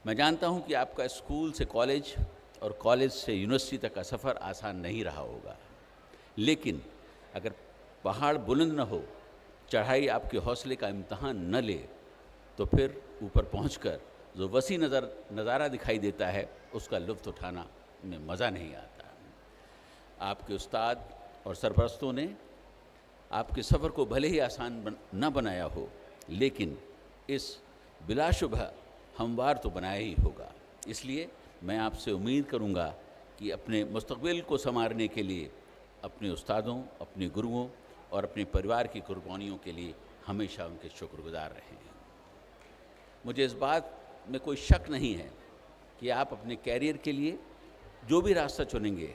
मैं जानता हूँ कि आपका स्कूल से कॉलेज और कॉलेज से यूनिवर्सिटी तक का सफ़र आसान नहीं रहा होगा, लेकिन अगर पहाड़ बुलंद न हो, चढ़ाई आपके हौसले का इम्तहान न ले, तो फिर ऊपर पहुंचकर जो वसी नज़ारा दिखाई देता है, उसका लुत्फ़ उठाना में मज़ा नहीं आता। आपके उस्ताद और सरपरस्तों ने आपके सफ़र को भले ही आसान न बनाया हो, लेकिन इस बिलाशुबह हमवार तो बनाया ही होगा। इसलिए मैं आपसे उम्मीद करूंगा कि अपने मुस्तक़बिल को संवारने के लिए अपने उस्तादों, अपने गुरुओं और अपने परिवार की कुर्बानियों के लिए हमेशा उनके शुक्रगुजार रहें। मुझे इस बात में कोई शक नहीं है कि आप अपने कैरियर के लिए जो भी रास्ता चुनेंगे,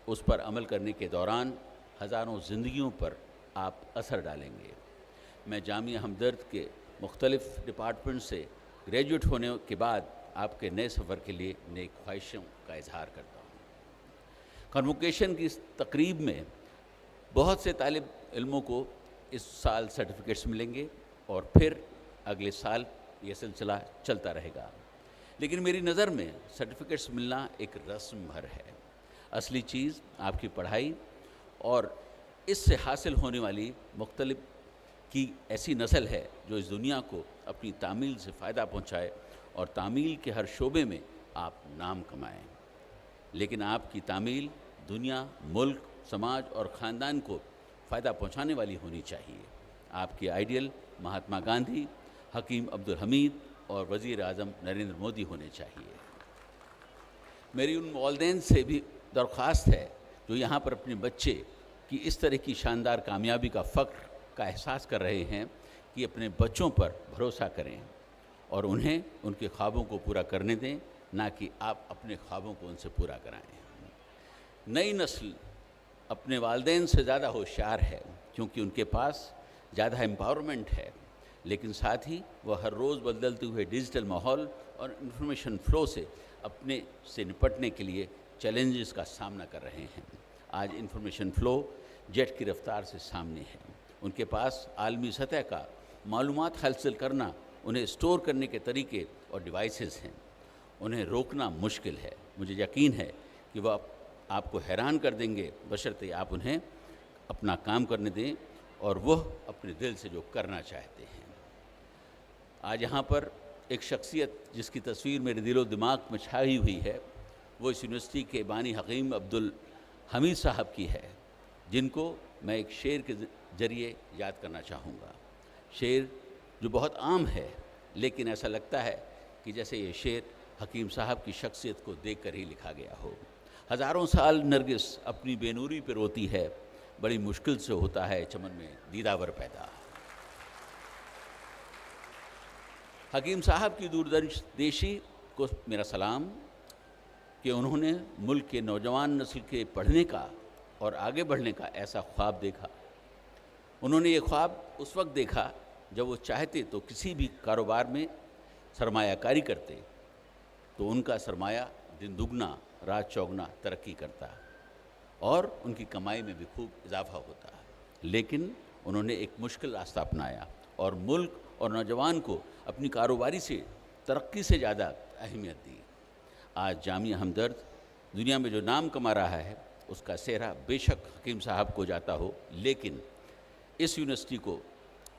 उस पर अमल करने के दौरान हज़ारों ज़िंदगियों पर आप असर डालेंगे। मैं जामिया हमदर्द के मुख्तलिफ़ डिपार्टमेंट से ग्रेजुएट होने के बाद आपके नए सफ़र के लिए नेक ख्वाहिशों का इजहार करता हूँ। कन्वोकेशन की इस तकरीब में बहुत से तालिब इल्मों को इस साल सर्टिफिकेट्स मिलेंगे और फिर अगले साल ये सिलसिला चलता रहेगा। लेकिन मेरी नज़र में सर्टिफिकेट्स मिलना एक रस्म भर है। असली चीज़ आपकी पढ़ाई और इससे हासिल होने वाली मुख्तलिफ की ऐसी नस्ल है जो इस दुनिया को अपनी तामील से फ़ायदा पहुँचाए और तामील के हर शोबे में आप नाम कमाएं। लेकिन आपकी तामील दुनिया, मुल्क, समाज और ख़ानदान को फ़ायदा पहुँचाने वाली होनी चाहिए। आपकी आइडियल महात्मा गांधी, हकीम अब्दुल हमीद और वज़ीर आज़म नरेंद्र मोदी होने चाहिए। मेरी उन वालिदैन से भी दरख्वास्त है जो यहाँ पर अपने बच्चे की इस तरह की शानदार कामयाबी का फ़ख्र का एहसास कर रहे हैं कि अपने बच्चों पर भरोसा करें और उन्हें उनके ख्वाबों को पूरा करने दें, ना कि आप अपने ख्वाबों को उनसे पूरा कराएं। नई नस्ल अपने वालिदैन से ज़्यादा होशियार है, क्योंकि उनके पास ज़्यादा एम्पावरमेंट है, लेकिन साथ ही वह हर रोज़ बदलते हुए डिजिटल माहौल और इंफॉर्मेशन फ़्लो से अपने से निपटने के लिए चैलेंजेस का सामना कर रहे हैं। आज इंफॉर्मेशन फ़्लो जेट की रफ्तार से सामने है। उनके पास आलमी सतह का मालूमात हासिल करना, उन्हें स्टोर करने के तरीके और डिवाइसेस हैं। उन्हें रोकना मुश्किल है। मुझे यकीन है कि वह आपको हैरान कर देंगे, बशर्ते आप उन्हें अपना काम करने दें और वह अपने दिल से जो करना चाहते हैं। आज यहाँ पर एक शख्सियत जिसकी तस्वीर मेरे दिलो दिमाग में छाई हुई है, वो इस यूनिवर्सिटी के बानी हकीम अब्दुल हमीद साहब की है, जिनको मैं एक शेर के ज़रिए याद करना चाहूँगा। शेर जो बहुत आम है, लेकिन ऐसा लगता है कि जैसे ये शेर हकीम साहब की शख्सियत को देखकर ही लिखा गया हो। हज़ारों साल नरगिस अपनी बेनूरी पे रोती है, बड़ी मुश्किल से होता है चमन में दीदावर पैदा। हकीम साहब की दूरदर्शी को मेरा सलाम कि उन्होंने मुल्क के नौजवान नस्ल के पढ़ने का और आगे बढ़ने का ऐसा ख्वाब देखा। उन्होंने ये ख्वाब उस वक्त देखा जब वो चाहते तो किसी भी कारोबार में सरमायाकारी करते, तो उनका सरमाया दिन दुगना रात चौगुना तरक्की करता और उनकी कमाई में भी खूब इजाफा होता। लेकिन उन्होंने एक मुश्किल रास्ता अपनाया और मुल्क और नौजवान को अपनी कारोबारी से तरक्की से ज़्यादा अहमियत दी। आज जामिया हमदर्द दुनिया में जो नाम कमा रहा है, उसका सेहरा बेशक हकीम साहब को जाता हो, लेकिन इस यूनिवर्सिटी को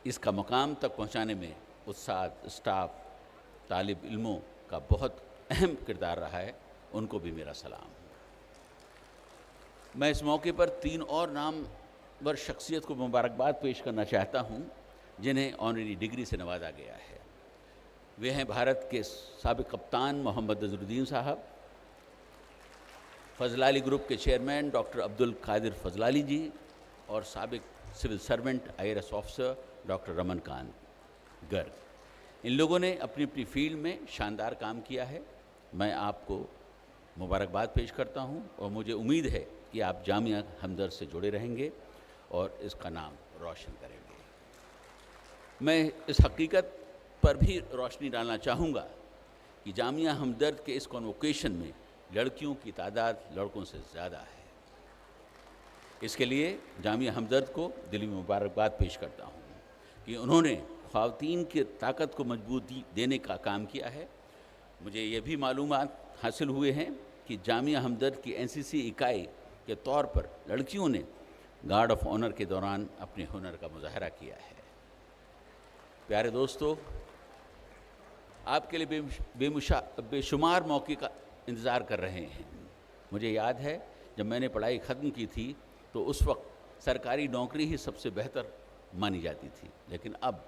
इसका मकाम तक पहुंचाने में उत्साह, स्टाफ, तालिब इल्मों का बहुत अहम किरदार रहा है। उनको भी मेरा सलाम। मैं इस मौके पर 3 और नामवर शख्सियत को मुबारकबाद पेश करना चाहता हूं, जिन्हें ऑनरी डिग्री से नवाजा गया है। वे हैं भारत के साबिक कप्तान मोहम्मद अजहरुद्दीन साहब, फजलाली ग्रुप के चेयरमैन डॉक्टर अब्दुल कादिर फजलाली जी और साबिक civil servant IRS officer doctor Raman Kan Garg. इन लोगों ने अपनी अपनी फील्ड में शानदार काम किया है। मैं आपको मुबारकबाद पेश करता हूं और मुझे उम्मीद है कि आप जामिया हमदर्द से जुड़े रहेंगे और इसका नाम रोशन करेंगे। मैं इस हकीकत पर भी रोशनी डालना चाहूँगा कि जामिया हमदर्द के इस कॉन्वोकेशन में लड़कियों की तादाद लड़कों से ज़्यादा है। इसके लिए जामिया हमदर्द को दिली मुबारकबाद पेश करता हूँ कि उन्होंने ख़वातीन की ताकत को मजबूती देने का काम किया है। मुझे ये भी मालूमात हासिल हुए हैं कि जामिया हमदर्द की NCC इकाई के तौर पर लड़कियों ने गार्ड ऑफ ऑनर के दौरान अपने हुनर का मुजाहरा किया है। प्यारे दोस्तों, आपके लिए बेशुमार मौके का इंतज़ार कर रहे हैं। मुझे याद है जब मैंने पढ़ाई ख़त्म की थी तो उस वक्त सरकारी नौकरी ही सबसे बेहतर मानी जाती थी, लेकिन अब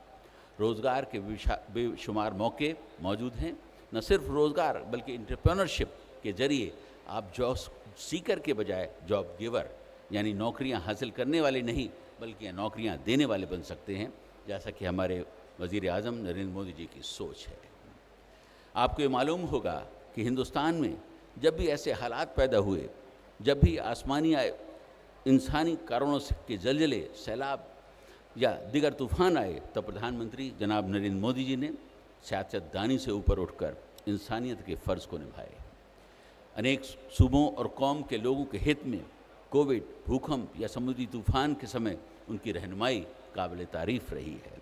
रोज़गार के बेशुमार मौके मौजूद हैं। न सिर्फ रोज़गार बल्कि एंटरप्रेन्योरशिप के ज़रिए आप जॉब सीकर के बजाय जॉब गिवर, यानी नौकरियां हासिल करने वाले नहीं बल्कि नौकरियां देने वाले बन सकते हैं, जैसा कि हमारे वज़ीर आज़म नरेंद्र मोदी जी की सोच है। आपको ये मालूम होगा कि हिंदुस्तान में जब भी ऐसे हालात पैदा हुए, जब भी आसमानी इंसानी कारणों के जलजले, सैलाब या दिगर तूफ़ान आए, तब प्रधानमंत्री जनाब नरेंद्र मोदी जी ने सियासतदानी से ऊपर उठकर इंसानियत के फ़र्ज़ को निभाए। अनेक सूबों और कौम के लोगों के हित में कोविड, भूकंप या समुद्री तूफ़ान के समय उनकी रहनुमाई काबिल तारीफ़ रही है।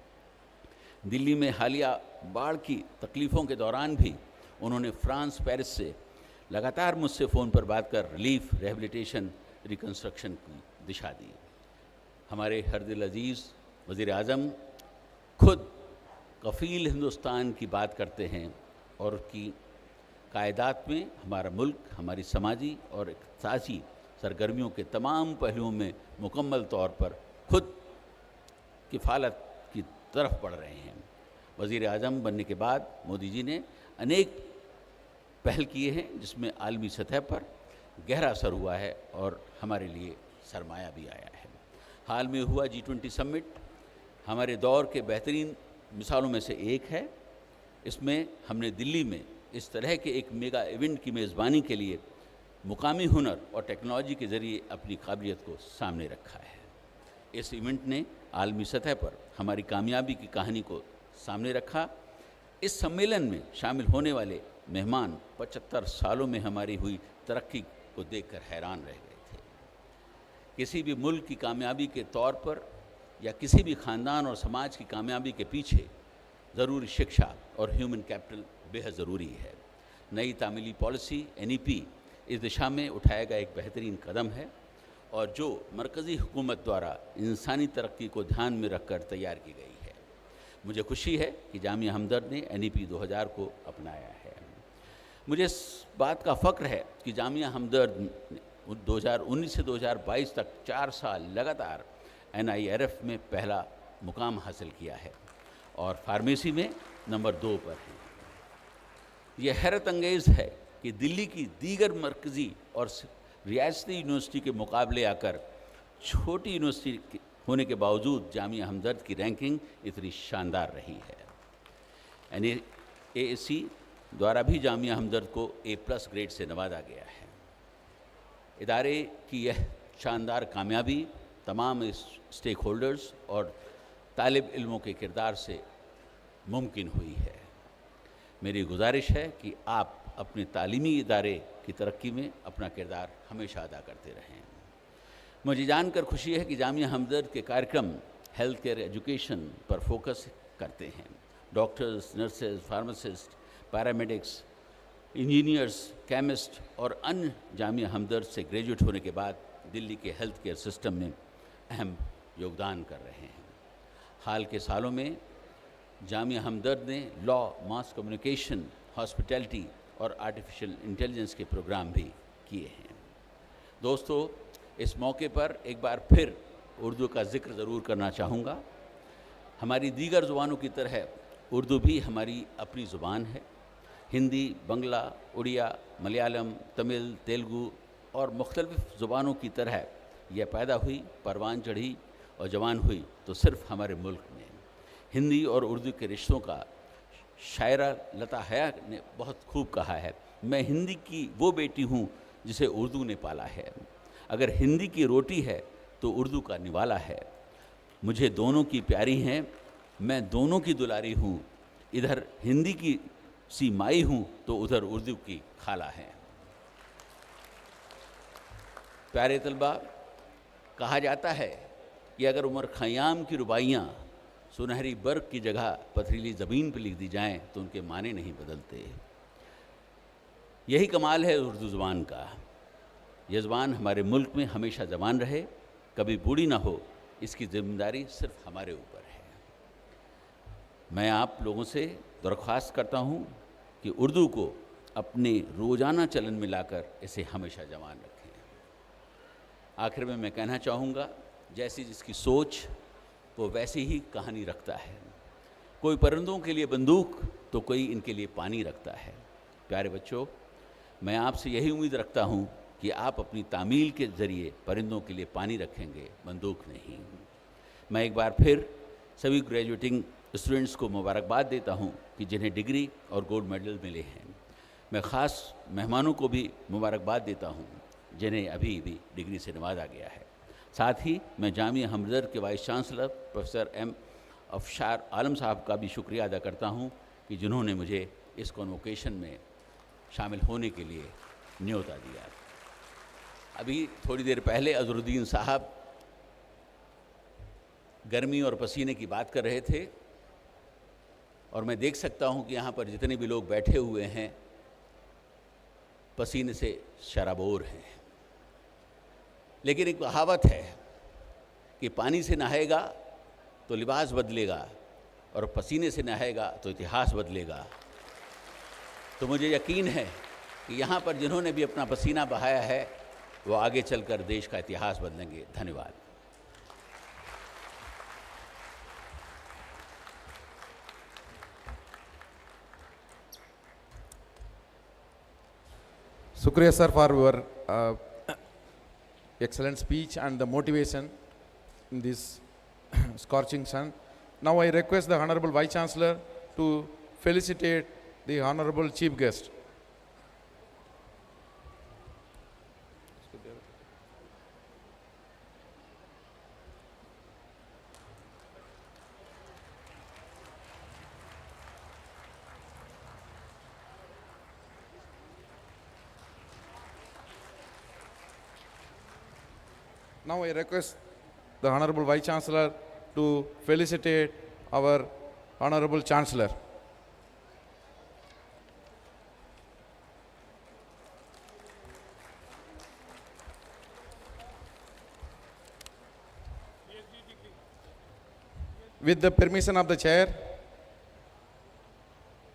दिल्ली में हालिया बाढ़ की तकलीफ़ों के दौरान भी उन्होंने फ्रांस, पेरिस से लगातार मुझसे फ़ोन पर बात कर रिलीफ, रिहेबिलिटेशन, रिकन्स्ट्रक्शन की दिशा दी। हमारे हरदिल अजीज़ वज़ीर आज़म खुद कफ़ील हिंदुस्तान की बात करते हैं और उसकी कायदात में हमारा मुल्क हमारी समाजी और इक़्तिसादी सरगर्मियों के तमाम पहलुओं में मुकम्मल तौर पर खुद किफ़ालत की तरफ बढ़ रहे हैं। वज़ीर आज़म बनने के बाद मोदी जी ने अनेक पहल किए हैं जिसमें आलमी सतह पर गहरा असर हुआ है और हमारे लिए सरमाया भी आया है। हाल में हुआ G20 समिट हमारे दौर के बेहतरीन मिसालों में से एक है। इसमें हमने दिल्ली में इस तरह के एक मेगा इवेंट की मेज़बानी के लिए मुकामी हुनर और टेक्नोलॉजी के ज़रिए अपनी काबिलियत को सामने रखा है। इस इवेंट ने आलमी सतह पर हमारी कामयाबी की कहानी को सामने रखा। इस सम्मेलन में शामिल होने वाले मेहमान 75 सालों में हमारी हुई तरक्की को देखकर हैरान रह गए थे। किसी भी मुल्क की कामयाबी के तौर पर या किसी भी ख़ानदान और समाज की कामयाबी के पीछे ज़रूरी शिक्षा और ह्यूमन कैपिटल बेहद ज़रूरी है। नई तामीली पॉलिसी NEP इस दिशा में उठाया गया एक बेहतरीन कदम है और जो मरकज़ी हुकूमत द्वारा इंसानी तरक्की को ध्यान में रखकर तैयार की गई है। मुझे खुशी है कि जामिया हमदर्द ने NEP 2000 को अपनाया है। मुझे इस बात का फ़ख्र है कि जामिया हमदर्द ने 2019 से 2022 तक 4 साल लगातार NIRF में पहला मुकाम हासिल किया है और फार्मेसी में नंबर 2 पर है। यह हैरत अंगेज़ है कि दिल्ली की दीगर मरकज़ी और रियासती यूनिवर्सिटी के मुकाबले आकर छोटी यूनिवर्सिटी होने के बावजूद जामिया हमदर्द की रैंकिंग इतनी शानदार रही है। NAAC द्वारा भी जामिया हमदर्द को A+ ग्रेड से नवाजा गया है। इदारे की यह शानदार कामयाबी तमाम स्टेक होल्डर्स और तालिब इल्मों के किरदार से मुमकिन हुई है। मेरी गुजारिश है कि आप अपने तालीमी इदारे की तरक्की में अपना किरदार हमेशा अदा करते रहें। मुझे जानकर खुशी है कि जामिया हमदर्द के कार्यक्रम हेल्थ केयर एजुकेशन पर फोकस करते हैं। Doctors, nurses, pharmacist, paramedics, engineers, chemist और अन्य जामिया हमदर्द से ग्रेजुएट होने के बाद दिल्ली के हेल्थ केयर सिस्टम में अहम योगदान कर रहे हैं। हाल के सालों में जामिया हमदर्द ने लॉ, मास कम्युनिकेशन, हॉस्पिटैलिटी और आर्टिफिशियल इंटेलिजेंस के प्रोग्राम भी किए हैं। दोस्तों, इस मौके पर एक बार फिर उर्दू का जिक्र ज़रूर करना चाहूँगा। हमारी दीगर ज़ुबानों की तरह उर्दू भी हमारी अपनी ज़ुबान है। हिंदी, बंगला, उड़िया, मलयालम, तमिल, तेलुगु और मुख्तलिफ़ ज़ुबानों की तरह यह पैदा हुई, परवान चढ़ी और जवान हुई तो सिर्फ़ हमारे मुल्क में। हिंदी और उर्दू के रिश्तों का शायरा लता हया ने बहुत खूब कहा है, मैं हिंदी की वो बेटी हूँ जिसे उर्दू ने पाला है। अगर हिंदी की रोटी है तो उर्दू का निवाला है। मुझे दोनों की प्यारी हैं, मैं दोनों की दुलारी हूँ। इधर हिंदी की सी माई हूँ तो उधर उर्दू की खाला है। प्यारे तलबा, कहा जाता है कि अगर उमर खयाम की रुबाइयाँ सुनहरी बर्क की जगह पथरीली ज़मीन पर लिख दी जाएं तो उनके माने नहीं बदलते। यही कमाल है उर्दू ज़ुबान का। यह ज़ुबान हमारे मुल्क में हमेशा जवान रहे, कभी बूढ़ी ना हो, इसकी जिम्मेदारी सिर्फ हमारे ऊपर है। मैं आप लोगों से दरख्वास्त करता हूँ कि उर्दू को अपने रोज़ाना चलन में लाकर इसे हमेशा जवान रखें। आखिर में मैं कहना चाहूँगा, जैसी जिसकी सोच वो वैसी ही कहानी रखता है। कोई परिंदों के लिए बंदूक तो कोई इनके लिए पानी रखता है। प्यारे बच्चों, मैं आपसे यही उम्मीद रखता हूँ कि आप अपनी तामील के ज़रिए परिंदों के लिए पानी रखेंगे, बंदूक नहीं। मैं एक बार फिर सभी ग्रेजुएटिंग स्टूडेंट्स को मुबारकबाद देता हूँ कि जिन्हें डिग्री और गोल्ड मेडल मिले हैं। मैं ख़ास मेहमानों को भी मुबारकबाद देता हूँ जिन्हें अभी भी डिग्री से नवाजा गया है। साथ ही मैं जामिया हमदर्द के वाइस चांसलर प्रोफेसर M. अफशार आलम साहब का भी शुक्रिया अदा करता हूँ कि जिन्होंने मुझे इस कॉन्वोकेशन में शामिल होने के लिए न्योता दिया। अभी थोड़ी देर पहले अजरुद्दीन साहब गर्मी और पसीने की बात कर रहे थे और मैं देख सकता हूँ कि यहाँ पर जितने भी लोग बैठे हुए हैं पसीने से शराबोर हैं। लेकिन एक कहावत है कि पानी से नहाएगा तो लिबास बदलेगा और पसीने से नहाएगा तो इतिहास बदलेगा। तो मुझे यकीन है कि यहाँ पर जिन्होंने भी अपना पसीना बहाया है वो आगे चलकर देश का इतिहास बदलेंगे। धन्यवाद। Shukriya sir for your excellent speech and the motivation in this scorching sun. Now I request the Honorable Vice Chancellor to felicitate the Honorable Chief Guest. Now I request the Honorable Vice Chancellor to felicitate our Honorable Chancellor. With the permission of the Chair,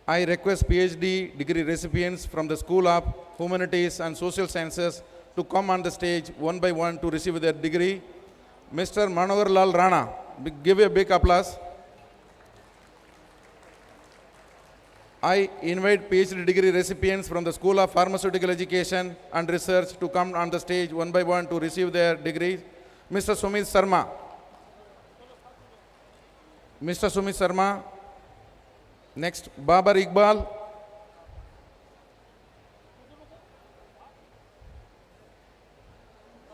I request PhD degree recipients from the School of Humanities and Social Sciences to come on the stage one by one to receive their degree. Mr. Manohar Lal Rana, give a big applause. I invite PhD degree recipients from the School of Pharmaceutical Education and Research to come on the stage one by one to receive their degrees. Mr. Sumit Sharma. Mr. Sumit Sharma. Next, Babar Iqbal.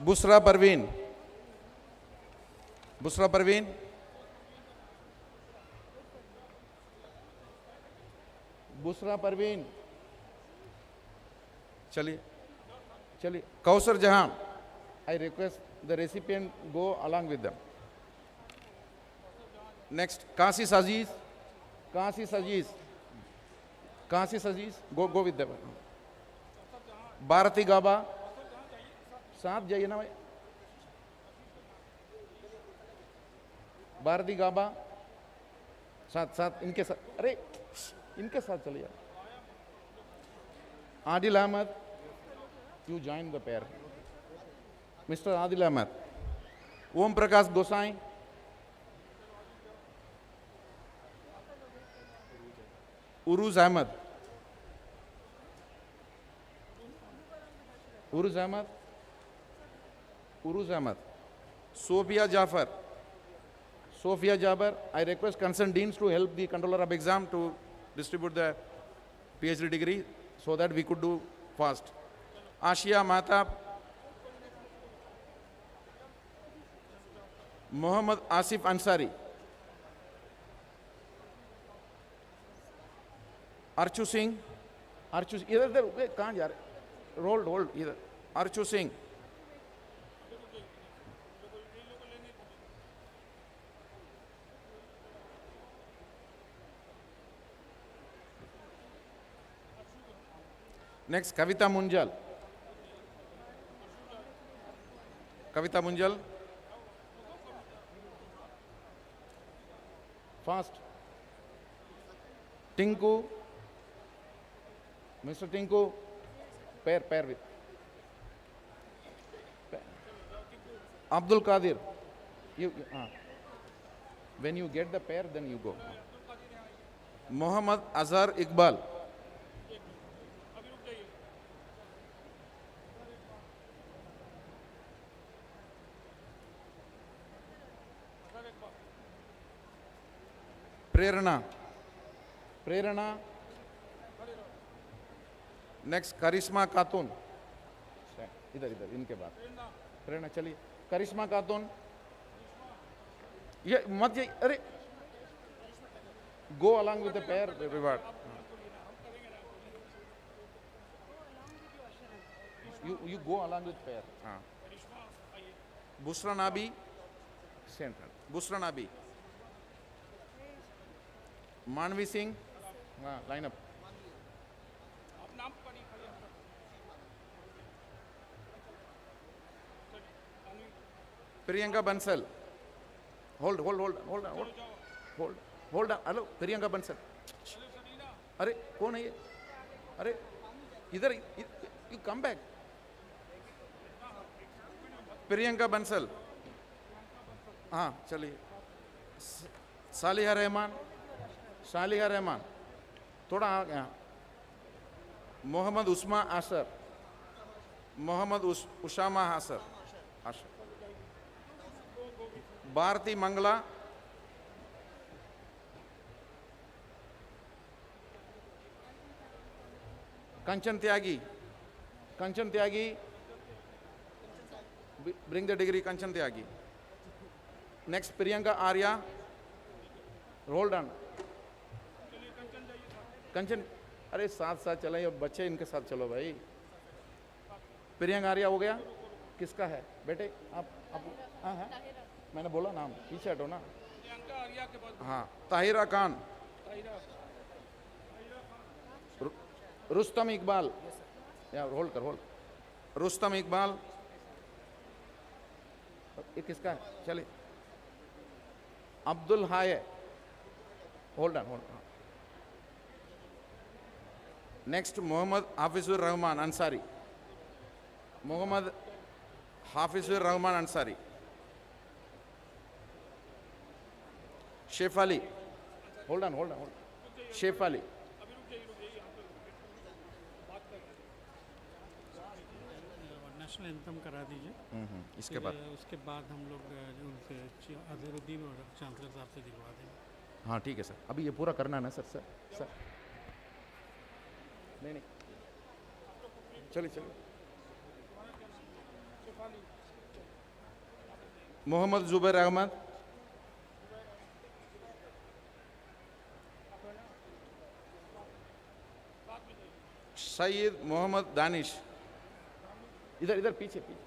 Busra Parveen. Busra Parveen. Busra Parveen. Chaliye. Chaliye. Kausar Jahan. I request the recipient go along with them. Next, Kasis Aziz. Kasis Aziz. Kasis Aziz. Go with them. Bharati Gaba. साथ जाइए ना भाई. भारती गाबा साथ साथ इनके साथ. अरे इनके साथ चलिए. Adil Ahmed, you join the pair. Mr. Adil Ahmed. Om Prakash Gosai. Uruz Ahmed. Uruz Ahmed. Uruz Ahmed. Sophia Jafar. Sophia Jafar. I request concerned deans to help the controller of exam to distribute the PhD degree so that we could do fast. Ashia Matab. Muhammad Asif Ansari. Archu Singh. Archu, इधर कहाँ जा रहे? Hold इधर. Archu Singh. Next, Kavita Munjal. Kavita Munjal. Fast. Tinku. Mr. Tinku. Pair with. Abdul Qadir. When you get the pair, then you go. Muhammad Azhar Iqbal. Prerana. Next, Karisma Khatun. इधर इनके बाद. प्रेरणा चलिए. करिश्मा खातून. ये मत जाइए. अरे. Go along with the pair reward. You go along with pair. Busra Nabi. Center. Busra Nabi. Manvi Singh, line up. Priyanka Bansal. Hold on. Hello, Priyanka Bansal. अरे कौन है ये? अरे इधर you come back. Priyanka Bansal. हाँ चलिए. सालिहा रहमान. थोड़ा यहाँ. मोहम्मद उस्मा आसर. Mohammad उशामा आसर. Bharti Mangla. Kanchan Tyagi. Kanchan Tyagi. Bring the degree, Kanchan Tyagi. Next, Priyanka Arya. Hold on. कंचन, अरे साथ साथ चलाइए, अब बच्चे इनके साथ चलो भाई. प्रियंका आर्या हो गया. किसका है बेटे? आप हाँ हाँ मैंने बोला नाम, पीछे हटो ना. हाँ, ताहिरा खान. रुस्तम इकबाल. यार होल्ड कर, होल्ड. रुस्तम इकबाल. ये किसका है? चलिए. Abdul hi. Hold on, hold on. Next Mohammad Hafizur Rahman Ansari. Mohammad Hafizur Rahman Ansari. Shef Ali. Hold on, hold on. Shef Ali. National anthem करा दीजिए. इसके बाद उसके बाद हम लोग उनसे अजहरुद्दीन और चांसलर साहब से दिलवा देंगे. हाँ ठीक है सर. अभी ये पूरा करना है ना सर? सर नहीं चलिए चलिए. मोहम्मद जुबैर अहमद. सईद मोहम्मद दानिश. इधर इधर पीछे पीछे.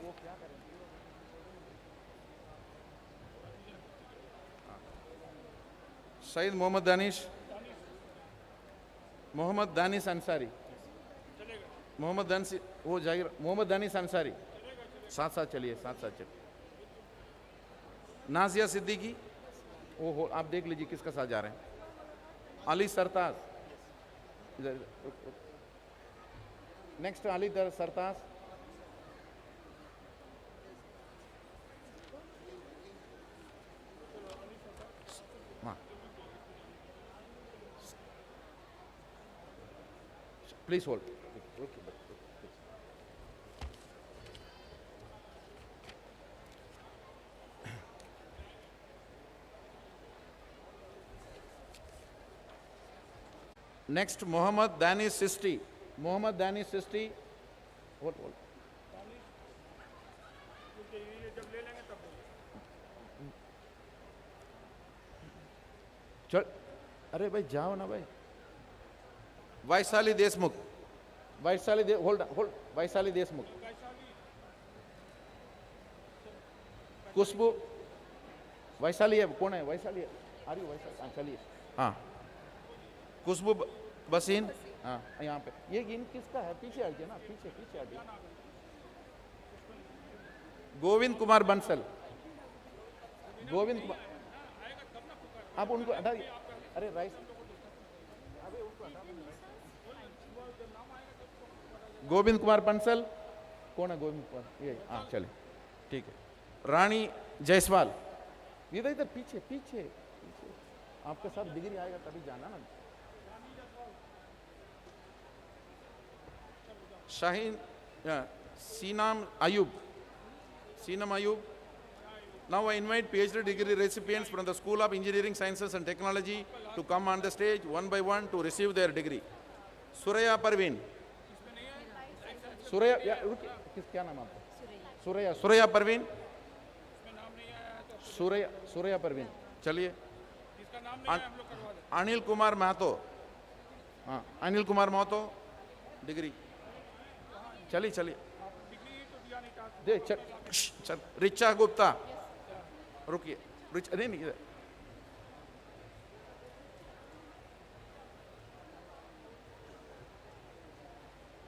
वो क्या करें? सईद मोहम्मद दानिश. मोहम्मद दानिश अंसारी. मोहम्मद दानिश वो जाहिर. मोहम्मद दानिश अंसारी. साथ साथ चलिए, साथ साथ चलिए. नाजिया सिद्दीकी. वो हो, आप देख लीजिए किसका साथ जा रहे हैं. अली सरताज. इधर इधर. नेक्स्ट अली सरताज. हाँ please hold. Next Mohammad Danish Chishti. Mohammad Danish Chishti. Hold hold. चल, अरे भाई जाओ ना भाई. वैशाली देशमुख. Vaishali hold hold. वैशाली देशमुख. खुशबू. वैशाली है. कौन है वैशाली? आ रही वैशाली. हाँ चलिए. हाँ खुशबू बसीन. हाँ यहाँ पे. ये इन किसका है? पीछे हटिए ना, पीछे पीछे हटिए. गोविंद कुमार बंसल. गोविंद कुमार. आप उनको हटाइए. अरे राइस. गोविंद कुमार बंसल. कौन है गोविंद कुमार? ये हाँ चलिए ठीक है. रानी जायसवाल. इधर इधर पीछे पीछे पीछे. आपके साथ डिग्री आएगा तभी जाना ना. Shaheen सीनाम Ayub. Sinam Ayub. Now I invite PhD degree recipients from the School of Engineering Sciences and Technology to come on the stage one by one to receive their degree. Suraya Parveen. Suraya, किस क्या नाम आपका? Suraya. Suraya Parveen. Suraya Parveen. चलिए. अनिल कुमार महतो. हाँ Anil Kumar Mahato. Degree. चलिए चलिए. दे चल. रिचा गुप्ता. रुकिए. रिचा नहीं नहीं.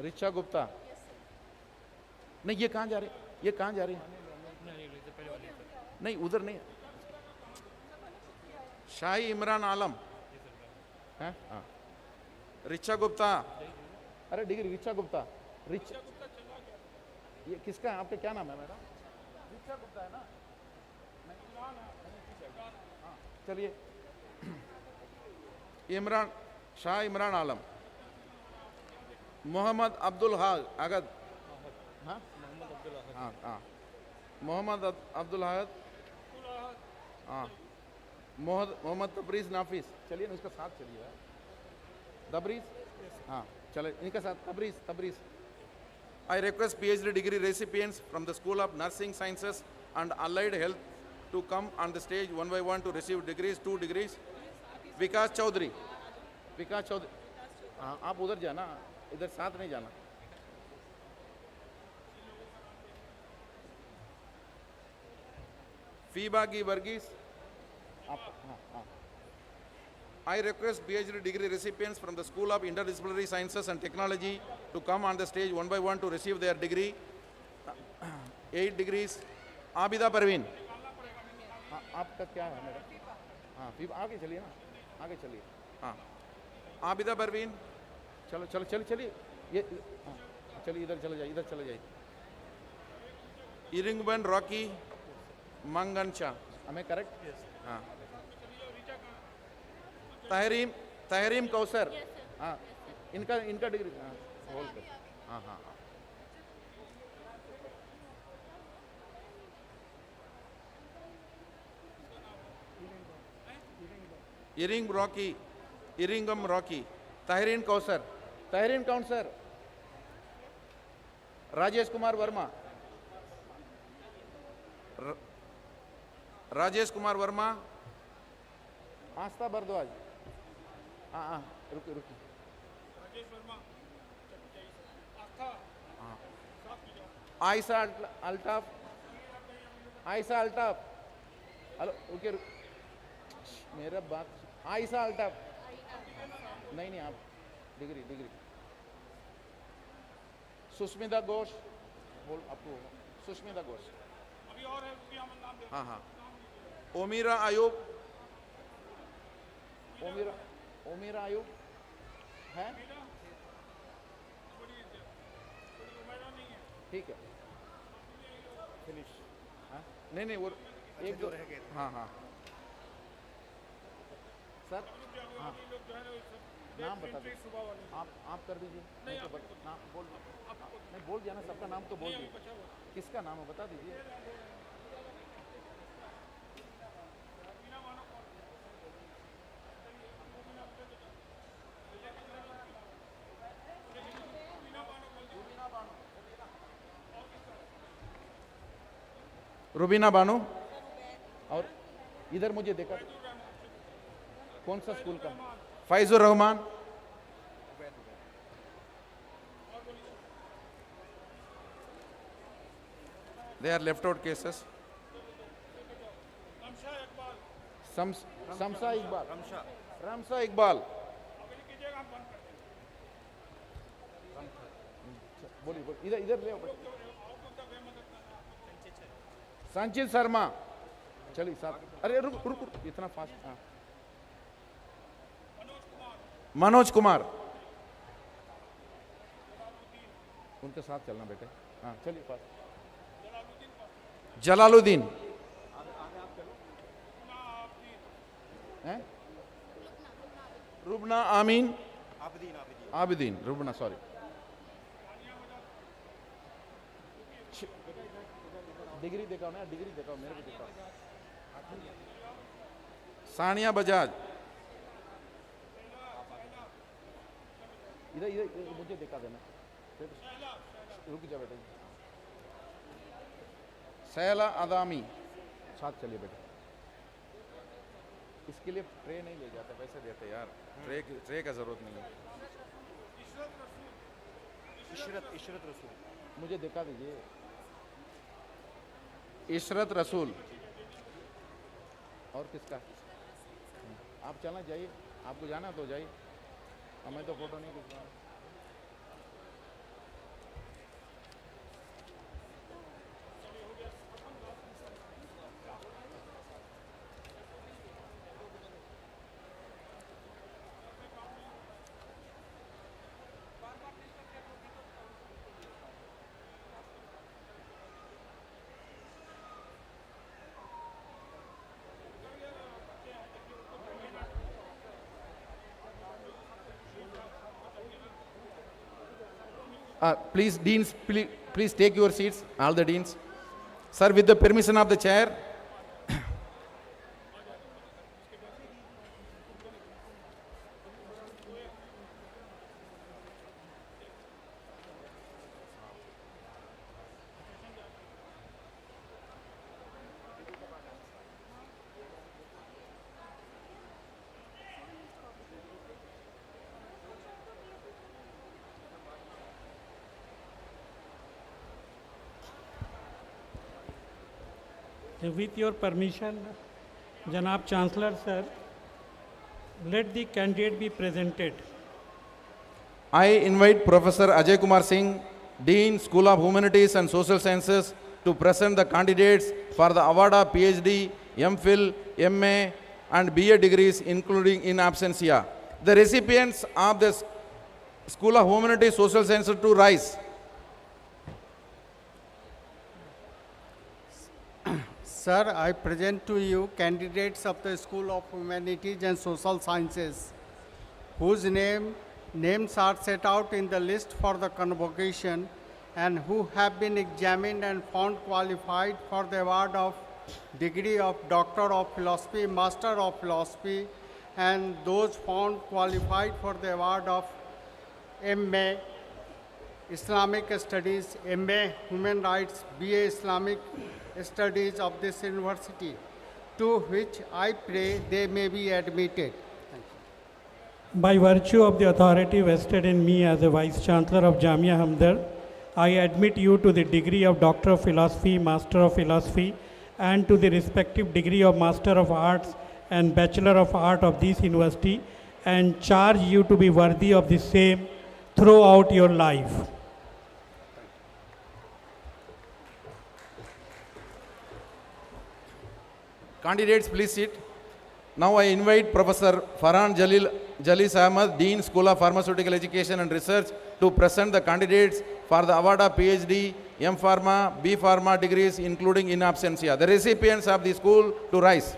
रिचा गुप्ता. नहीं ये कहाँ जा रहे? ये कहाँ जा रही है? नहीं उधर नहीं. शाही इमरान आलम. हैं? हाँ. रिचा गुप्ता. अरे डिग्री रिचा गुप्ता. रिचा ये किसका है? आपका क्या नाम है मैडम? रिचा गुप्ता है ना? हाँ चलिए. इमरान शाह इमरान आलम. मोहम्मद अब्दुल अहद. हाँ हाँ हाँ मोहम्मद अब्दुल अहद. हाँ मोहम्मद तबरीज नाफिस. चलिए ना इसका साथ चलिए. तबरीज हाँ चले इनके साथ Tabriz I request PhD degree recipients from the School of Nursing Sciences and Allied Health to come on the stage one by one to receive degrees, 2 degrees. विकास चौधरी हाँ आप उधर जाना, इधर साथ नहीं जाना. फीबागी Varghese I request PhD degree recipients from the School of Interdisciplinary Sciences and Technology to come on the stage one by one to receive their degree. 8 degrees. Abida Parveen आपका क्या है मेरा हाँ आगे चलिए ना आगे चलिए हाँ आबिदा परवीन चलिए ये चलिए इधर चले जाइए इरिंगबन रॉकी मंगनचा हमें करेक्ट हाँ तहरीम कौसर हाँ इनका डिग्री हाँ होल्ड कर हाँ हाँ इरिंगम रॉकी तहरीन कौसर राजेश कुमार वर्मा आस्था भारद्वाज हाँ रुकी आयशा अल्ताफ हेलो रुकिए मेरा बात आयशा अल्ताफ नहीं आप डिग्री सुष्मिता घोष बोल आपको सुष्मिता घोष अभी और है हाँ ओमीरा आयुब है ठीक है फिनिश हाँ नहीं वो एक जो रह गए हाँ सर हाँ नाम बता दीजिए आप कर दीजिए नाम बोल दिया ना सबका नाम तो बोल दीजिए किसका नाम है बता दीजिए रुबीना बानो और इधर मुझे देखा कौन सा स्कूल का Faizur Rahman they are left out cases ramsa iqbal बोलिए इधर ले संचित शर्मा चलिए साथ अरे रुक इतना फास्ट हाँ मनोज कुमार उनके साथ चलना बेटे हाँ चलिए फास्ट जलालुद्दीन हैं रुबना आमीन आबिदीन रुबना सॉरी डिग्री दिखाओ मेरे को दिखाओ सानिया बजाज इधर मुझे दिखा देना रुक जा बेटा सैला अदामी साथ चलिए बेटा इसके लिए ट्रे नहीं ले जाते पैसे देते यार ट्रे का जरूरत नहीं है इशरत रसूल मुझे दिखा दीजिए इशरत रसूल और किसका आप चलना जाइए आपको जाना तो जाइए हमें तो फोटो नहीं खिंचवाना Please, deans, please take your seats, all the deans. Sir, with the permission of the chair. With your permission, Janab Chancellor Sir, let the candidate be presented. I invite Professor Ajay Kumar Singh, Dean, School of Humanities and Social Sciences, to present the candidates for the award of PhD, MPhil, MA and BA degrees, including in absentia. The recipients of the School of Humanities Social Sciences to rise. Sir, I present to you candidates of the School of Humanities and Social Sciences, whose names are set out in the list for the convocation and who have been examined and found qualified for the award of degree of Doctor of Philosophy, Master of Philosophy, and those found qualified for the award of MA Islamic Studies, MA Human Rights, BA Islamic Studies of this university, to which I pray they may be admitted. By virtue of the authority vested in me as a Vice Chancellor of Jamia Hamdard, I admit you to the degree of Doctor of Philosophy, Master of Philosophy, and to the respective degree of Master of Arts and Bachelor of Art of this university, and charge you to be worthy of the same throughout your life. Candidates, please sit. Now I invite Professor Farhan Jalis Ahmad, Dean, School of Pharmaceutical Education and Research, to present the candidates for the award of PhD, M Pharma, B Pharma degrees, including in absentia. The recipients of the school to rise.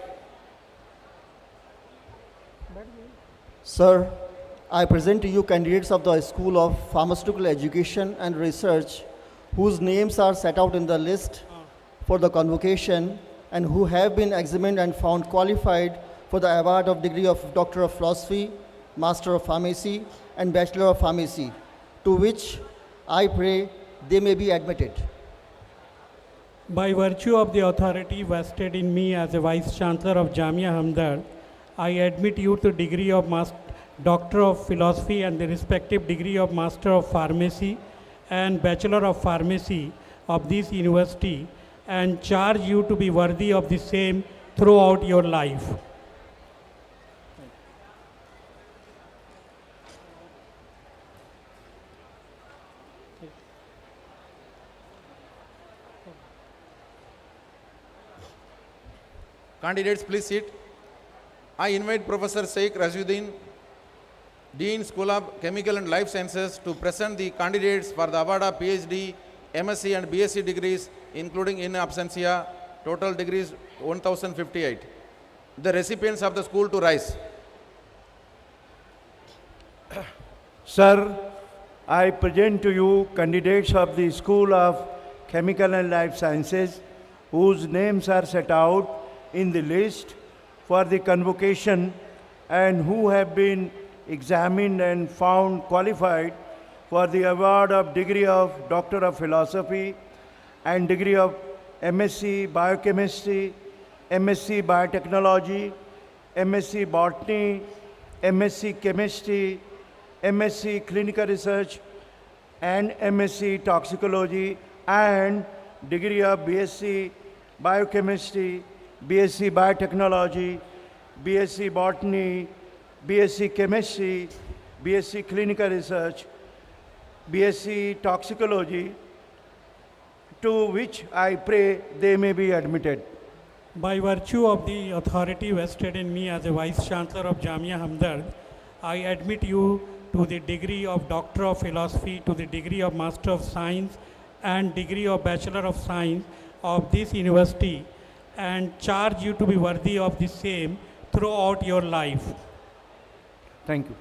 Sir, I present to you candidates of the School of Pharmaceutical Education and Research, whose names are set out in the list for the convocation and who have been examined and found qualified for the award of degree of Doctor of Philosophy, Master of Pharmacy, and Bachelor of Pharmacy, to which I pray they may be admitted. By virtue of the authority vested in me as a Vice Chancellor of Jamia Hamdard, I admit you to the degree of Doctor of Philosophy and the respective degree of Master of Pharmacy and Bachelor of Pharmacy of this university, and charge you to be worthy of the same throughout your life. Candidates, please sit. I invite Professor Sheikh Rajuddin, Dean, School of Chemical and Life Sciences, to present the candidates for the award of PhD, MSc and BSc degrees, including in absentia, total degrees 1058. The recipients of the school to rise. Sir, I present to you candidates of the School of Chemical and Life Sciences, whose names are set out in the list for the convocation and who have been examined and found qualified for the award of degree of Doctor of Philosophy and degree of MSc Biochemistry, MSc Biotechnology, MSc Botany, MSc Chemistry, MSc Clinical Research, and MSc Toxicology, and degree of BSc Biochemistry, BSc Biotechnology, BSc Botany, BSc Chemistry, BSc Clinical Research, BSc Toxicology, to which I pray they may be admitted. By virtue of the authority vested in me as a Vice Chancellor of Jamia Hamdard, I admit you to the degree of Doctor of Philosophy, to the degree of Master of Science and degree of Bachelor of Science of this university, and charge you to be worthy of the same throughout your life. Thank you.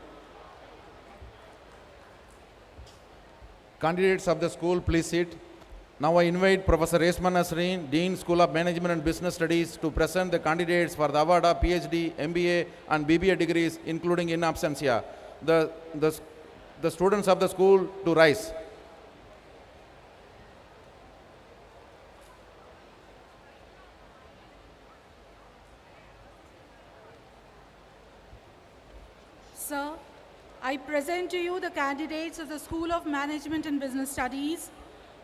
Candidates of the school, please sit. Now I invite Professor Resman Nasreen, Dean, School of Management and Business Studies, to present the candidates for the award of PhD, MBA and BBA degrees, including in absentia. The students of the school to rise. Sir, I present to you the candidates of the School of Management and Business Studies,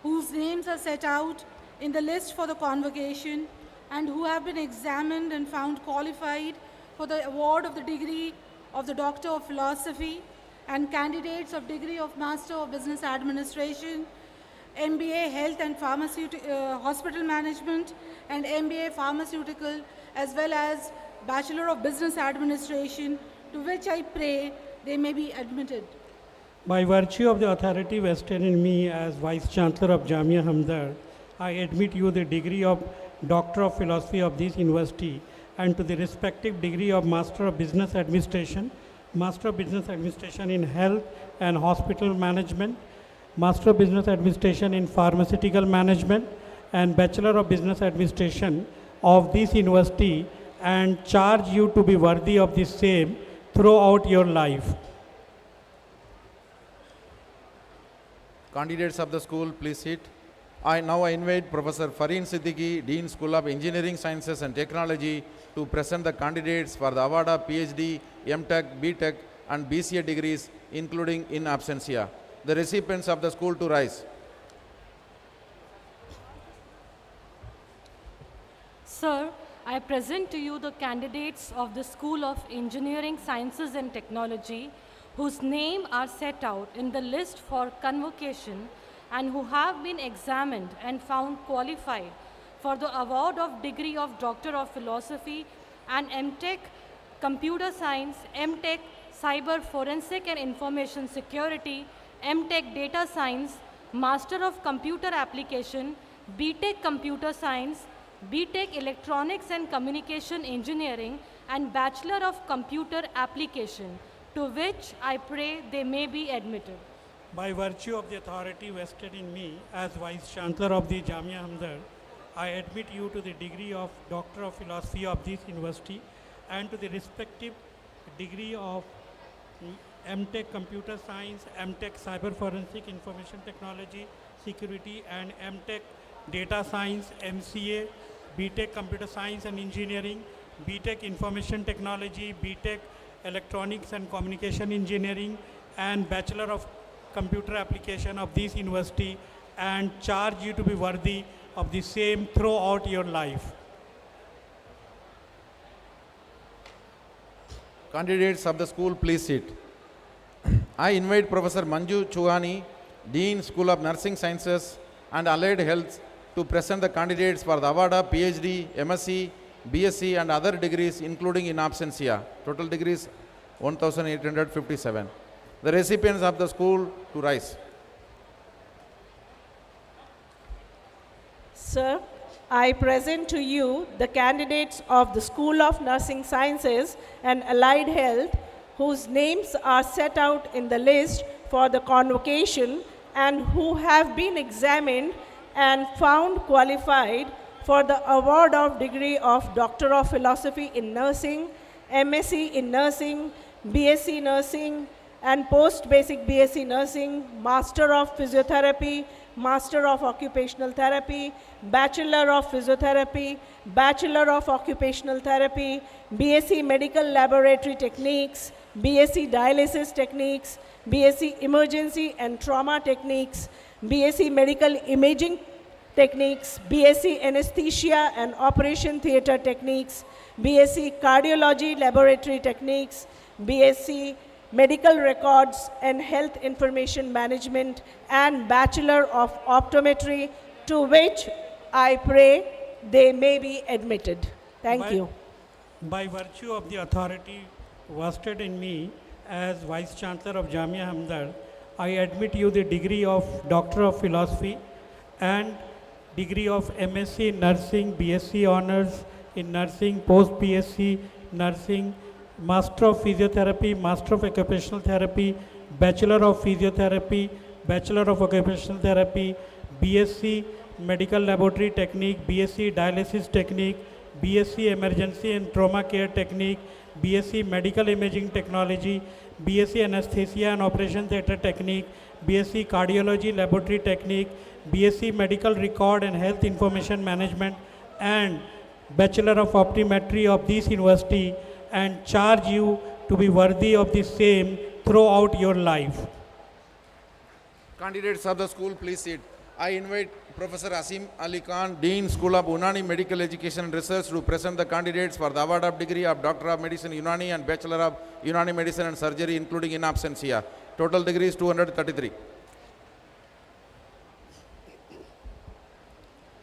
whose names are set out in the list for the convocation and who have been examined and found qualified for the award of the degree of the Doctor of Philosophy, and candidates of degree of Master of Business Administration, MBA Health and Hospital Management, and MBA Pharmaceutical, as well as Bachelor of Business Administration, to which I pray they may be admitted. By virtue of the authority vested in me as Vice Chancellor of Jamia Hamdard, I admit you the degree of Doctor of Philosophy of this university and to the respective degree of Master of Business Administration, Master of Business Administration in Health and Hospital Management, Master of Business Administration in Pharmaceutical Management, and Bachelor of Business Administration of this university, and charge you to be worthy of the same throughout your life. Candidates of the school, please sit. I now invite Professor Fareen Siddiqui, Dean School of Engineering Sciences and Technology, to present the candidates for the award of PhD, MTech, BTech, and BCA degrees, including in absentia. The recipients of the school to rise. Sir, I present to you the candidates of the School of Engineering Sciences and Technology, whose names are set out in the list for convocation and who have been examined and found qualified for the award of degree of Doctor of Philosophy and MTech Computer Science, MTech Cyber Forensic and Information Security, MTech Data Science, Master of Computer Application, BTech Computer Science, BTech Electronics and Communication Engineering, and Bachelor of Computer Application, to which I pray they may be admitted. By virtue of the authority vested in me as Vice Chancellor of the Jamia Hamdard, I admit you to the degree of Doctor of Philosophy of this university and to the respective degree of MTech Computer Science, MTech Cyber Forensic Information Technology Security, and MTech Data Science, MCA, BTech Computer Science and Engineering, BTech Information Technology, BTech Electronics and Communication Engineering, and Bachelor of Computer Application of this university, and charge you to be worthy of the same throughout your life. Candidates of the school, please sit. I invite Professor Manju Chouhani, Dean School of Nursing Sciences and Allied Health, to present the candidates for the award of PhD, MSc, BSc, and other degrees, including in absentia. Total degrees 1,857. The recipients of the school to rise. Sir, I present to you the candidates of the School of Nursing Sciences and Allied Health, whose names are set out in the list for the convocation and who have been examined and found qualified for the award of degree of Doctor of Philosophy in Nursing, MSc in Nursing, BSc Nursing, and post-basic BSc Nursing, Master of Physiotherapy, Master of Occupational Therapy, Bachelor of Physiotherapy, Bachelor of Occupational Therapy, BSc Medical Laboratory Techniques, BSc Dialysis Techniques, BSc Emergency and Trauma Techniques, BSc Medical Imaging Techniques, BSc Anesthesia and Operation Theatre Techniques, BSc Cardiology Laboratory Techniques, BSc Medical Records and Health Information Management, and Bachelor of Optometry, to which I pray they may be admitted. Thank you. By virtue of the authority vested in me as Vice Chancellor of Jamia Hamdard, I admit you the degree of Doctor of Philosophy and degree of MSc in Nursing, BSc Honours in Nursing, Post-BSc Nursing, Master of Physiotherapy, Master of Occupational Therapy, Bachelor of Physiotherapy, Bachelor of Occupational Therapy, BSc Medical Laboratory Technique, BSc Dialysis Technique, BSc Emergency and Trauma Care Technique, BSc Medical Imaging Technology, BSc Anesthesia and Operation Theatre Technique, BSc Cardiology Laboratory Technique, BSc Medical Record and Health Information Management, and Bachelor of Optometry of this university, and charge you to be worthy of the same throughout your life. Candidates of the school, please sit. I invite Professor Asim Ali Khan, Dean, School of Unani Medical Education and Research, to present the candidates for the award of degree of Doctor of Medicine Unani and Bachelor of Unani Medicine and Surgery, including in absentia. Total degrees 233.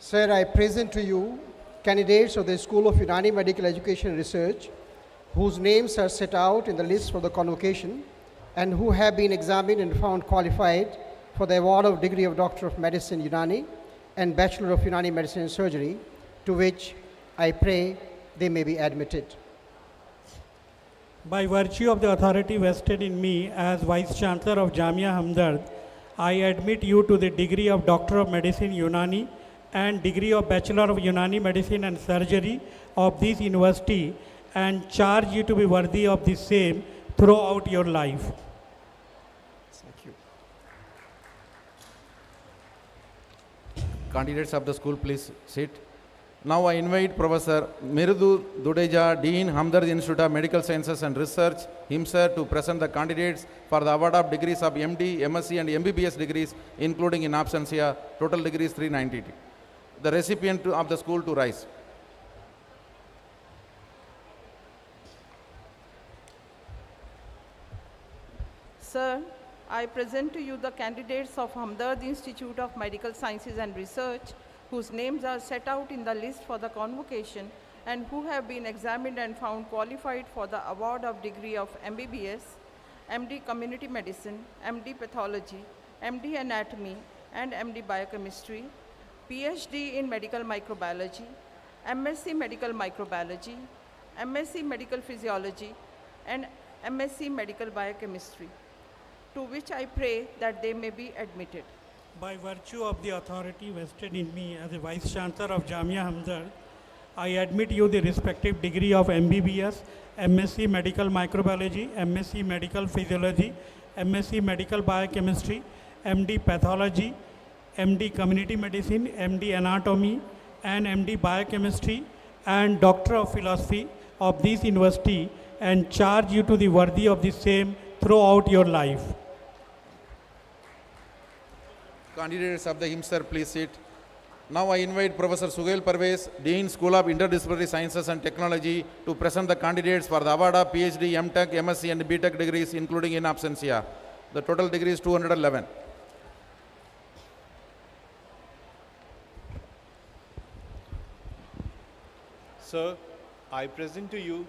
Sir, I present to you candidates of the School of Unani Medical Education and Research whose names are set out in the list for the convocation and who have been examined and found qualified for the award of degree of Doctor of Medicine Unani and Bachelor of Unani Medicine and Surgery, to which I pray they may be admitted. By virtue of the authority vested in me as Vice Chancellor of Jamia Hamdard, I admit you to the degree of Doctor of Medicine Unani and degree of Bachelor of Unani Medicine and Surgery of this university and charge you to be worthy of the same throughout your life. Thank you. Candidates of the school, please sit. Now I invite Professor Mirudu Dudeja, Dean, Hamdard Institute of Medical Sciences and Research, himself to present the candidates for the award of degrees of MD, MSc and MBBS degrees, including in absentia. Total degrees 390. The recipient of the school to rise. Sir, I present to you the candidates of Hamdard Institute of Medical Sciences and Research, whose names are set out in the list for the convocation and who have been examined and found qualified for the award of degree of MBBS, MD Community Medicine, MD Pathology, MD Anatomy, and MD Biochemistry, PhD in Medical Microbiology, MSc Medical Microbiology, MSc Medical Physiology, and MSc Medical Biochemistry, to which I pray that they may be admitted. By virtue of the authority vested in me as a Vice Chancellor of Jamia Hamdard, I admit you the respective degree of MBBS, MSc Medical Microbiology, MSc Medical Physiology, MSc Medical Biochemistry, MD Pathology, MD Community Medicine, MD Anatomy, and MD Biochemistry, and Doctor of Philosophy of this university, and charge you to be worthy of the same throughout your life. Candidates of the HIMSR, please sit. Now I invite Professor Sugail Parvez, Dean, School of Interdisciplinary Sciences and Technology, to present the candidates for the award of PhD, MTech, MSc and BTech degrees, including in absentia. The total degree is 211. Sir, I present to you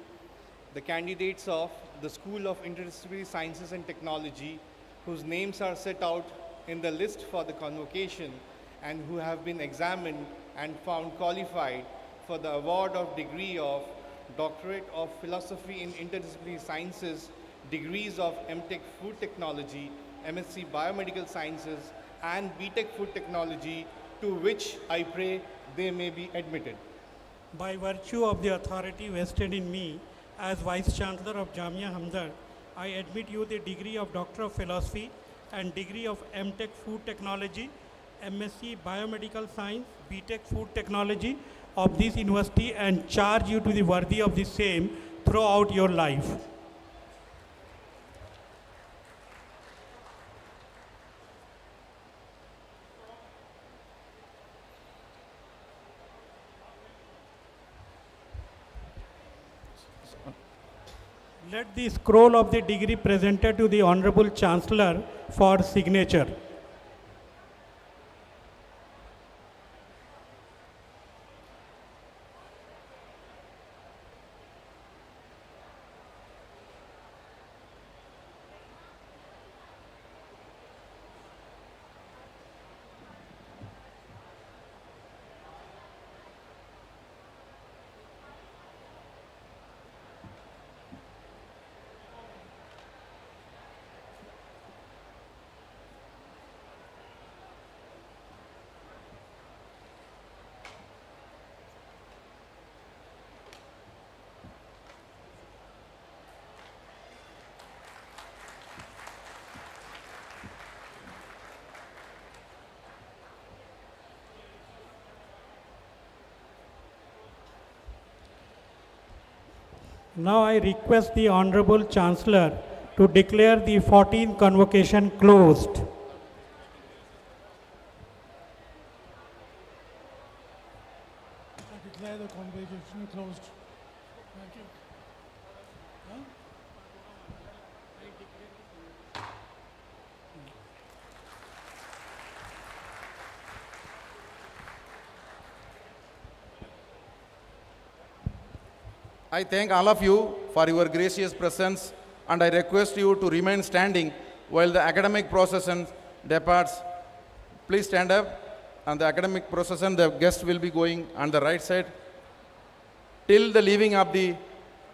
the candidates of the School of Interdisciplinary Sciences and Technology, whose names are set out in the list for the convocation and who have been examined and found qualified for the award of degree of Doctorate of Philosophy in Interdisciplinary Sciences, degrees of MTech Food Technology, MSc Biomedical Sciences, and BTech Food Technology, to which I pray they may be admitted. By virtue of the authority vested in me as Vice Chancellor of Jamia Hamdard, I admit you the degree of Doctor of Philosophy and degree of MTech Food Technology, MSc Biomedical Science, BTech Food Technology of this university, and charge you to be worthy of the same throughout your life. Let the scroll of the degree presented to the Honorable Chancellor for signature. Now I request the Honorable Chancellor to declare the 14th convocation closed. I thank all of you for your gracious presence, and I request you to remain standing while the academic procession departs. Please stand up. And the academic procession, the guest will be going on the right side. Till the leaving of the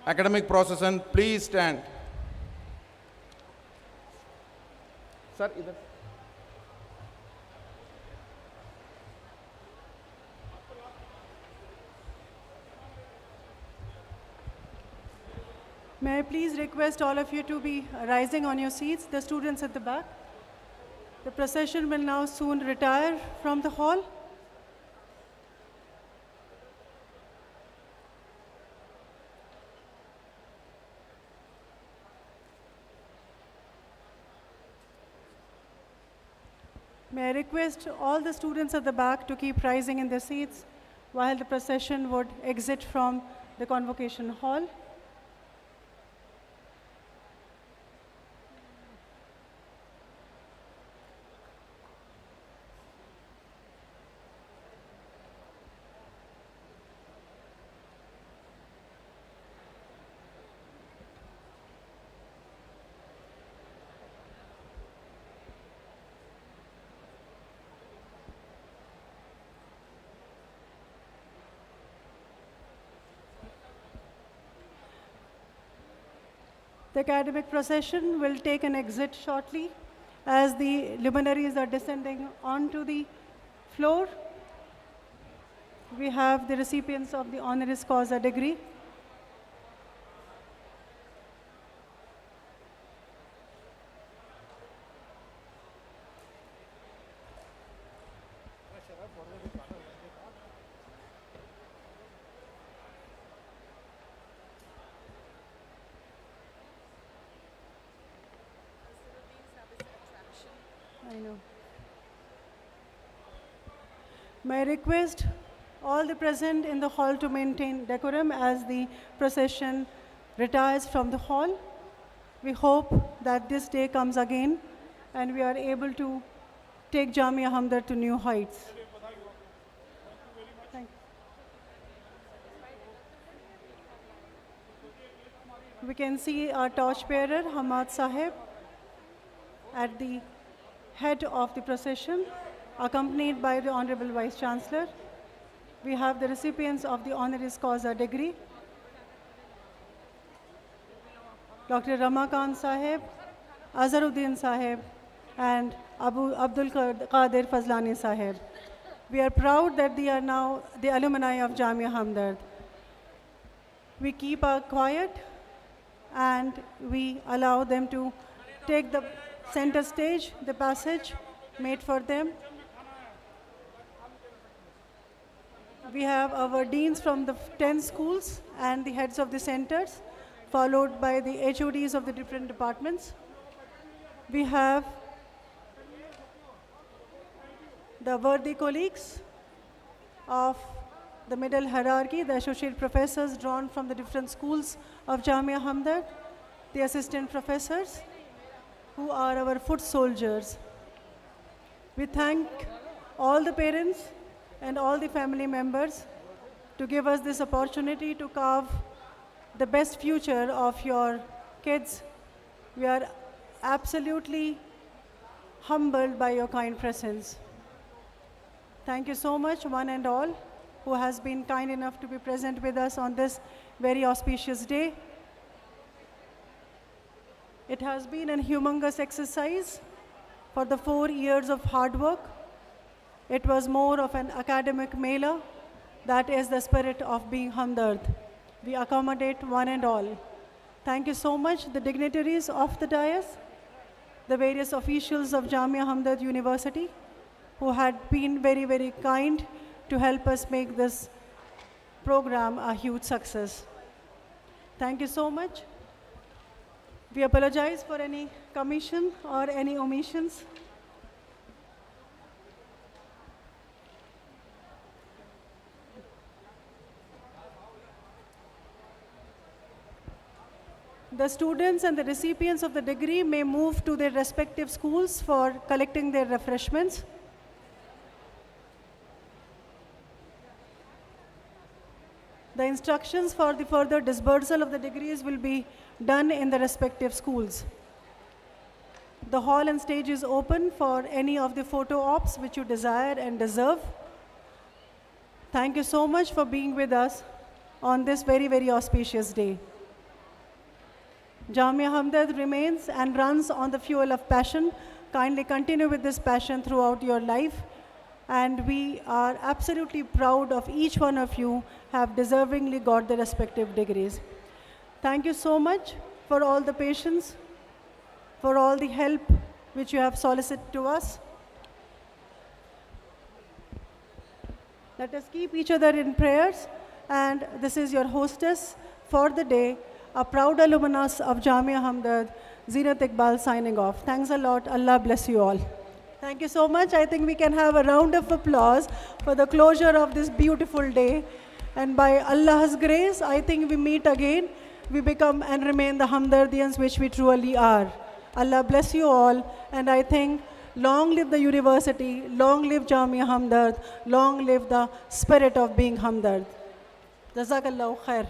academic procession, please stand. Sir, either. May I please request all of you to be rising on your seats, the students at the back. The procession will now soon retire from the hall. May I request all the students at the back to keep rising in their seats while the procession would exit from the convocation hall. The academic procession will take an exit shortly as the luminaries are descending onto the floor. We have the recipients of the honoris causa degree. I know. May I request all the present in the hall to maintain decorum as the procession retires from the hall. We hope that this day comes again and we are able to take Jamia Hamdard to new heights. Thank you. We can see our torchbearer, Hamad Sahib, at the head of the procession, accompanied by the Honorable Vice Chancellor. We have the recipients of the honoris causa degree, Dr. Ramakant Sahib, Azharuddin Sahib, and Abdul Qadir Fazlani Sahib. We are proud that they are now the alumni of Jamia Hamdard. We keep our quiet and we allow them to take the center stage, the passage made for them. We have our deans from the 10 schools and the heads of the centers, followed by the HODs of the different departments. We have the worthy colleagues of the middle hierarchy, the associate professors drawn from the different schools of Jamia Hamdard, the assistant professors, who are our foot soldiers. We thank all the parents and all the family members to give us this opportunity to carve the best future of your kids. We are absolutely humbled by your kind presence. Thank you so much, one and all, who has been kind enough to be present with us on this very auspicious day. It has been a humongous exercise for the 4 years of hard work. It was more of an academic mela. That is the spirit of being Hamdard. We accommodate one and all. Thank you so much, the dignitaries of the dais, the various officials of Jamia Hamdard University, who had been very, very kind to help us make this program a huge success. Thank you so much. We apologize for any commission or any omissions. The students and the recipients of the degree may move to their respective schools for collecting their refreshments. The instructions for the further disbursal of the degrees will be done in the respective schools. The hall and stage is open for any of the photo ops which you desire and deserve. Thank you so much for being with us on this very, very auspicious day. Jamia Hamdard remains and runs on the fuel of passion. Kindly continue with this passion throughout your life. And we are absolutely proud of each one of you have deservingly got the respective degrees. Thank you so much for all the patience, for all the help which you have solicited to us. Let us keep each other in prayers. And this is your hostess for the day, a proud alumnus of Jamia Hamdard, Zinat Iqbal signing off. Thanks a lot. Allah bless you all. Thank you so much. I think we can have a round of applause for the closure of this beautiful day. And by Allah's grace, I think we meet again. We become and remain the Hamdardians which we truly are. Allah bless you all. And I think long live the university, long live Jamia Hamdard, long live the spirit of being Hamdard. Jazakallahu khair.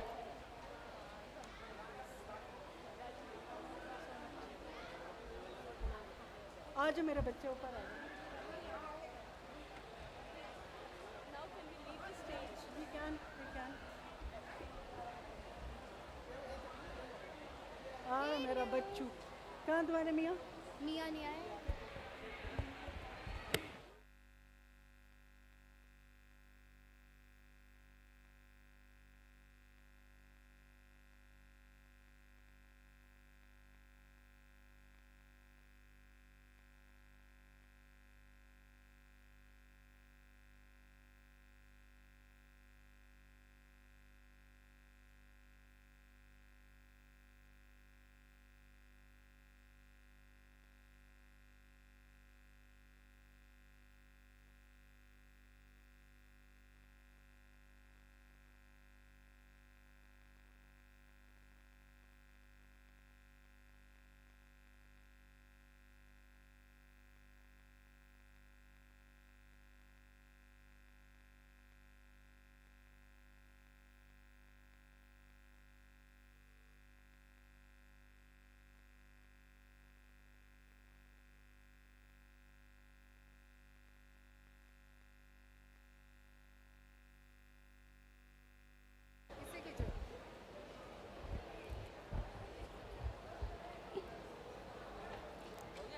आज मेरे बच्चे ऊपर आ गए. Now can we leave the stage? We can. मेरा बच्चू. कहाँ तुम्हारे मियाँ? मियाँ नहीं आए.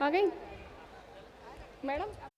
आ गई मैडम.